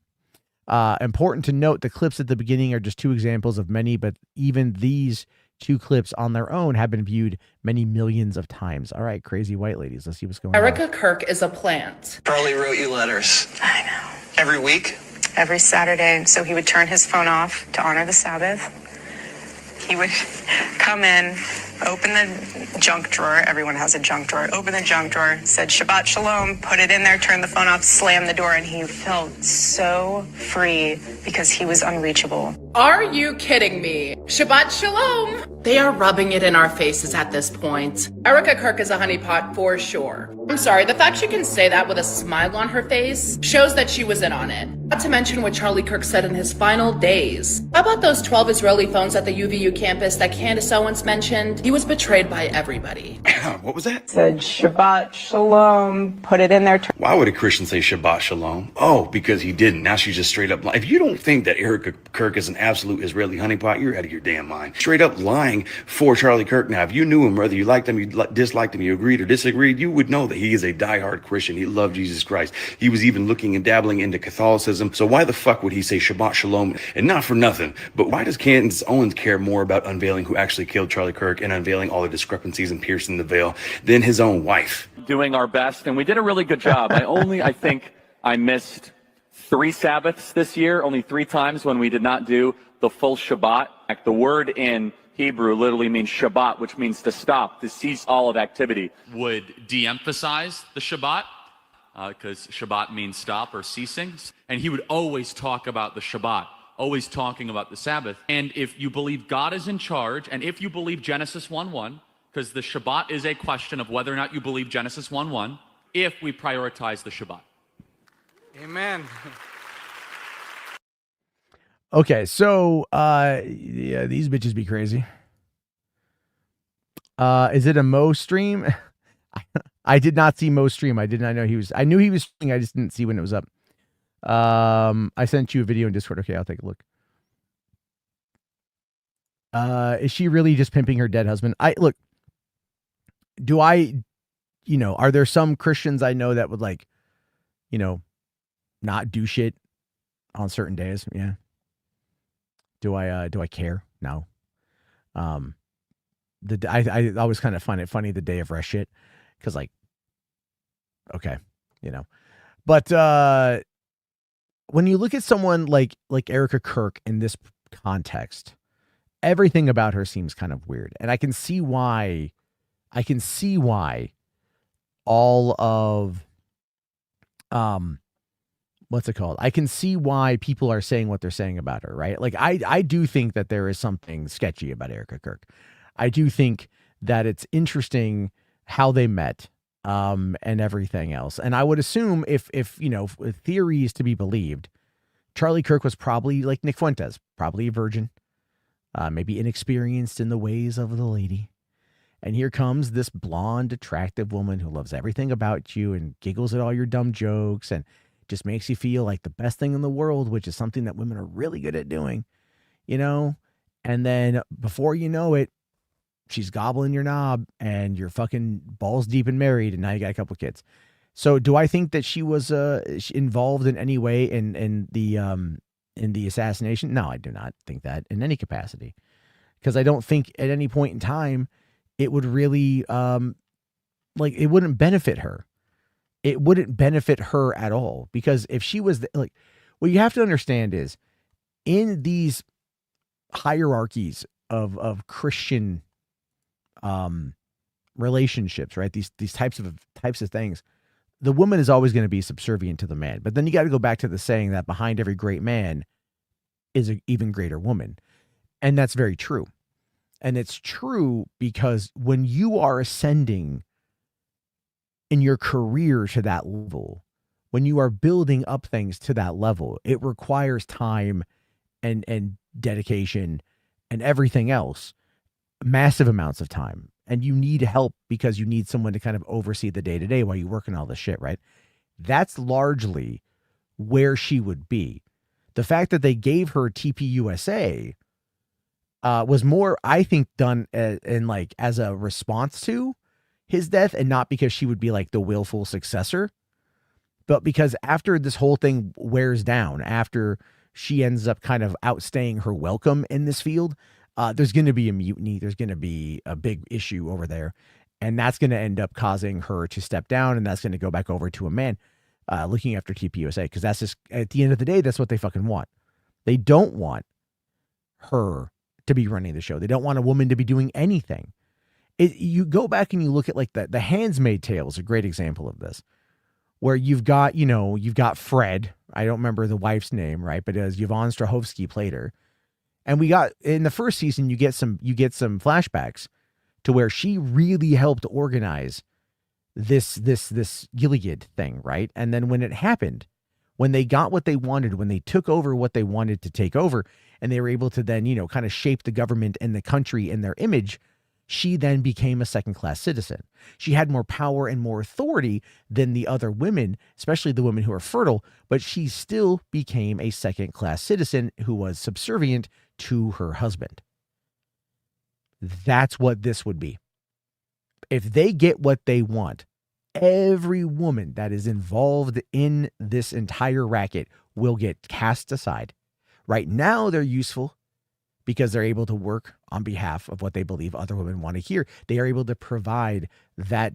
Important to note, the clips at the beginning are just two examples of many, but even these two clips on their own have been viewed many millions of times. All right, crazy white ladies, let's see what's going on. Erica Kirk is a plant. Charlie wrote you letters. I know. Every week? Every Saturday, so he would turn his phone off to honor the Sabbath. He would come in, open the junk drawer. Everyone has a junk drawer. Open the junk drawer, said Shabbat Shalom, put it in there, turn the phone off, slam the door, and he felt so free because he was unreachable. Are you kidding me? Shabbat Shalom! They are rubbing it in our faces at this point. Erica Kirk is a honeypot for sure. I'm sorry, the fact she can say that with a smile on her face shows that she was in on it. Not to mention what Charlie Kirk said in his final days. How about those 12 Israeli phones at the UVU campus that Candace Owens mentioned? He was betrayed by everybody. What was that? Said Shabbat Shalom, put it in there. Why would a Christian say Shabbat Shalom? Oh, because he didn't. Now she's just straight up lying. If you don't think that Erica Kirk is an absolute Israeli honeypot, you're out of your damn mind. Straight up lying for Charlie Kirk. Now, if you knew him, whether you liked him, you disliked him, you agreed or disagreed, you would know that he is a diehard Christian. He loved Jesus Christ. He was even looking and dabbling into Catholicism. So why the fuck would he say Shabbat Shalom? And not for nothing, but why does Candace Owens care more about unveiling who actually killed Charlie Kirk and unveiling all the discrepancies and piercing the veil than his own wife? Doing our best, and we did a really good job. I think I missed 3 Sabbaths this year, only 3 times when we did not do the full Shabbat. The word in Hebrew literally means Shabbat, which means to stop, to cease all of activity. Would de-emphasize the Shabbat, because Shabbat means stop or ceasing. And he would always talk about the Shabbat, always talking about the Sabbath. And if you believe God is in charge, and if you believe Genesis 1:1, because the Shabbat is a question of whether or not you believe Genesis 1:1, if we prioritize the Shabbat. Amen. Okay, so yeah, these bitches be crazy. Is it a Mo stream? I did not see Mo stream. I did not know he was. I knew he was streaming. I just didn't see when it was up. I sent you a video in Discord. Okay, I'll take a look. Is she really just pimping her dead husband? Look. Do I, are there some Christians I know that would not do shit on certain days? Yeah. Do I care? No. I always kind of find it funny the day of rest shit. Cause okay, but, when you look at someone like Erica Kirk in this context, everything about her seems kind of weird. And I can see why all of, what's it called? I can see why people are saying what they're saying about her, right? I do think that there is something sketchy about Erica Kirk. I do think that it's interesting how they met, and everything else. And I would assume if theory is to be believed, Charlie Kirk was probably like Nick Fuentes, probably a virgin, maybe inexperienced in the ways of the lady. And here comes this blonde, attractive woman who loves everything about you and giggles at all your dumb jokes and just makes you feel like the best thing in the world, which is something that women are really good at doing, And then before you know it, she's gobbling your knob and you're fucking balls deep and married, and now you got a couple of kids. So do I think that she was involved in any way in the assassination? No, I do not think that in any capacity, because I don't think at any point in time it would really it wouldn't benefit her. It wouldn't benefit her at all, because if she was what you have to understand is in these hierarchies of Christian relationships, right? These types of things, the woman is always going to be subservient to the man. But then you got to go back to the saying that behind every great man is an even greater woman. And that's very true. And it's true because when you are ascending in your career to that level, when you are building up things to that level, it requires time and dedication and everything else, massive amounts of time. And you need help because you need someone to kind of oversee the day-to-day while you work on all this shit, right? That's largely where she would be. The fact that they gave her TPUSA was more, I think, done as a response to his death, and not because she would be like the willful successor, but because after this whole thing wears down, after she ends up kind of outstaying her welcome in this field, there's going to be a mutiny. There's going to be a big issue over there, and that's going to end up causing her to step down, and that's going to go back over to a man looking after TPUSA, because that's just, at the end of the day, that's what they fucking want. They don't want her to be running the show. They don't want a woman to be doing anything. You go back and you look at the Handmaid's Tale is a great example of this, where you've got Fred. I don't remember the wife's name, right? But as Yvonne Strahovski played her. And we got in the first season, you get some flashbacks to where she really helped organize this Gilead thing, right? And then when it happened, when they got what they wanted, when they took over what they wanted to take over, and they were able to then, kind of shape the government and the country and their image, she then became a second-class citizen. She had more power and more authority than the other women, especially the women who are fertile, but she still became a second-class citizen who was subservient to her husband. That's what this would be. If they get what they want, every woman that is involved in this entire racket will get cast aside. Right now, they're useful because they're able to work on behalf of what they believe other women want to hear. They are able to provide that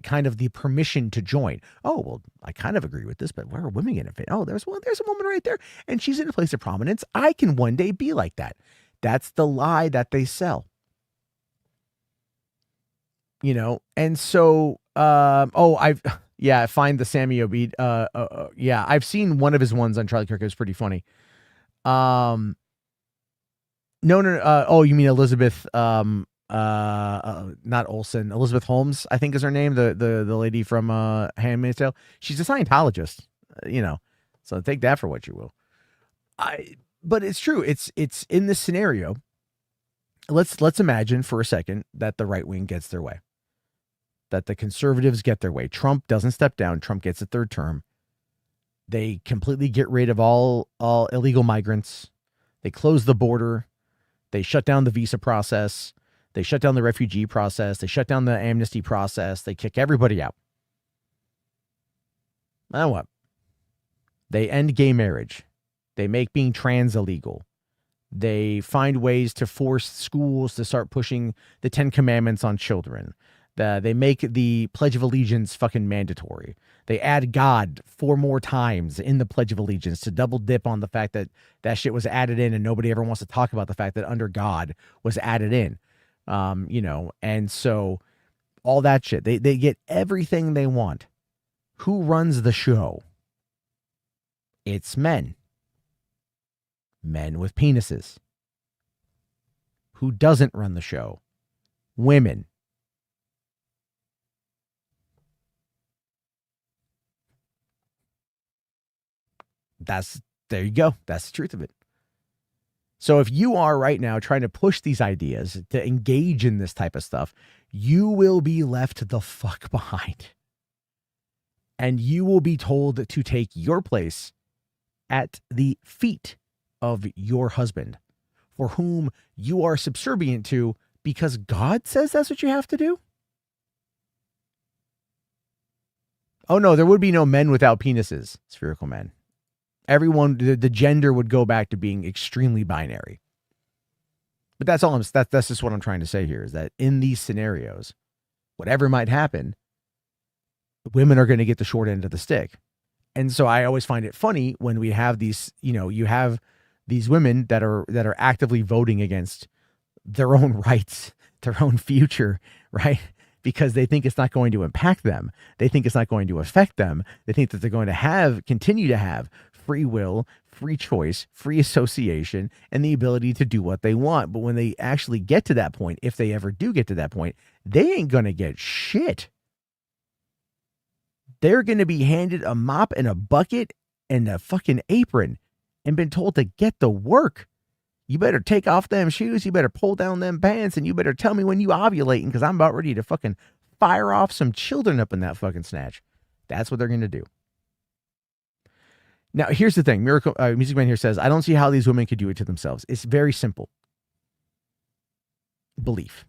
kind of the permission to join. Oh, well, I kind of agree with this, but where are women going to fit? Oh, there's a woman right there, and she's in a place of prominence. I can one day be like that. That's the lie that they sell. You know, and so, I find the Sammy Obeid. I've seen one of his ones on Charlie Kirk. It was pretty funny. No. You mean Elizabeth? Not Olsen. Elizabeth Holmes, I think is her name. The lady from Handmaid's Tale. She's a Scientologist. So take that for what you will. But it's true. It's in this scenario. Let's imagine for a second that the right wing gets their way. That the conservatives get their way. Trump doesn't step down. Trump gets a third term. They completely get rid of all illegal migrants. They close the border. They shut down the visa process. They shut down the refugee process. They shut down the amnesty process. They kick everybody out. Now what? They end gay marriage. They make being trans illegal. They find ways to force schools to start pushing the 10 Commandments on children. They make the Pledge of Allegiance fucking mandatory. They add God 4 more times in the Pledge of Allegiance to double dip on the fact that that shit was added in, and nobody ever wants to talk about the fact that under God was added in. And so all that shit, they get everything they want. Who runs the show? It's men. Men with penises. Who doesn't run the show? Women. There you go. That's the truth of it. So if you are right now trying to push these ideas to engage in this type of stuff, you will be left the fuck behind. And you will be told to take your place at the feet of your husband, for whom you are subservient to because God says that's what you have to do. Oh no, there would be no men without penises, spherical men. Everyone, the gender would go back to being extremely binary. But that's all. That's just what I'm trying to say here, is that in these scenarios, whatever might happen, women are going to get the short end of the stick. And so I always find it funny when we have these, you have these women that are actively voting against their own rights, their own future, right? Because they think it's not going to impact them. They think it's not going to affect them. They think that they're going to continue to have free will, free choice, free association, and the ability to do what they want. But when they actually get to that point, if they ever do get to that point, they ain't going to get shit. They're going to be handed a mop and a bucket and a fucking apron and been told to get to work. You better take off them shoes. You better pull down them pants, and you better tell me when you ovulating, because I'm about ready to fucking fire off some children up in that fucking snatch. That's what they're going to do. Now, here's the thing. Music Man here says, I don't see how these women could do it to themselves. It's very simple. Belief.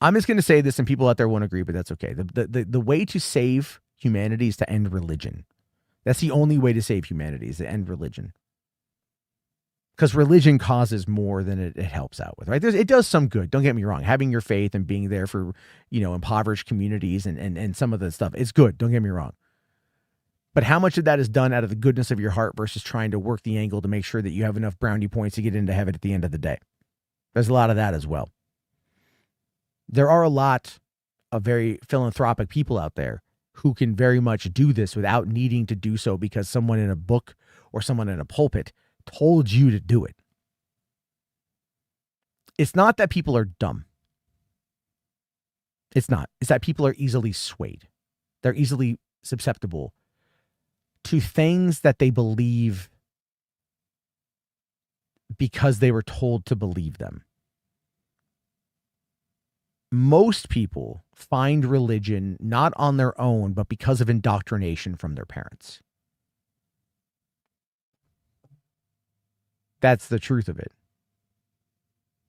I'm just going to say this, and people out there won't agree, but that's okay. The way to save humanity is to end religion. That's the only way to save humanity, is to end religion. Because religion causes more than it helps out with, right? It does some good. Don't get me wrong. Having your faith and being there for, impoverished communities and some of the stuff, it's good. Don't get me wrong. But how much of that is done out of the goodness of your heart versus trying to work the angle to make sure that you have enough brownie points to get into heaven at the end of the day? There's a lot of that as well. There are a lot of very philanthropic people out there who can very much do this without needing to do so because someone in a book or someone in a pulpit told you to do it. It's not that people are dumb. It's not. It's that people are easily swayed. They're easily susceptible to things that they believe because they were told to believe them. most people find religion not on their own, but because of indoctrination from their parents. That's the truth of it.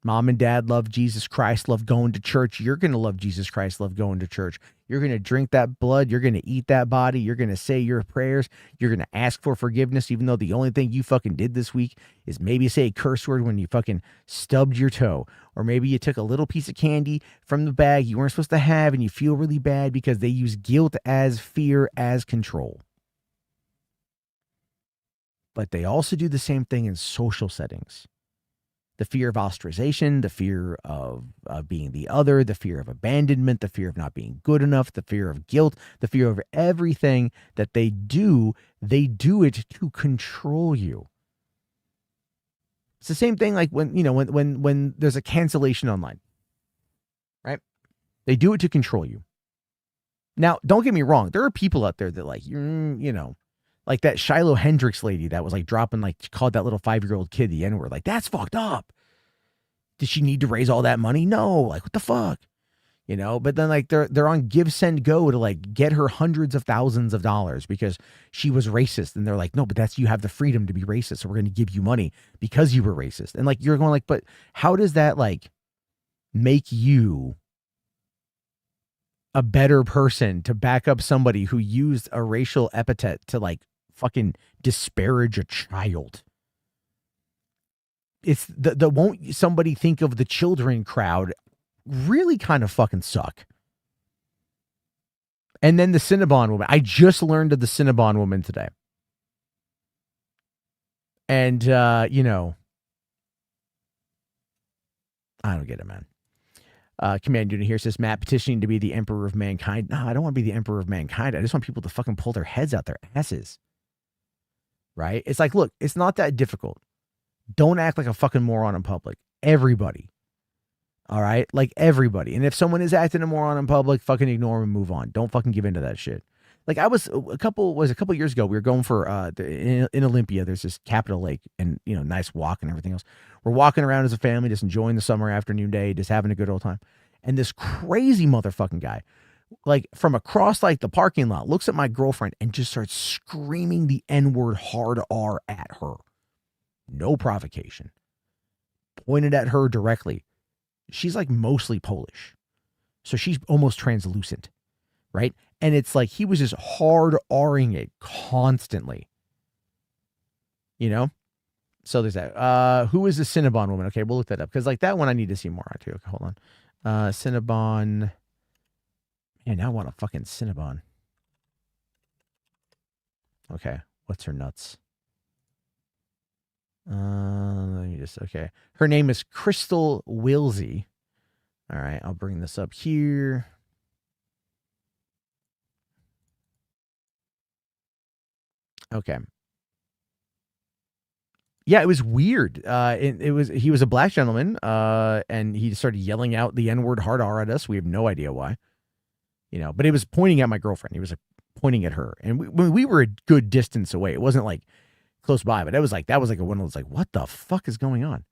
Mom and dad love Jesus Christ, love going to church. You're going to love Jesus Christ, love going to church. You're going to drink that blood. You're going to eat that body. You're going to say your prayers. You're going to ask for forgiveness, even though the only thing you fucking did this week is maybe say a curse word when you fucking stubbed your toe. Or maybe you took a little piece of candy from the bag you weren't supposed to have and you feel really bad because they use guilt as fear as control. But they also do the same thing in social settings. The fear of ostracization, the fear of being the other, the fear of abandonment, the fear of not being good enough, the fear of guilt, the fear of everything that they do it to control you. It's the same thing like when there's a cancellation online, right? They do it to control you. Now, don't get me wrong. There are people out there that like that Shiloh Hendrix lady that was like called that little 5-year-old kid the N-word. Like, that's fucked up. Did she need to raise all that money? No. Like, what the fuck? But then like they're on Give, Send, Go to like get her hundreds of thousands of dollars because she was racist. And they're like, no, but you have the freedom to be racist. So we're going to give you money because you were racist. And like, you're going like, but how does that like make you a better person to back up somebody who used a racial epithet to like fucking disparage a child? It's the won't somebody think of the children crowd really kind of fucking suck. And then the Cinnabon woman. I just learned of the Cinnabon woman today. And, I don't get it, man. Command Unit here says, Matt, petitioning to be the emperor of mankind. No, I don't want to be the emperor of mankind. I just want people to fucking pull their heads out their asses. Right? It's like, look, it's not that difficult. Don't act like a fucking moron in public. Everybody. All right? Like everybody. And if someone is acting a moron in public, fucking ignore them and move on. Don't fucking give into that shit. Like I was a couple years ago, we were going for in Olympia, there's this Capitol Lake and nice walk and everything else. We're walking around as a family, just enjoying the summer afternoon day, just having a good old time. And this crazy motherfucking guy, like from across like the parking lot, looks at my girlfriend and just starts screaming the N-word hard R at her. No provocation. Pointed at her directly. She's like mostly Polish. So she's almost translucent. Right? And it's like he was just hard R-ing it constantly. So there's that. Who is the Cinnabon woman? Okay, we'll look that up. Because like that one I need to see more on too. Okay, hold on. Cinnabon. Man, now I want a fucking Cinnabon. Okay. What's her nuts? Okay. Her name is Crystal Wilsey. All right, I'll bring this up here. Okay. Yeah, it was weird. He was a black gentleman, and he started yelling out the N-word hard R at us. We have no idea why. But it was pointing at my girlfriend. He was like pointing at her. And we were a good distance away. It wasn't like close by, but that was like one of those like, what the fuck is going on?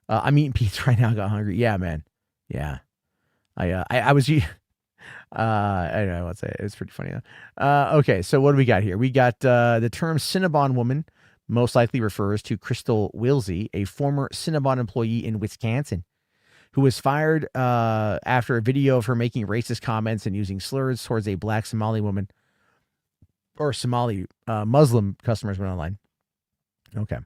I'm eating pizza right now. I got hungry. Yeah, man. Yeah. I was I don't know what to say. It was pretty funny. Okay, so what do we got here? We got the term Cinnabon woman most likely refers to Crystal Wilsey, a former Cinnabon employee in Wisconsin, who was fired after a video of her making racist comments and using slurs towards a black Somali woman or Somali Muslim customers went online. Okay.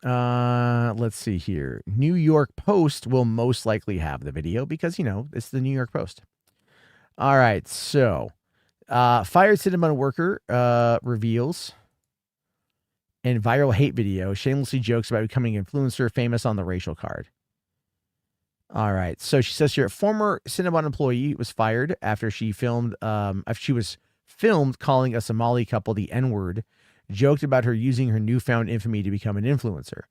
Let's see here. New York Post will most likely have the video because, it's the New York Post. All right. So, fired Cinnabon worker reveals in viral hate video shamelessly jokes about becoming influencer famous on the racial card. All right. So she says here, a former Cinnabon employee was fired after she was filmed calling a Somali couple the N-word, joked about her using her newfound infamy to become an influencer.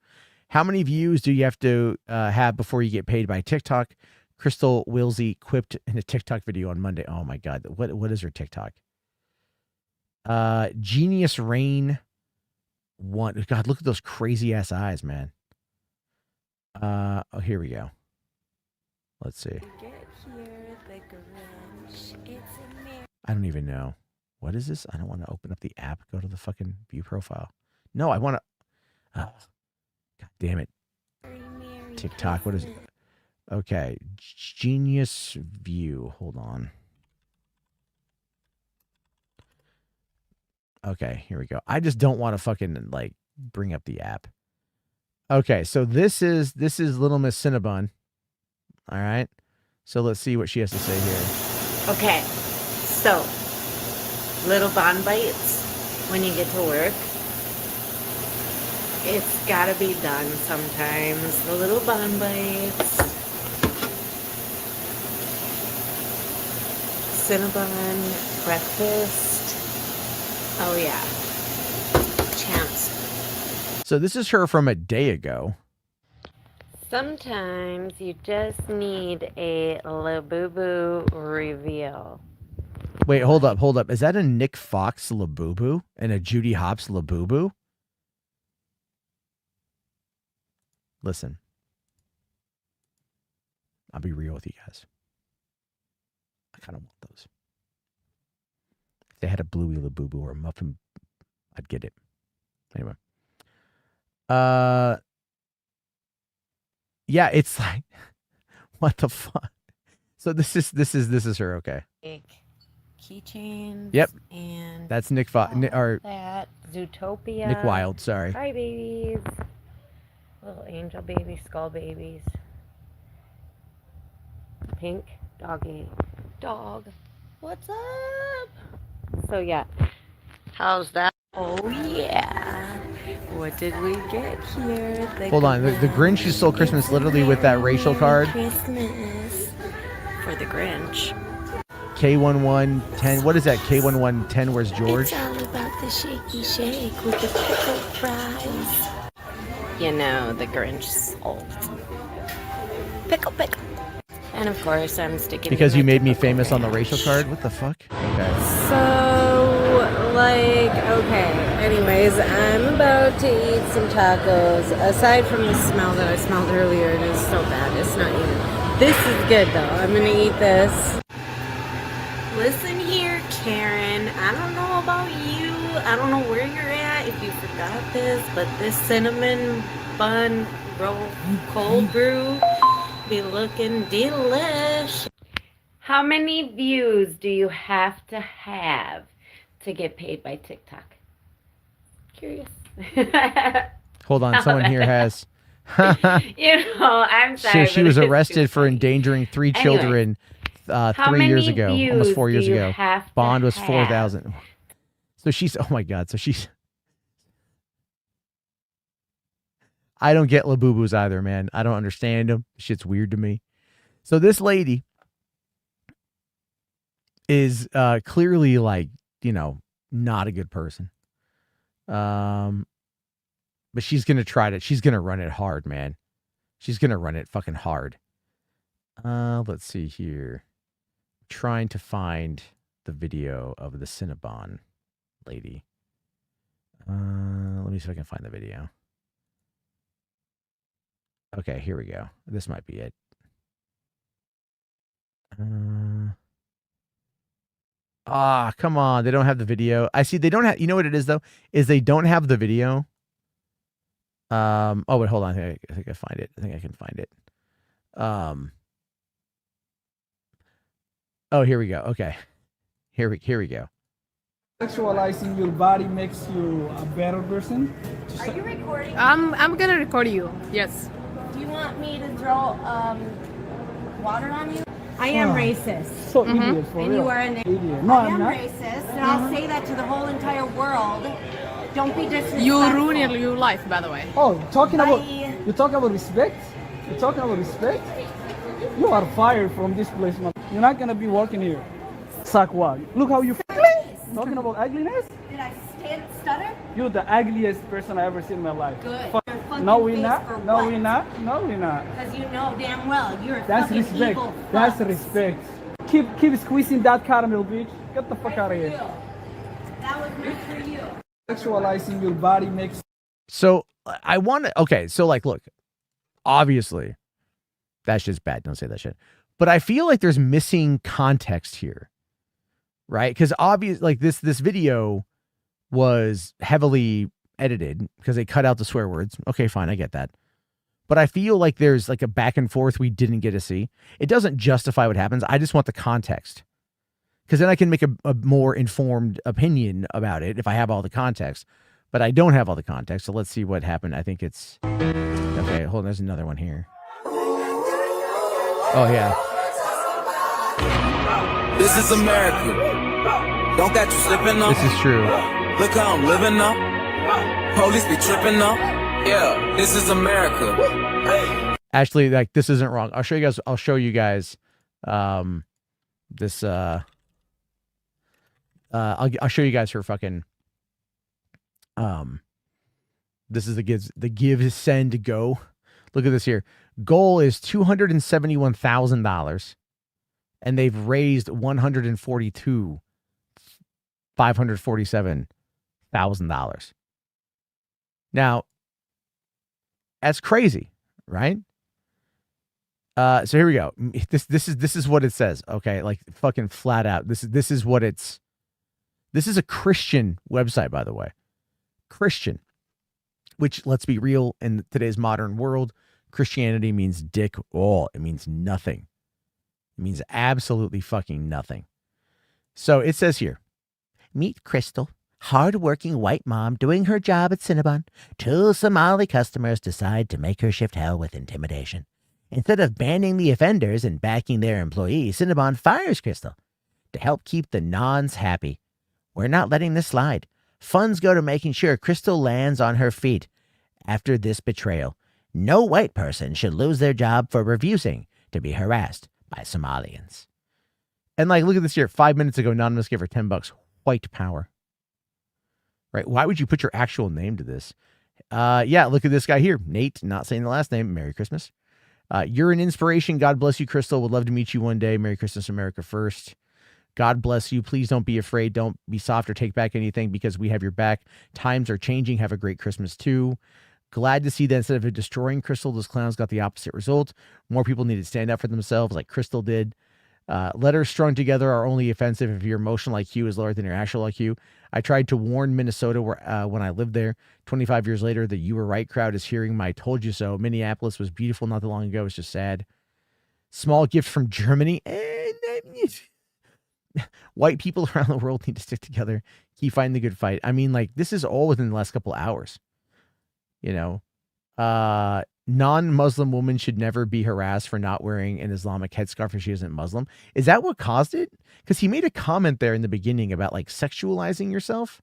How many views do you have to have before you get paid by TikTok? Crystal Wilsey quipped in a TikTok video on Monday. Oh my God. What is her TikTok? Genius Rain one. God, look at those crazy ass eyes, man. Oh, here we go. Let's see. I don't even know. What is this? I don't want to open up the app. Go to the fucking view profile. No, I want to. God damn it. TikTok. What is it? Okay. Genius view. Hold on. Okay, here we go. I just don't want to fucking like bring up the app. Okay, so this is Little Miss Cinnabon. All right. So let's see what she has to say here. Okay, so little bond bites when you get to work. It's gotta be done sometimes. The little bond bites. Cinnabon breakfast. Oh yeah. Champs. So this is her from a day ago. Sometimes you just need a Labubu reveal. Wait, hold up. Is that a Nick Fox Labubu and a Judy Hopps Labubu? Listen. I'll be real with you guys. I kind of want those. If they had a Bluey Labubu or a Muffin, I'd get it. Anyway. Yeah, it's like, what the fuck? So this is her, okay. Keychains. Yep. And that's Nick Fox or that Zootopia. Nick Wilde, sorry. Cry babies. Little angel babies, skull babies. Pink doggy. Dog. What's up? So yeah. How's that? Oh yeah. What did we get here? Hold on, the Grinch who stole Christmas literally with that racial card. Christmas for the Grinch. K1110. What is that? K1110. Where's George? It's all about the shaky shake with the pickle fries. You know, the Grinch sold. Pickle. And of course, I'm sticking. Because you made me famous on the racial card? What the fuck? Okay. So, like, okay. Anyways, I'm about to eat some tacos. Aside from the smell that I smelled earlier, it is so bad. It's not even. This is good, though. I'm gonna eat this. Listen here, Karen. I don't know about you. I don't know where you're at, if you forgot this, but this cinnamon bun roll cold brew be looking delish. How many views do you have to get paid by TikTok? Curious. Hold on, someone here has. You know, I'm sorry. She was arrested for endangering 3 children 3 years ago, almost 4 years ago. Bond was $4,000. So she's, oh my God. So she's, I don't get Labubus either, man. I don't understand them. Shit's weird to me. So this lady is clearly like, you know, not a good person. But she's going to try to, she's going to run it hard, man. She's going to run it fucking hard. Let's see here. Trying to find the video of the Cinnabon lady. Let me see if I can find the video. Okay, here we go. This might be it. Come on. They don't have the video. I see they don't have, you know what it is though? Is they don't have the video. Oh wait, hold on. I think I find it. I think I can find it. Oh, here we go. Okay. Here we go. Sexualizing your body makes you a better person. Are you recording? I'm gonna record you. Yes. Do you want me to throw water on you? I am racist. So idiot, for and real. you are an idiot. No, I I'm am not. racist, and I'll say that to the whole entire world. Don't be disrespectful. You ruin your life, by the way. Oh, you talking about respect? You talking about respect? You are fired from this place, man. You're not gonna be working here. Sackwag. Look how you talking about ugliness? Did I stutter? You're the ugliest person I ever seen in my life. Good. Fuck. Your fucking No, we're face not. for No, what? we're not. No, we're not. Because you know damn well you're a That's fucking respect. evil That's fuck. respect. Keep squeezing that caramel, bitch. Get the fuck out of here. That was meant for you. Sexualizing your body makes. So I want to, okay. So like, look, obviously That's just bad. Don't say that shit. But I feel like there's missing context here, right? Because obvious, like this video was heavily edited because they cut out the swear words. Okay, fine, I get that. But I feel like there's like a back and forth we didn't get to see. It doesn't justify what happens. I just want the context, because then I can make a more informed opinion about it if I have all the context. But I don't have all the context, so let's see what happened. I think it's okay. Hold on, there's another one here. Oh yeah. This is America. Don't got you slipping up. This is true. Look how I'm living up. Police be tripping up. Yeah, this is America. Actually, like, this isn't wrong. I'll show you guys. This. I'll show you guys her fucking. This is the give, send, go. Look at this here. Goal is $271,000, and they've raised $547,000. Now, that's crazy, right? So here we go. This is what it says. Okay, like fucking flat out. This is what it's. This is a Christian website, by the way. Christian, which, let's be real, in today's modern world, Christianity means dick all. It means nothing. It means absolutely fucking nothing. So it says here, meet Crystal, hard-working white mom doing her job at Cinnabon. 2 Somali customers decide to make her shift hell with intimidation. Instead of banning the offenders and backing their employees, Cinnabon fires Crystal to help keep the nons happy. We're not letting this slide. Funds go to making sure Crystal lands on her feet after this betrayal. No white person should lose their job for refusing to be harassed by Somalians. And like, look at this here. 5 minutes ago, Anonymous gave her $10. White power. Right? Why would you put your actual name to this? Yeah, look at this guy here. Nate, not saying the last name. Merry Christmas. You're an inspiration. God bless you, Crystal. Would love to meet you one day. Merry Christmas, America first. God bless you. Please don't be afraid. Don't be soft or take back anything, because we have your back. Times are changing. Have a great Christmas too. Glad to see that instead of destroying Crystal, those clowns got the opposite result. More people need to stand up for themselves like Crystal did. Letters strung together are only offensive if your emotional IQ is lower than your actual IQ. I tried to warn Minnesota when I lived there. 25 years later, the "you were right" crowd is hearing my "told you so." Minneapolis was beautiful not that long ago. It's just sad. Small gift from Germany. White people around the world need to stick together. Keep fighting the good fight. I mean, like, this is all within the last couple hours. You know, non-Muslim woman should never be harassed for not wearing an Islamic headscarf if she isn't Muslim. Is that what caused it? Because he made a comment there in the beginning about like sexualizing yourself.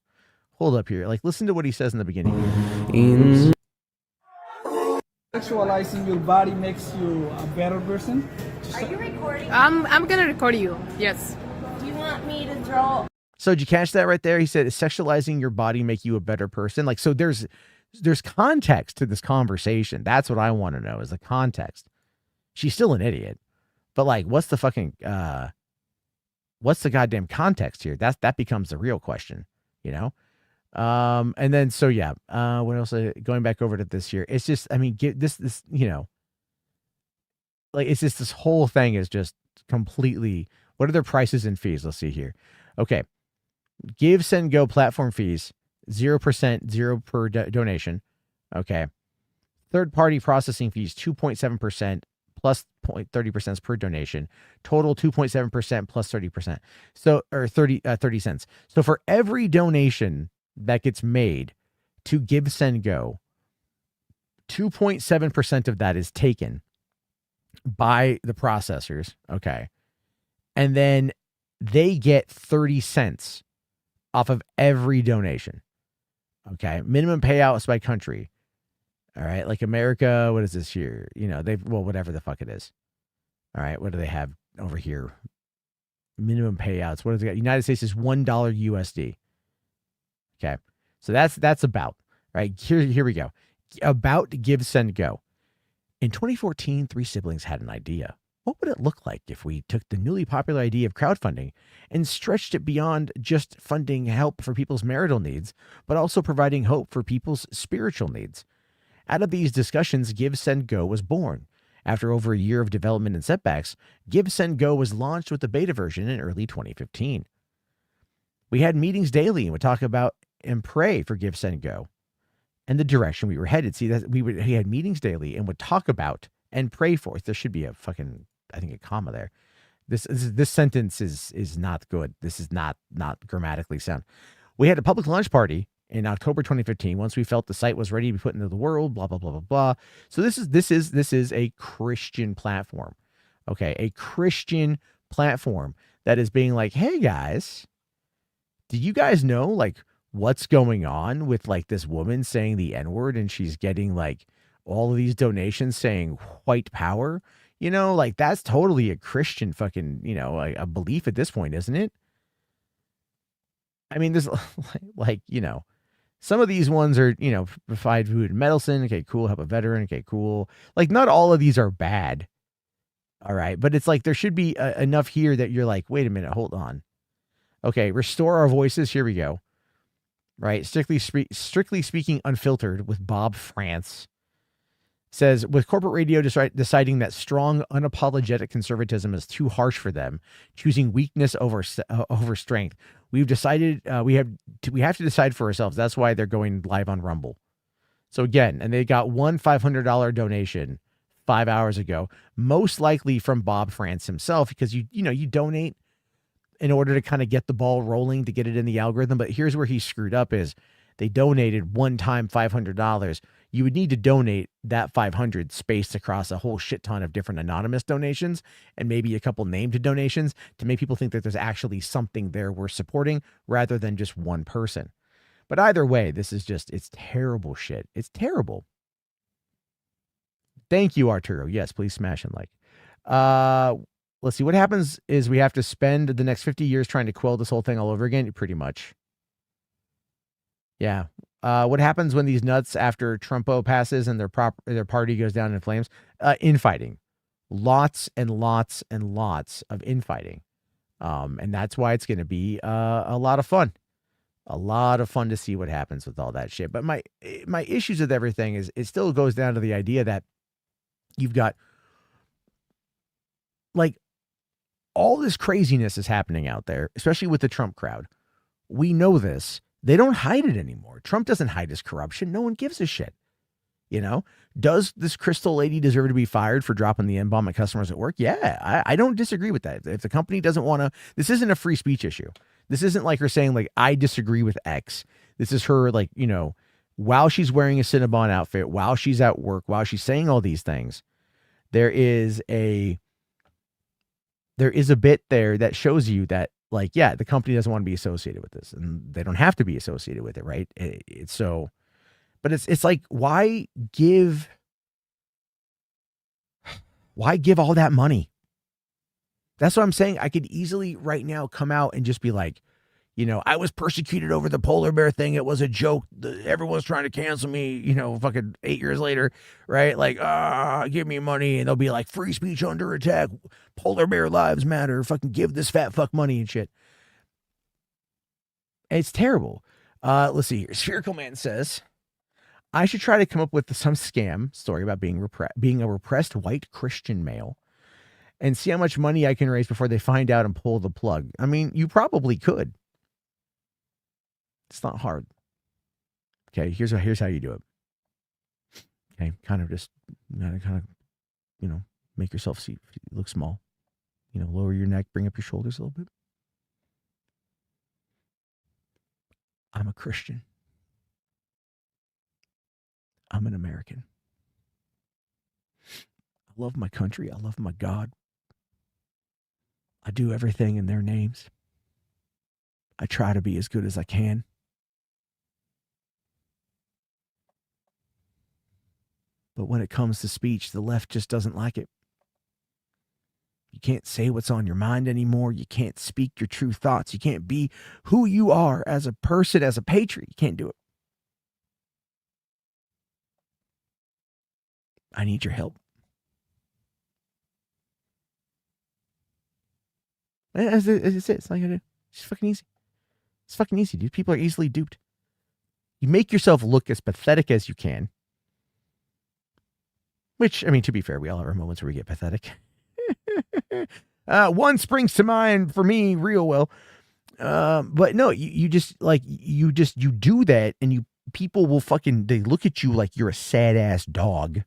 Hold up here. Like, listen to what he says in the beginning. Sexualizing your body makes you a better person. Are you recording? I'm gonna record you. Yes. Do you want me to throw? So did you catch that right there? He said, "Is sexualizing your body make you a better person?" Like, so there's context to this conversation. That's what I want to know, is the context. She's still an idiot, but like, what's the goddamn context here? That becomes the real question, you know? And then, so yeah, what else? Going back over to this here, it's just, I mean, get this, you know, like, it's just, this whole thing is just completely, what are their prices and fees? Let's see here. Okay. Give, Send, Go platform fees, 0%, 0 per donation. Okay. Third-party processing fees, 2.7% plus 0.30% per donation. Total 2.7% plus 30%. So, or 30 cents. So for every donation that gets made to Give, Send, Go, 2.7% of that is taken by the processors. Okay. And then they get 30 cents off of every donation. Okay. Minimum payouts by country. All right. Like America, what is this here? You know, whatever the fuck it is. All right. What do they have over here? Minimum payouts. What does it got? United States is $1 USD. Okay. So that's about, right? Here we go. About Give, Send, Go. In 2014, 3 siblings had an idea. What would it look like if we took the newly popular idea of crowdfunding and stretched it beyond just funding help for people's marital needs, but also providing hope for people's spiritual needs? Out of these discussions, Give, Send, Go was born. After over a year of development and setbacks, Give Send Go was launched with the beta version in early 2015. We had meetings daily and would talk about and pray for Give Send Go and the direction we were headed. See, that he had meetings daily and would talk about and pray for. There should be a fucking, I think, a comma there. This sentence is not good. This is not grammatically sound. We had a public launch party in October 2015. Once we felt the site was ready to be put into the world, blah blah blah blah blah. So this is a Christian platform, okay? A Christian platform that is being like, hey guys, do you guys know like what's going on with like this woman saying the N-word and she's getting like all of these donations saying white power? You know, like that's totally a Christian fucking, you know, a belief at this point, isn't it? I mean, there's like, you know, some of these ones are, you know, provide food and medicine. Okay, cool. Help a veteran. Okay, cool. Like not all of these are bad. All right. But it's like there should be enough here that you're like, wait a minute, hold on. Okay, restore our voices. Here we go. Right. Strictly speaking, unfiltered with Bob France. Says, with corporate radio deciding that strong, unapologetic conservatism is too harsh for them, choosing weakness over strength, we've decided we have to decide for ourselves. That's why they're going live on Rumble. So again, and they got one $500 donation 5 hours ago, most likely from Bob France himself, because you donate in order to kind of get the ball rolling to get it in the algorithm. But here's where he screwed up: is they donated one time $500. You would need to donate that 500 spaced across a whole shit ton of different anonymous donations and maybe a couple named donations to make people think that there's actually something there we're supporting rather than just one person. But either way, this is just, it's terrible shit. It's terrible. Thank you, Arturo. Yes, please smash and like. Let's see. What happens is we have to spend the next 50 years trying to quell this whole thing all over again. Pretty much. Yeah. What happens when these nuts, after Trumpo passes and their party goes down in flames? Infighting. Lots and lots and lots of infighting. And that's why it's going to be a lot of fun. A lot of fun to see what happens with all that shit. But my issues with everything is it still goes down to the idea that you've got like all this craziness is happening out there, especially with the Trump crowd. We know this. They don't hide it anymore. Trump doesn't hide his corruption. No one gives a shit. You know, does this crystal lady deserve to be fired for dropping the N-bomb at customers at work? Yeah, I don't disagree with that. If the company doesn't want to, this isn't a free speech issue. This isn't like her saying like, I disagree with X. This is her like, you know, while she's wearing a Cinnabon outfit, while she's at work, while she's saying all these things, there is a bit there that shows you that like, yeah, the company doesn't want to be associated with this and they don't have to be associated with it. Right. It's so, but it's like, why give all that money? That's what I'm saying. I could easily right now come out and just be like, you know, I was persecuted over the polar bear thing. It was a joke. Everyone's trying to cancel me, you know, fucking 8 years later, right? Like, give me money. And they'll be like, free speech under attack. Polar bear lives matter. Fucking give this fat fuck money and shit. And it's terrible. Let's see here. Spherical Man says, I should try to come up with some scam story about being a repressed white Christian male and see how much money I can raise before they find out and pull the plug. I mean, you probably could. It's not hard. Okay, here's how you do it. Okay, kind of, you know, make yourself look small. You know, lower your neck, bring up your shoulders a little bit. I'm a Christian. I'm an American. I love my country. I love my God. I do everything in their names. I try to be as good as I can. But when it comes to speech, the left just doesn't like it. You can't say what's on your mind anymore. You can't speak your true thoughts. You can't be who you are as a person, as a patriot. You can't do it. I need your help. As it's like it's fucking easy. It's fucking easy, dude. People are easily duped. You make yourself look as pathetic as you can. Which, I mean, to be fair, we all have our moments where we get pathetic. One springs to mind for me real well. But no, you do that, and people will they look at you like you're a sad ass dog.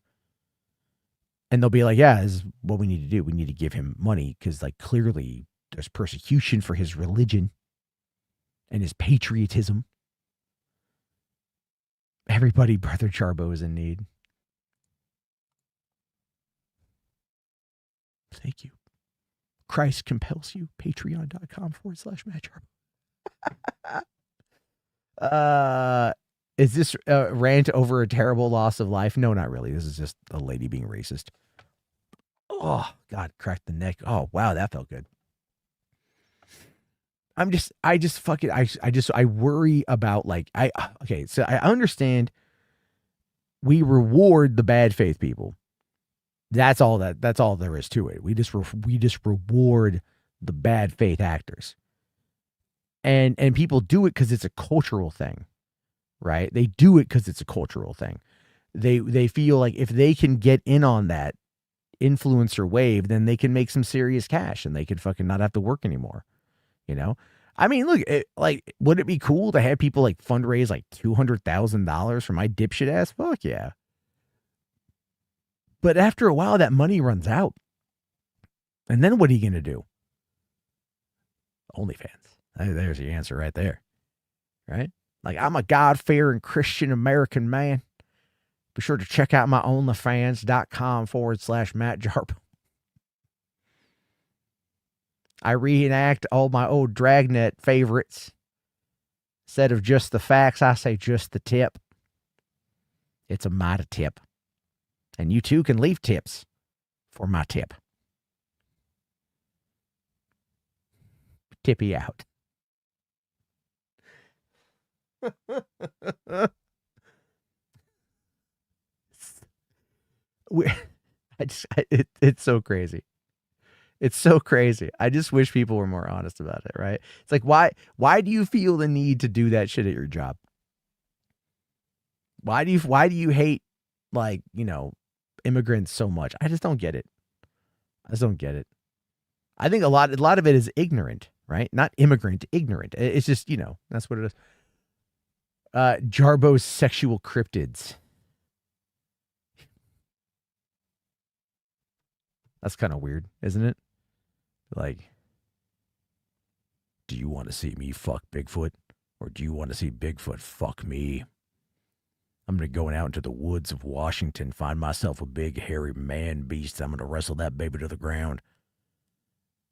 And they'll be like, yeah, this is what we need to do. We need to give him money because, like, clearly there's persecution for his religion and his patriotism. Everybody, Brother Charbo, is in need. Thank you. Christ compels you. Patreon.com/Matt Charbo. Is this a rant over a terrible loss of life? No, not really. This is just a lady being racist. Oh, God, cracked the neck. Oh, wow, that felt good. I worry about, like, okay, so I understand we reward the bad faith people. That's all there is to it. We just reward the bad faith actors. And people do it because it's a cultural thing. Right? They do it because it's a cultural thing. They feel like if they can get in on that influencer wave, then they can make some serious cash and they can fucking not have to work anymore. You know? I mean, look, would it be cool to have people like fundraise like $200,000 for my dipshit ass? Fuck yeah. But after a while, that money runs out. And then what are you going to do? OnlyFans. There's the answer right there. Right? Like, I'm a God-fearing Christian American man. Be sure to check out my onlyfans.com/Matt Jarbo. I reenact all my old Dragnet favorites. Instead of just the facts, I say just the tip. It's a mighty tip. And you too can leave tips for my tip. Tippy out. It's so crazy. It's so crazy. I just wish people were more honest about it, right? It's like, why do you feel the need to do that shit at your job? Why do you hate, like, you know, immigrants so much? I just don't get it. I just don't get it. I think a lot of it is ignorant, right? Not immigrant, ignorant. It's just, you know, that's what it is. Jarbo's sexual cryptids. That's kind of weird, isn't it? Like, do you want to see me fuck Bigfoot? Or do you want to see Bigfoot fuck me? I'm going to go out into the woods of Washington, find myself a big, hairy man beast. I'm going to wrestle that baby to the ground.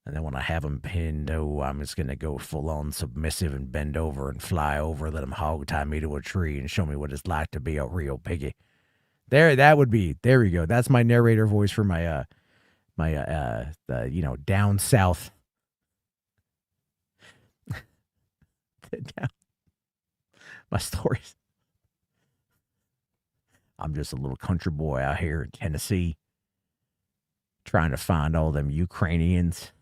And then when I have him pinned, I'm just going to go full-on submissive and bend over and fly over, let him hog-tie me to a tree and show me what it's like to be a real piggy. There we go. That's my narrator voice for my, down south. My stories. I'm just a little country boy out here in Tennessee trying to find all them Ukrainians.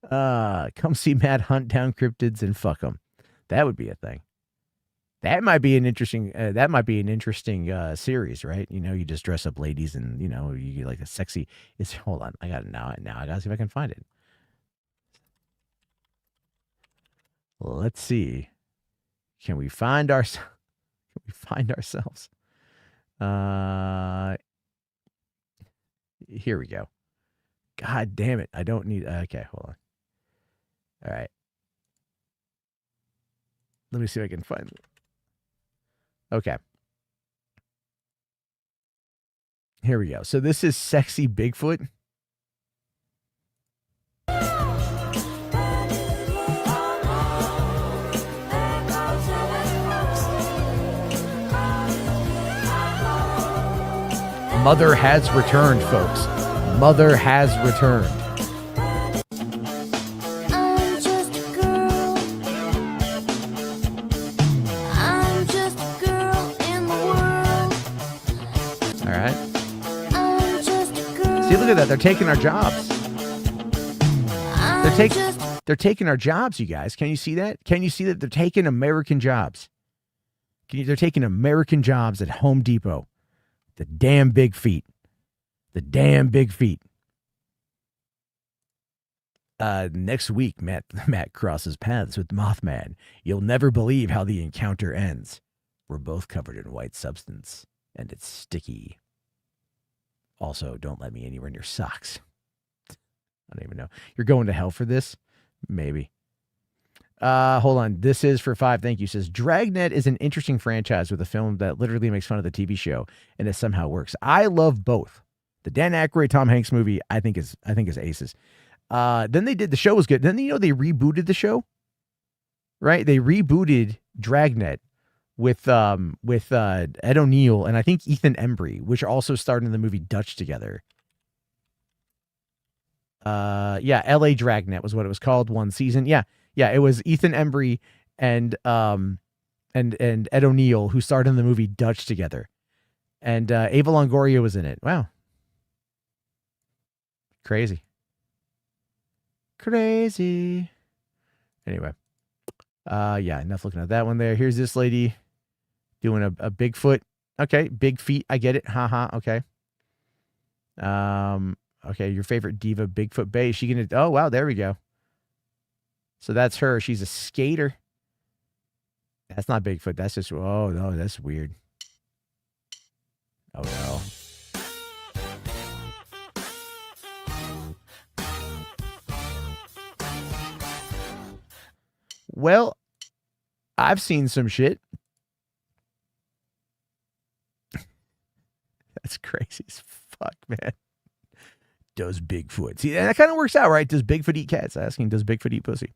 Come see Matt hunt down cryptids and fuck them. That would be a thing. That might be an interesting series, right? You know, you just dress up ladies and, you know, you get like a sexy. Hold on, I got it now. Now I gotta see if I can find it. Let's see. Can we find ourselves? Here we go. God damn it. I don't need. Okay, hold on. All right. Let me see if I can find it. Okay. Here we go. So this is Sexy Bigfoot. Mother has returned, folks. Mother has returned. I'm just a girl. I'm just a girl in the world. All right. I'm just a girl. See, look at that. They're taking our jobs. They're taking our jobs, you guys. Can you see that? Can you see that they're taking American jobs? They're taking American jobs at Home Depot. The damn big feet. The damn big feet. Next week, Matt crosses paths with Mothman. You'll never believe how the encounter ends. We're both covered in white substance, and it's sticky. Also, don't let me anywhere near socks. I don't even know. You're going to hell for this? Maybe. Hold on. This is for 5. Thank you. Says Dragnet is an interesting franchise with a film that literally makes fun of the TV show, and it somehow works. I love both. The Dan Aykroyd, Tom Hanks movie, I think is aces. Then they did, the show was good. Then, they rebooted the show, right? They rebooted Dragnet with Ed O'Neill and I think Ethan Embry, which also starred in the movie Dutch Together. LA Dragnet was what it was called, one season. Yeah, it was Ethan Embry and Ed O'Neill who starred in the movie Dutch Together. And Ava Longoria was in it. Wow. Crazy. Anyway. Enough looking at that one there. Here's this lady doing a Bigfoot. Okay, big feet. I get it. Haha. Okay. Okay, your favorite diva, Bigfoot Bay. Is she gonna? Oh wow, there we go. So that's her. She's a skater. That's not Bigfoot. That's just. Oh no, that's weird. Oh no. Well, I've seen some shit. That's crazy as fuck, man. Does Bigfoot? See, that kind of works out, right? Does Bigfoot eat cats? Asking, does Bigfoot eat pussy?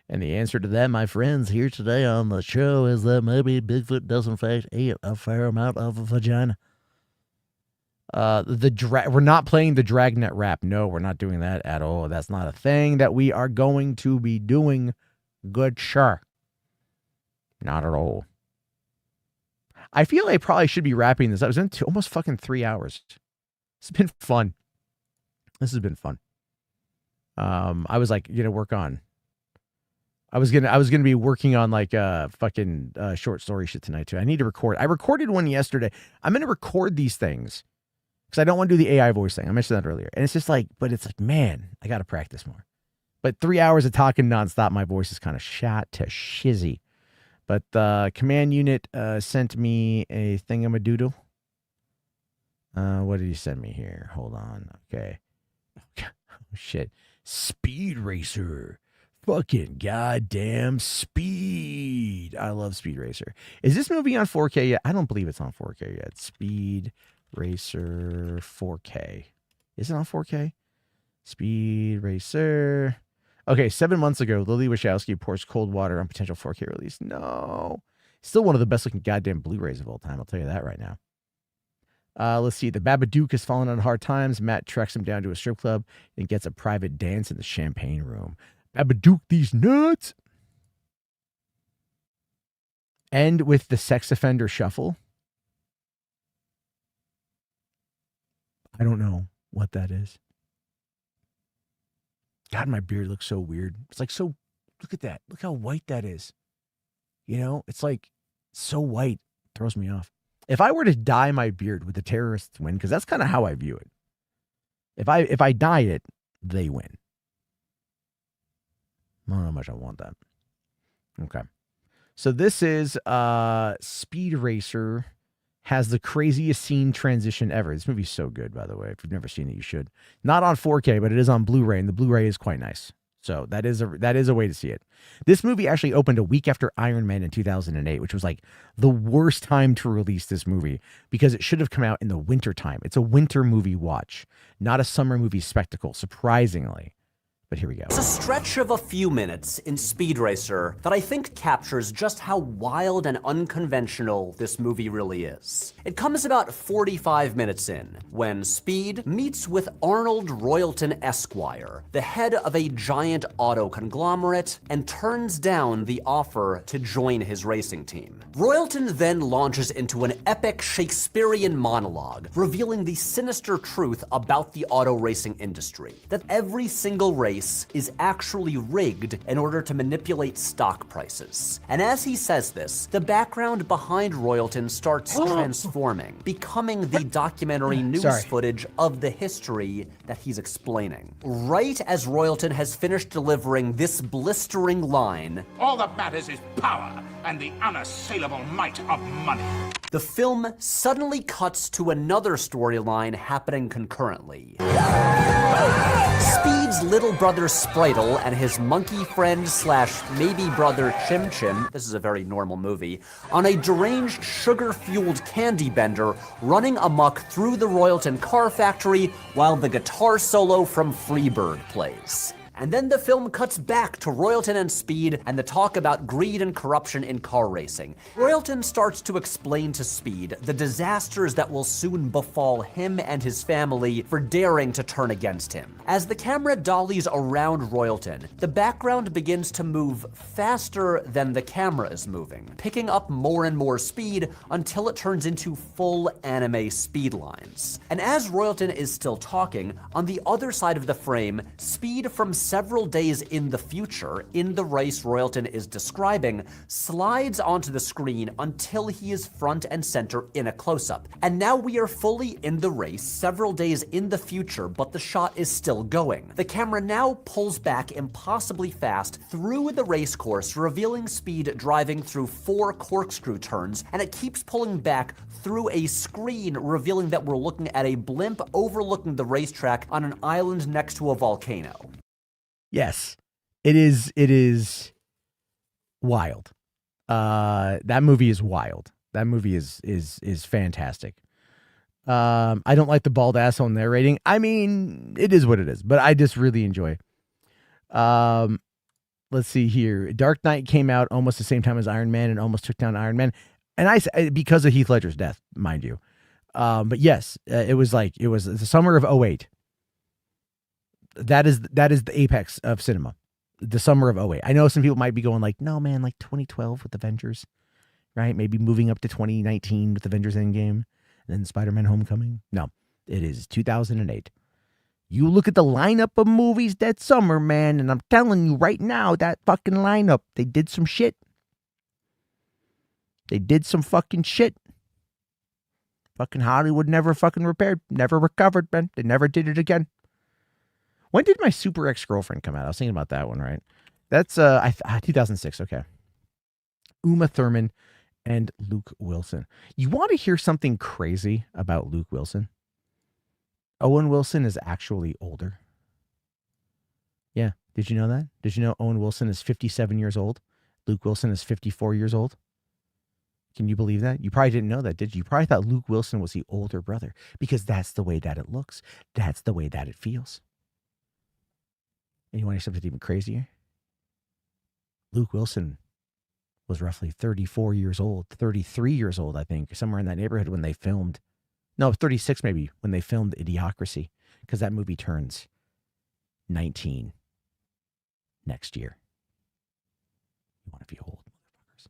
And the answer to that, my friends, here today on the show is that maybe Bigfoot does in fact eat a fair amount of a vagina. We're not playing the Dragnet rap. No, we're not doing that at all. That's not a thing that we are going to be doing. Good, sure. Not at all. I feel I probably should be wrapping this up. It's been almost fucking 3 hours. It's been fun. This has been fun. I was like, work on. I was gonna be working on like fucking short story shit tonight too. I need to record. I recorded one yesterday. I'm gonna record these things because I don't want to do the AI voice thing. I mentioned that earlier, and it's just like, but it's like, man, I got to practice more. But 3 hours of talking nonstop, my voice is kind of shot to shizzy. But the command unit sent me a thingamadoodle. What did he send me here? Hold on. Okay. Oh, shit. Speed Racer. Fucking goddamn Speed. I love Speed Racer. Is this movie on 4K yet? I don't believe it's on 4K yet. Speed Racer 4K. Is it on 4K? Speed Racer. Okay, 7 months ago, Lily Wachowski pours cold water on potential 4K release. No. Still one of the best looking goddamn Blu-rays of all time. I'll tell you that right now. Let's see. The Babadook has fallen on hard times. Matt treks him down to a strip club and gets a private dance in the champagne room. Babadook these nuts. End with the sex offender shuffle. I don't know what that is. God, my beard looks so weird. It's like so, look at that. Look how white that is. It's like so white. Throws me off. If I were to dye my beard, would the terrorists win? Because that's kind of how I view it. If I dye it, they win. I don't know how much I want that. Okay. So this is Speed Racer. Has the craziest scene transition ever. This movie's so good, by the way. If you've never seen it, you should. Not on 4K, but it is on Blu-ray, and the Blu-ray is quite nice. So that is a way to see it. This movie actually opened a week after Iron Man in 2008, which was like the worst time to release this movie because it should have come out in the winter time. It's a winter movie watch, not a summer movie spectacle, surprisingly. But here we go. It's a stretch of a few minutes in Speed Racer that I think captures just how wild and unconventional this movie really is. It comes about 45 minutes in, when Speed meets with Arnold Royalton Esquire, the head of a giant auto conglomerate, and turns down the offer to join his racing team. Royalton then launches into an epic Shakespearean monologue, revealing the sinister truth about the auto racing industry, that every single race race is actually rigged in order to manipulate stock prices. And as he says this, the background behind Royalton starts transforming, becoming the documentary news footage of the history that he's explaining. Right as Royalton has finished delivering this blistering line, "All that matters is power and the unassailable might of money." the film suddenly cuts to another storyline happening concurrently. Speed's little brother Spritle and his monkey friend / maybe brother Chim Chim, this is a very normal movie, on a deranged sugar-fueled candy bender running amok through the Royalton car factory while the guitar solo from Freebird plays. And then the film cuts back to Royalton and Speed and the talk about greed and corruption in car racing. Royalton starts to explain to Speed the disasters that will soon befall him and his family for daring to turn against him. As the camera dollies around Royalton, the background begins to move faster than the camera is moving, picking up more and more speed until it turns into full anime speed lines. And as Royalton is still talking, on the other side of the frame, Speed from several days in the future, in the race Royalton is describing, slides onto the screen until he is front and center in a close-up. And now we are fully in the race, several days in the future, but the shot is still going. The camera now pulls back impossibly fast through the race course, revealing Speed driving through 4 corkscrew turns, and it keeps pulling back through a screen, revealing that we're looking at a blimp overlooking the racetrack on an island next to a volcano. Yes, it is wild. That movie is wild. That movie is fantastic. I don't like the bald asshole narrating. I mean, it is what it is, but I just really enjoy. Let's see here. Dark Knight came out almost the same time as Iron Man and almost took down Iron Man, and because of Heath Ledger's death, mind you. But yes, it was the summer of 2008. That is the apex of cinema, the summer of 2008. I know some people might be going like, no, man, like 2012 with Avengers, right? Maybe moving up to 2019 with Avengers Endgame, and then Spider-Man Homecoming. No, it is 2008. You look at the lineup of movies that summer, man, and I'm telling you right now, that fucking lineup, they did some shit. They did some fucking shit. Fucking Hollywood never fucking repaired, never recovered, man. They never did it again. When did My Super Ex-Girlfriend come out? I was thinking about that one, right? That's 2006. Okay. Uma Thurman and Luke Wilson. You want to hear something crazy about Luke Wilson? Owen Wilson is actually older. Yeah. Did you know that? Did you know Owen Wilson is 57 years old? Luke Wilson is 54 years old. Can you believe that? You probably didn't know that, did you? You probably thought Luke Wilson was the older brother because that's the way that it looks. That's the way that it feels. And you want to hear something even crazier? Luke Wilson was roughly 34 years old, 33 years old, I think, somewhere in that neighborhood when they filmed. No, 36 maybe, when they filmed Idiocracy, because that movie turns 19 next year. You want to be old, motherfuckers.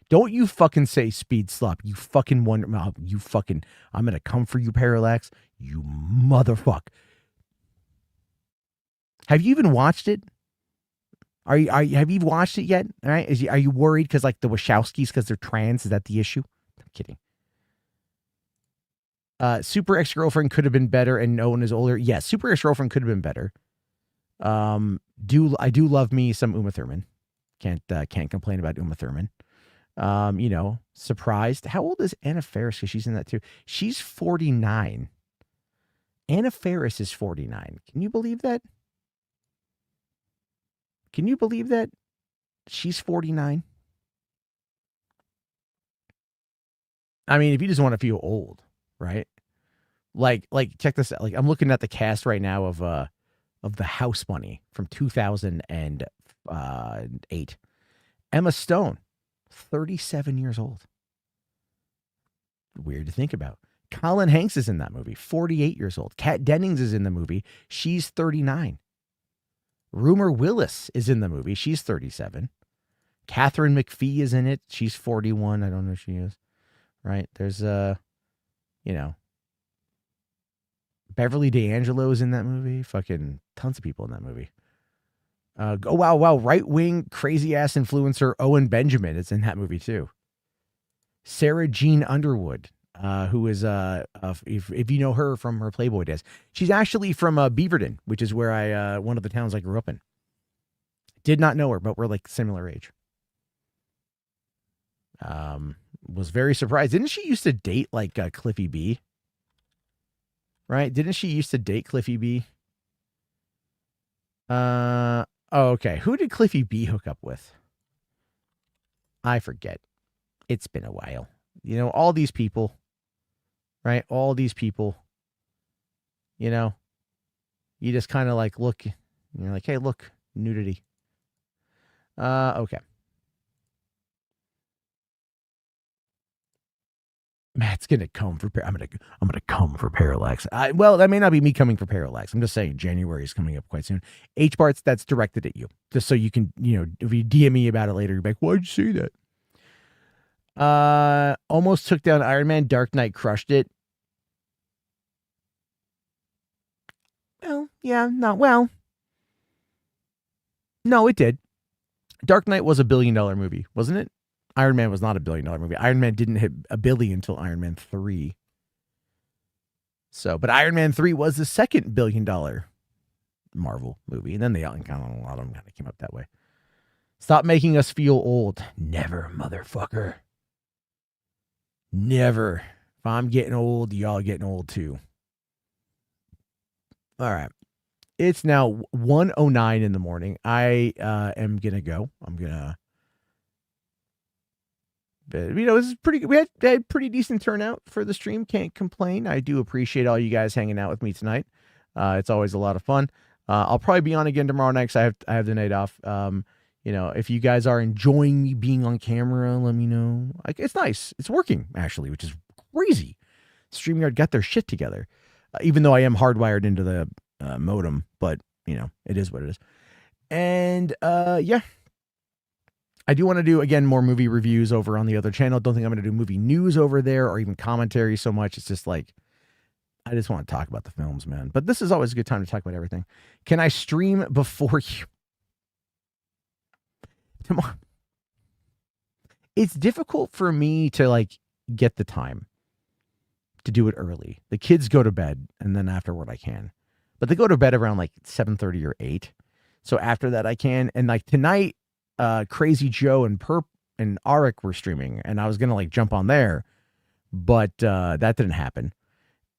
Don't you fucking say Speed Slop. You fucking wonder, you fucking, I'm going to come for you, Parallax. You motherfucker. Have you even watched it? Have you watched it yet? All right. Are you worried because like the Wachowskis, because they're trans? Is that the issue? I'm kidding. Super Ex-Girlfriend could have been better and no one is older. Yes, Super Ex-Girlfriend could have been better. I do love me some Uma Thurman. Can't complain about Uma Thurman. Surprised. How old is Anna Faris? Because she's in that too. She's 49. Anna Faris is 49. Can you believe that? Can you believe that? She's 49. I mean, if you just want to feel old, right? Like check this out. Like I'm looking at the cast right now of The House Bunny from 2008. Emma Stone, 37 years old. Weird to think about. Colin Hanks is in that movie, 48 years old. Kat Dennings is in the movie. She's 39. Rumor Willis is in the movie. She's 37. Catherine McPhee is in it. She's 41. I don't know who she is. Right? There's, Beverly D'Angelo is in that movie. Fucking tons of people in that movie. Oh wow, right wing crazy ass influencer Owen Benjamin is in that movie too. Sarah Jean Underwood, who is if you know her from her Playboy days, she's actually from Beaverton, which is where I one of the towns I grew up in. Did not know her, but we're like similar age. Was very surprised. Didn't she used to date like Cliffy B? Right? Didn't she used to date Cliffy B? Oh, okay. Who did Cliffy B hook up with? I forget. It's been a while. You know, all these people, right? All these people, you know, you just kind of like look, and you're like, hey, look, nudity. Okay. Matt's gonna come for I'm gonna come for Parallax. Well, that may not be me coming for Parallax. I'm just saying January is coming up quite soon. H Barts, that's directed at you, just so you can, you know, if you DM me about it later, you're like, why'd you say that? Almost took down Iron Man. Dark Knight crushed it. Well, yeah, not well. No, it did. Dark Knight was $1 billion movie, wasn't it? Iron Man was not $1 billion movie. Iron Man didn't hit $1 billion until Iron Man 3. So, but Iron Man 3 was the second $1 billion Marvel movie. And then they all kind of, a lot of them kind of came up that way. Stop making us feel old. Never, motherfucker. Never. If I'm getting old, y'all getting old too. All right. It's now 1:09 in the morning. I am going to go. I'm going to, you know, this is pretty good. We had pretty decent turnout for the stream. Can't complain. I do appreciate all you guys hanging out with me tonight. It's always a lot of fun. I'll probably be on again tomorrow night because I have the night off. You know, if you guys are enjoying me being on camera, let me know. Like, it's nice. It's working actually, which is crazy. StreamYard got their shit together, even though I am hardwired into the modem. But you know, it is what it is. And yeah. I do want to do, again, more movie reviews over on the other channel. Don't think I'm going to do movie news over there or even commentary so much. It's just like, I just want to talk about the films, man. But this is always a good time to talk about everything. Can I stream before you? Tomorrow. It's difficult for me to like get the time to do it early. The kids go to bed and then afterward I can. But they go to bed around like 7:30 or 8. So after that I can. And like tonight, Crazy Joe and Perp and Arik were streaming, and I was gonna like jump on there, but that didn't happen.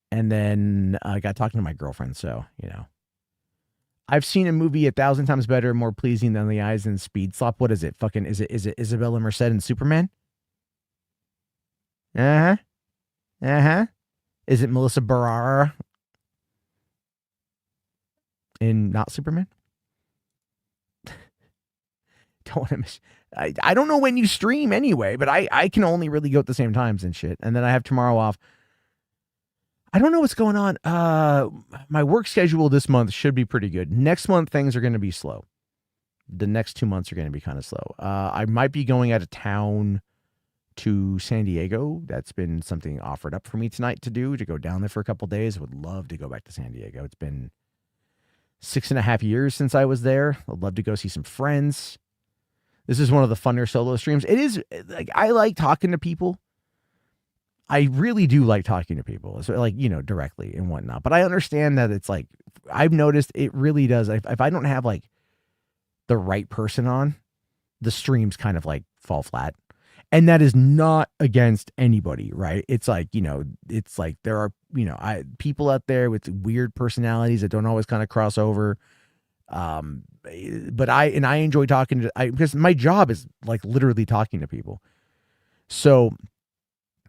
And then I got talking to my girlfriend, so you know, I've seen a movie 1,000 times better, more pleasing than the eyes in Speed Slop. What is it? Fucking is it Isabella Merced and Superman? Is it Melissa Barrera in Not Superman? Don't want to miss. I don't know when you stream anyway, but I can only really go at the same times and shit. And then I have tomorrow off. I don't know what's going on. My work schedule this month should be pretty good. Next month, things are going to be slow. The next 2 months are going to be kind of slow. I might be going out of town to San Diego. That's been something offered up for me tonight to do, to go down there for a couple days. Would love to go back to San Diego. It's been 6.5 years since I was there. I'd love to go see some friends. This is one of the funner solo streams. It is like, I like talking to people. I really do like talking to people, so like, you know, directly and whatnot. But I understand that it's like, I've noticed it really does. If I don't have like the right person on, the streams kind of like fall flat. And that is not against anybody, right? It's like, you know, it's like there are, you know, people out there with weird personalities that don't always kind of cross over. But I enjoy talking to, because my job is like literally talking to people. So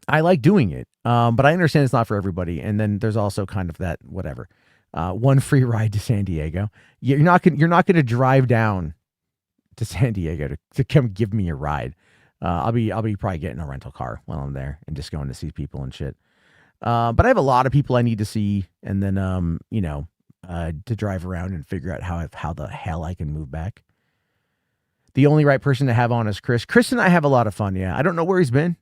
I like doing it. But I understand it's not for everybody. And then there's also kind of that, whatever, one free ride to San Diego. You're not going to drive down to San Diego to come give me a ride. I'll be probably getting a rental car while I'm there and just going to see people and shit. But I have a lot of people I need to see. And then, you know, to drive around and figure out how the hell I can move back. The only right person to have on is Chris. Chris and I have a lot of fun. Yeah. I don't know where he's been.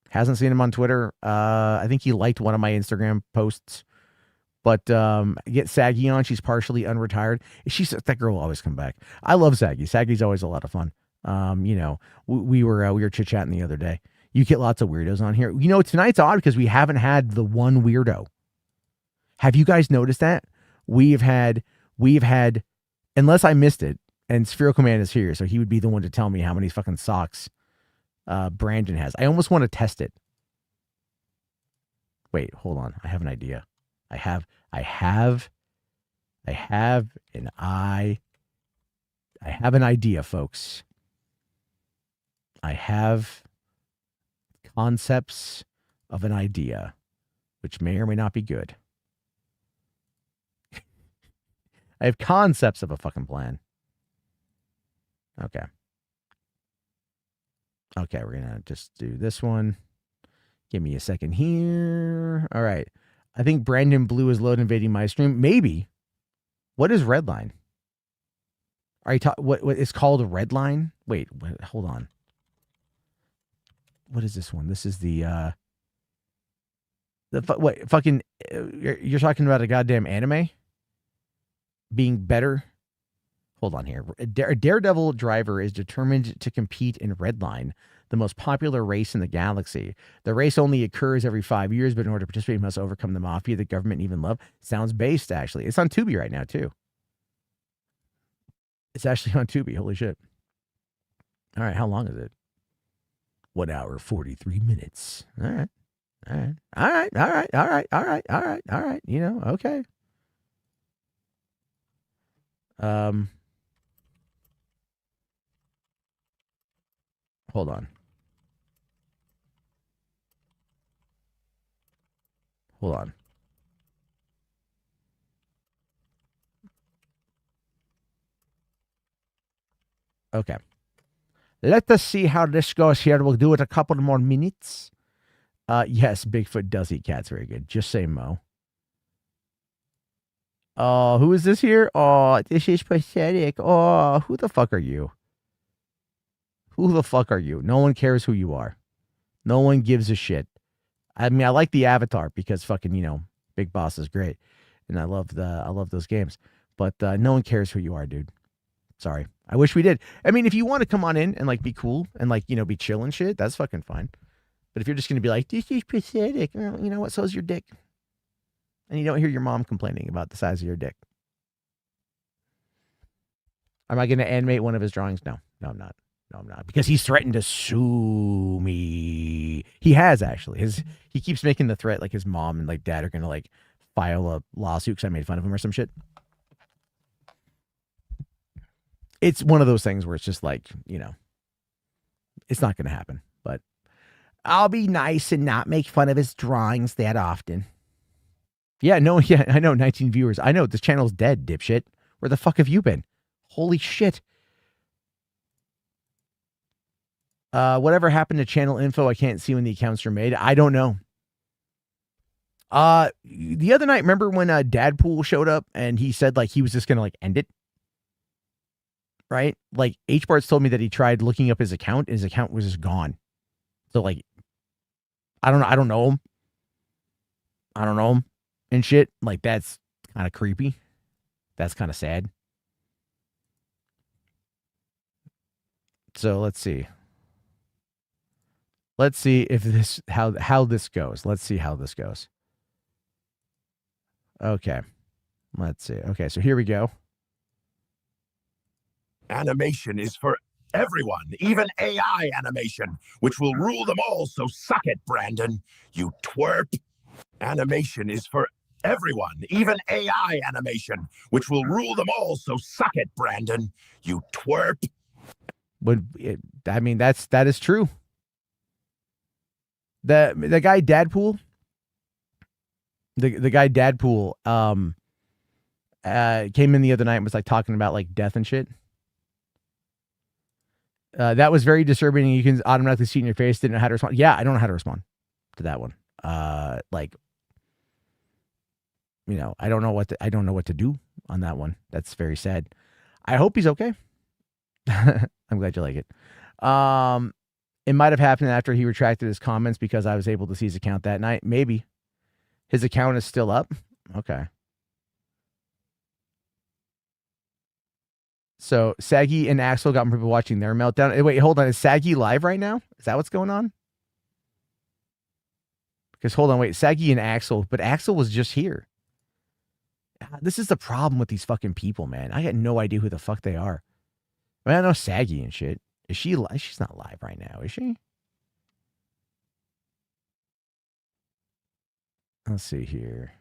Hasn't seen him on Twitter. I think he liked one of my Instagram posts, But get Saggy on. She's partially unretired. That girl will always come back. I love Saggy. Saggy's always a lot of fun. You know, we were chit chatting the other day. You get lots of weirdos on here. You know, tonight's odd because we haven't had the one weirdo. Have you guys noticed that? We've had, unless I missed it, and Spherical Man is here, so he would be the one to tell me how many fucking socks Brandon has. I almost want to test it. Wait, hold on. I have an idea. I have an idea, folks. I have concepts of an idea, which may or may not be good. I have concepts of a fucking plan. Okay. Okay, we're going to just do this one. Give me a second here. All right. I think Brandon Blue is load invading my stream. Maybe. What is Redline? Are you what it's called a Redline? Wait, hold on. What is this one? This is the fucking you're talking about a goddamn anime being better? Hold on here. A Daredevil driver is determined to compete in Redline, the most popular race in the galaxy. The race only occurs every 5 years, but in order to participate, you must overcome the mafia, the government, and even love. Sounds based, actually. It's on Tubi right now, too. It's actually on Tubi. Holy shit. All right, how long is it? 1 hour, 43 minutes. All right. All right. All right. All right. All right. All right. All right. All right. You know, okay. Hold on. Hold on. Okay. Let us see how this goes here. We'll do it a couple more minutes. Yes, Bigfoot does eat cats. Very good. Just say Mo. Oh, who is this here? Oh, this is pathetic. Oh, who the fuck are you? Who the fuck are you? No one cares who you are. No one gives a shit. I mean, I like the avatar because fucking, you know, Big Boss is great. And I love those games. But no one cares who you are, dude. Sorry. I wish we did. I mean, if you want to come on in and like be cool and like, you know, be chill and shit, that's fucking fine. But if you're just going to be like, this is pathetic, well, you know what? So's your dick. And you don't hear your mom complaining about the size of your dick. Am I going to animate one of his drawings? No, I'm not. No, I'm not. Because he's threatened to sue me. He has, actually. He keeps making the threat like his mom and like dad are going to like file a lawsuit because I made fun of him or some shit. It's one of those things where it's just like, you know, it's not going to happen. But I'll be nice and not make fun of his drawings that often. Yeah, I know, 19 viewers. I know, this channel's dead, dipshit. Where the fuck have you been? Holy shit. Whatever happened to channel info? I can't see when the accounts are made. I don't know. The other night, remember when Dadpool showed up and he said like he was just going to like end it? Right? Like H-Bart's told me that he tried looking up his account and his account was just gone. So like, I don't know him. I don't know him and shit. Like that's kind of creepy. That's kind of sad. So let's see. Let's see if this how this goes. Let's see how this goes. Okay. Let's see. Okay, so here we go. Animation is for everyone, even AI animation, which will rule them all, so suck it, Brandon, you twerp. Animation is for everyone, even AI animation, which will rule them all, so suck it, Brandon, you twerp. I mean, that is true. The guy Dadpool, the guy Dadpool, came in the other night and was like talking about like death and shit. That was very disturbing. And you can automatically see it in your face. Didn't know how to respond. Yeah, I don't know how to respond to that one. Like, you know, I don't know what to do on that one. That's very sad. I hope he's okay. I'm glad you like it. It might have happened after he retracted his comments because I was able to see his account that night. Maybe his account is still up. Okay. So Saggy and Axel got people watching their meltdown. Wait, hold on. Is Saggy live right now? Is that what's going on? Because hold on, wait. Saggy and Axel, but Axel was just here. This is the problem with these fucking people, man. I got no idea who the fuck they are. I mean, I know Saggy and shit. Is she live? She's not live right now, is she? Let's see here.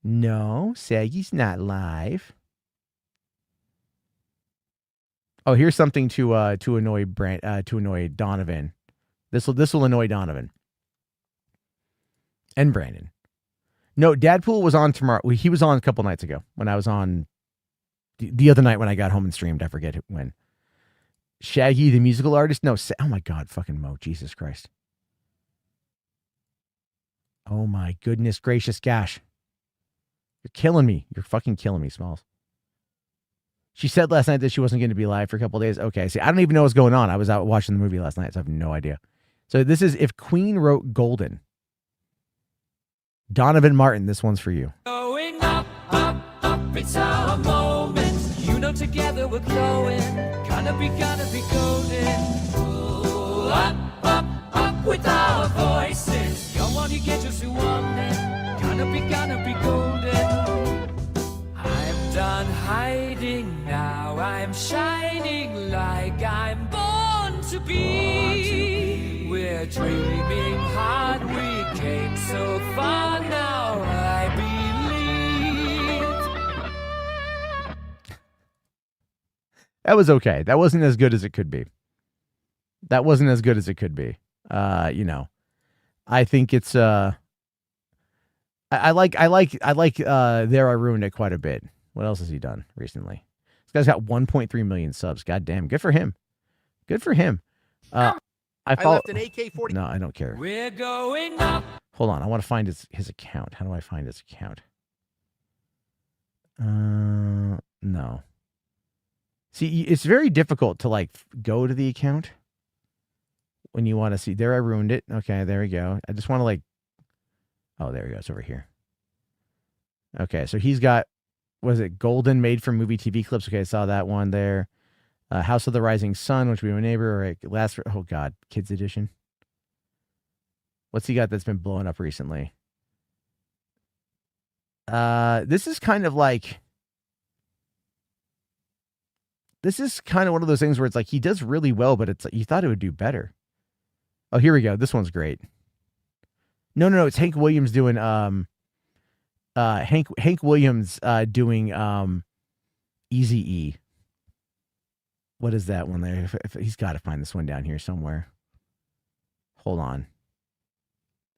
No, Saggy's not live. Oh, here's something to annoy Donovan. This will annoy Donovan and Brandon. No, Dadpool was on tomorrow. He was on a couple nights ago when I was on the other night when I got home and streamed. I forget when. Shaggy, the musical artist. No, oh my God, fucking Mo, Jesus Christ. Oh my goodness gracious gosh. You're killing me. You're fucking killing me, Smalls. She said last night that she wasn't going to be live for a couple of days. Okay, see, I don't even know what's going on. I was out watching the movie last night, so I have no idea. So this is If Queen Wrote Golden. Donovan Martin, this one's for you. Going up, up, up, it's our moment. You know together we're glowing. Gonna be golden. Ooh, up, up, up with our voices. Come on, you get just who want it. Gonna be golden. I'm done hiding now. I'm shining like I'm born to be. We're dreaming hard. We came so far now. I believe. That was okay. That wasn't as good as it could be. That wasn't as good as it could be. You know, I think it's I like There I Ruined It quite a bit. What else has he done recently? This guy's got 1.3 million subs. God damn. Good for him. Good for him. I left an AK-40. No, I don't care. We're going up. Hold on. I want to find his account. How do I find his account? No. See, it's very difficult to like go to the account when you want to see. There, I ruined it. Okay, there we go. I just want to like. Oh, there we go. It's over here. Okay, so he's got. Was it Golden Made for Movie TV Clips? Okay, I saw that one there. House of the Rising Sun, which we were a neighbor. Or oh God, Kids Edition. What's he got that's been blowing up recently? This is kind of like. This is kind of one of those things where it's like he does really well, but it's like you thought it would do better. Oh, here we go. This one's great. No. It's Hank Williams doing Hank Williams doing Eazy-E. What is that one there? If he's got to find this one down here somewhere. Hold on.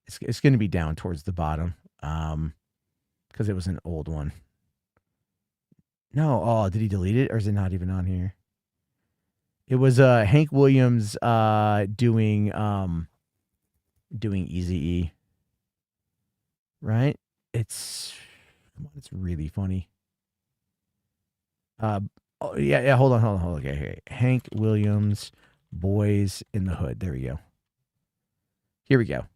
It's going to be down towards the bottom because it was an old one. No, oh, did he delete it or is it not even on here? It was Hank Williams doing Eazy-E. Right? It's really funny. Oh, yeah, hold on. Okay. Hank Williams, Boys in the Hood. There we go. Here we go.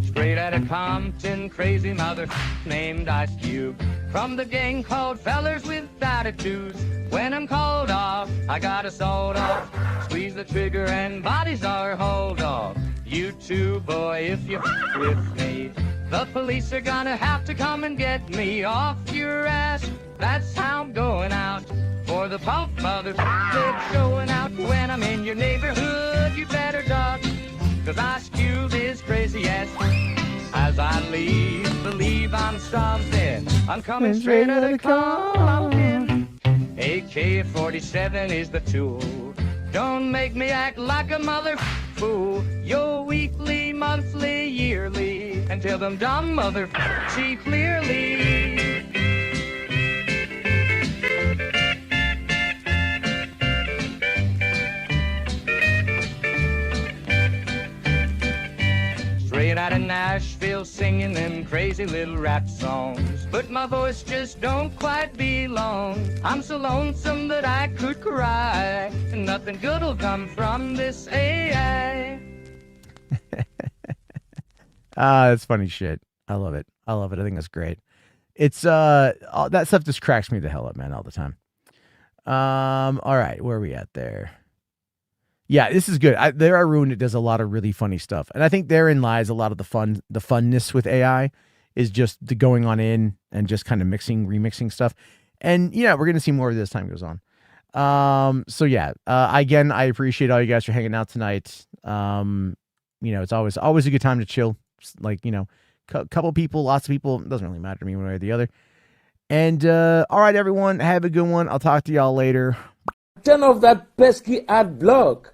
Straight out of Compton, crazy mother named Ice Cube. From the gang called Fellers with Attitudes. When I'm called off, I got a sold off. Squeeze the trigger and bodies are hauled off. You too, boy, if you're with me. The police are gonna have to come and get me off your ass. That's how I'm going out. For the pulp mother they're showing out. When I'm in your neighborhood, you better duck. Cause Ice Cube is crazy as I leave, believe I'm something. I'm coming straight out of Compton. AK-47 is the tool. Don't make me act like a mother fool. You're weekly, monthly, yearly. And tell them dumb mother see clearly. Straight out of Nashville singing them crazy little rap songs. But my voice just don't quite belong. I'm so lonesome that I could cry. And nothing good'll come from this AI. It's funny shit. I love it. I love it. I think that's great. It's that stuff just cracks me the hell up, man, all the time. All right, where are we at there? Yeah, this is good. There Are Ruined It does a lot of really funny stuff, and I think therein lies a lot of the funness with AI is just the going on in and just kind of remixing stuff. And yeah, we're gonna see more of this as time goes on. So yeah, again, I appreciate all you guys for hanging out tonight. It's always a good time to chill. Like, couple people, lots of people, it doesn't really matter to me one way or the other. And all right, everyone, have a good one. I'll talk to y'all later. Turn off that pesky ad block.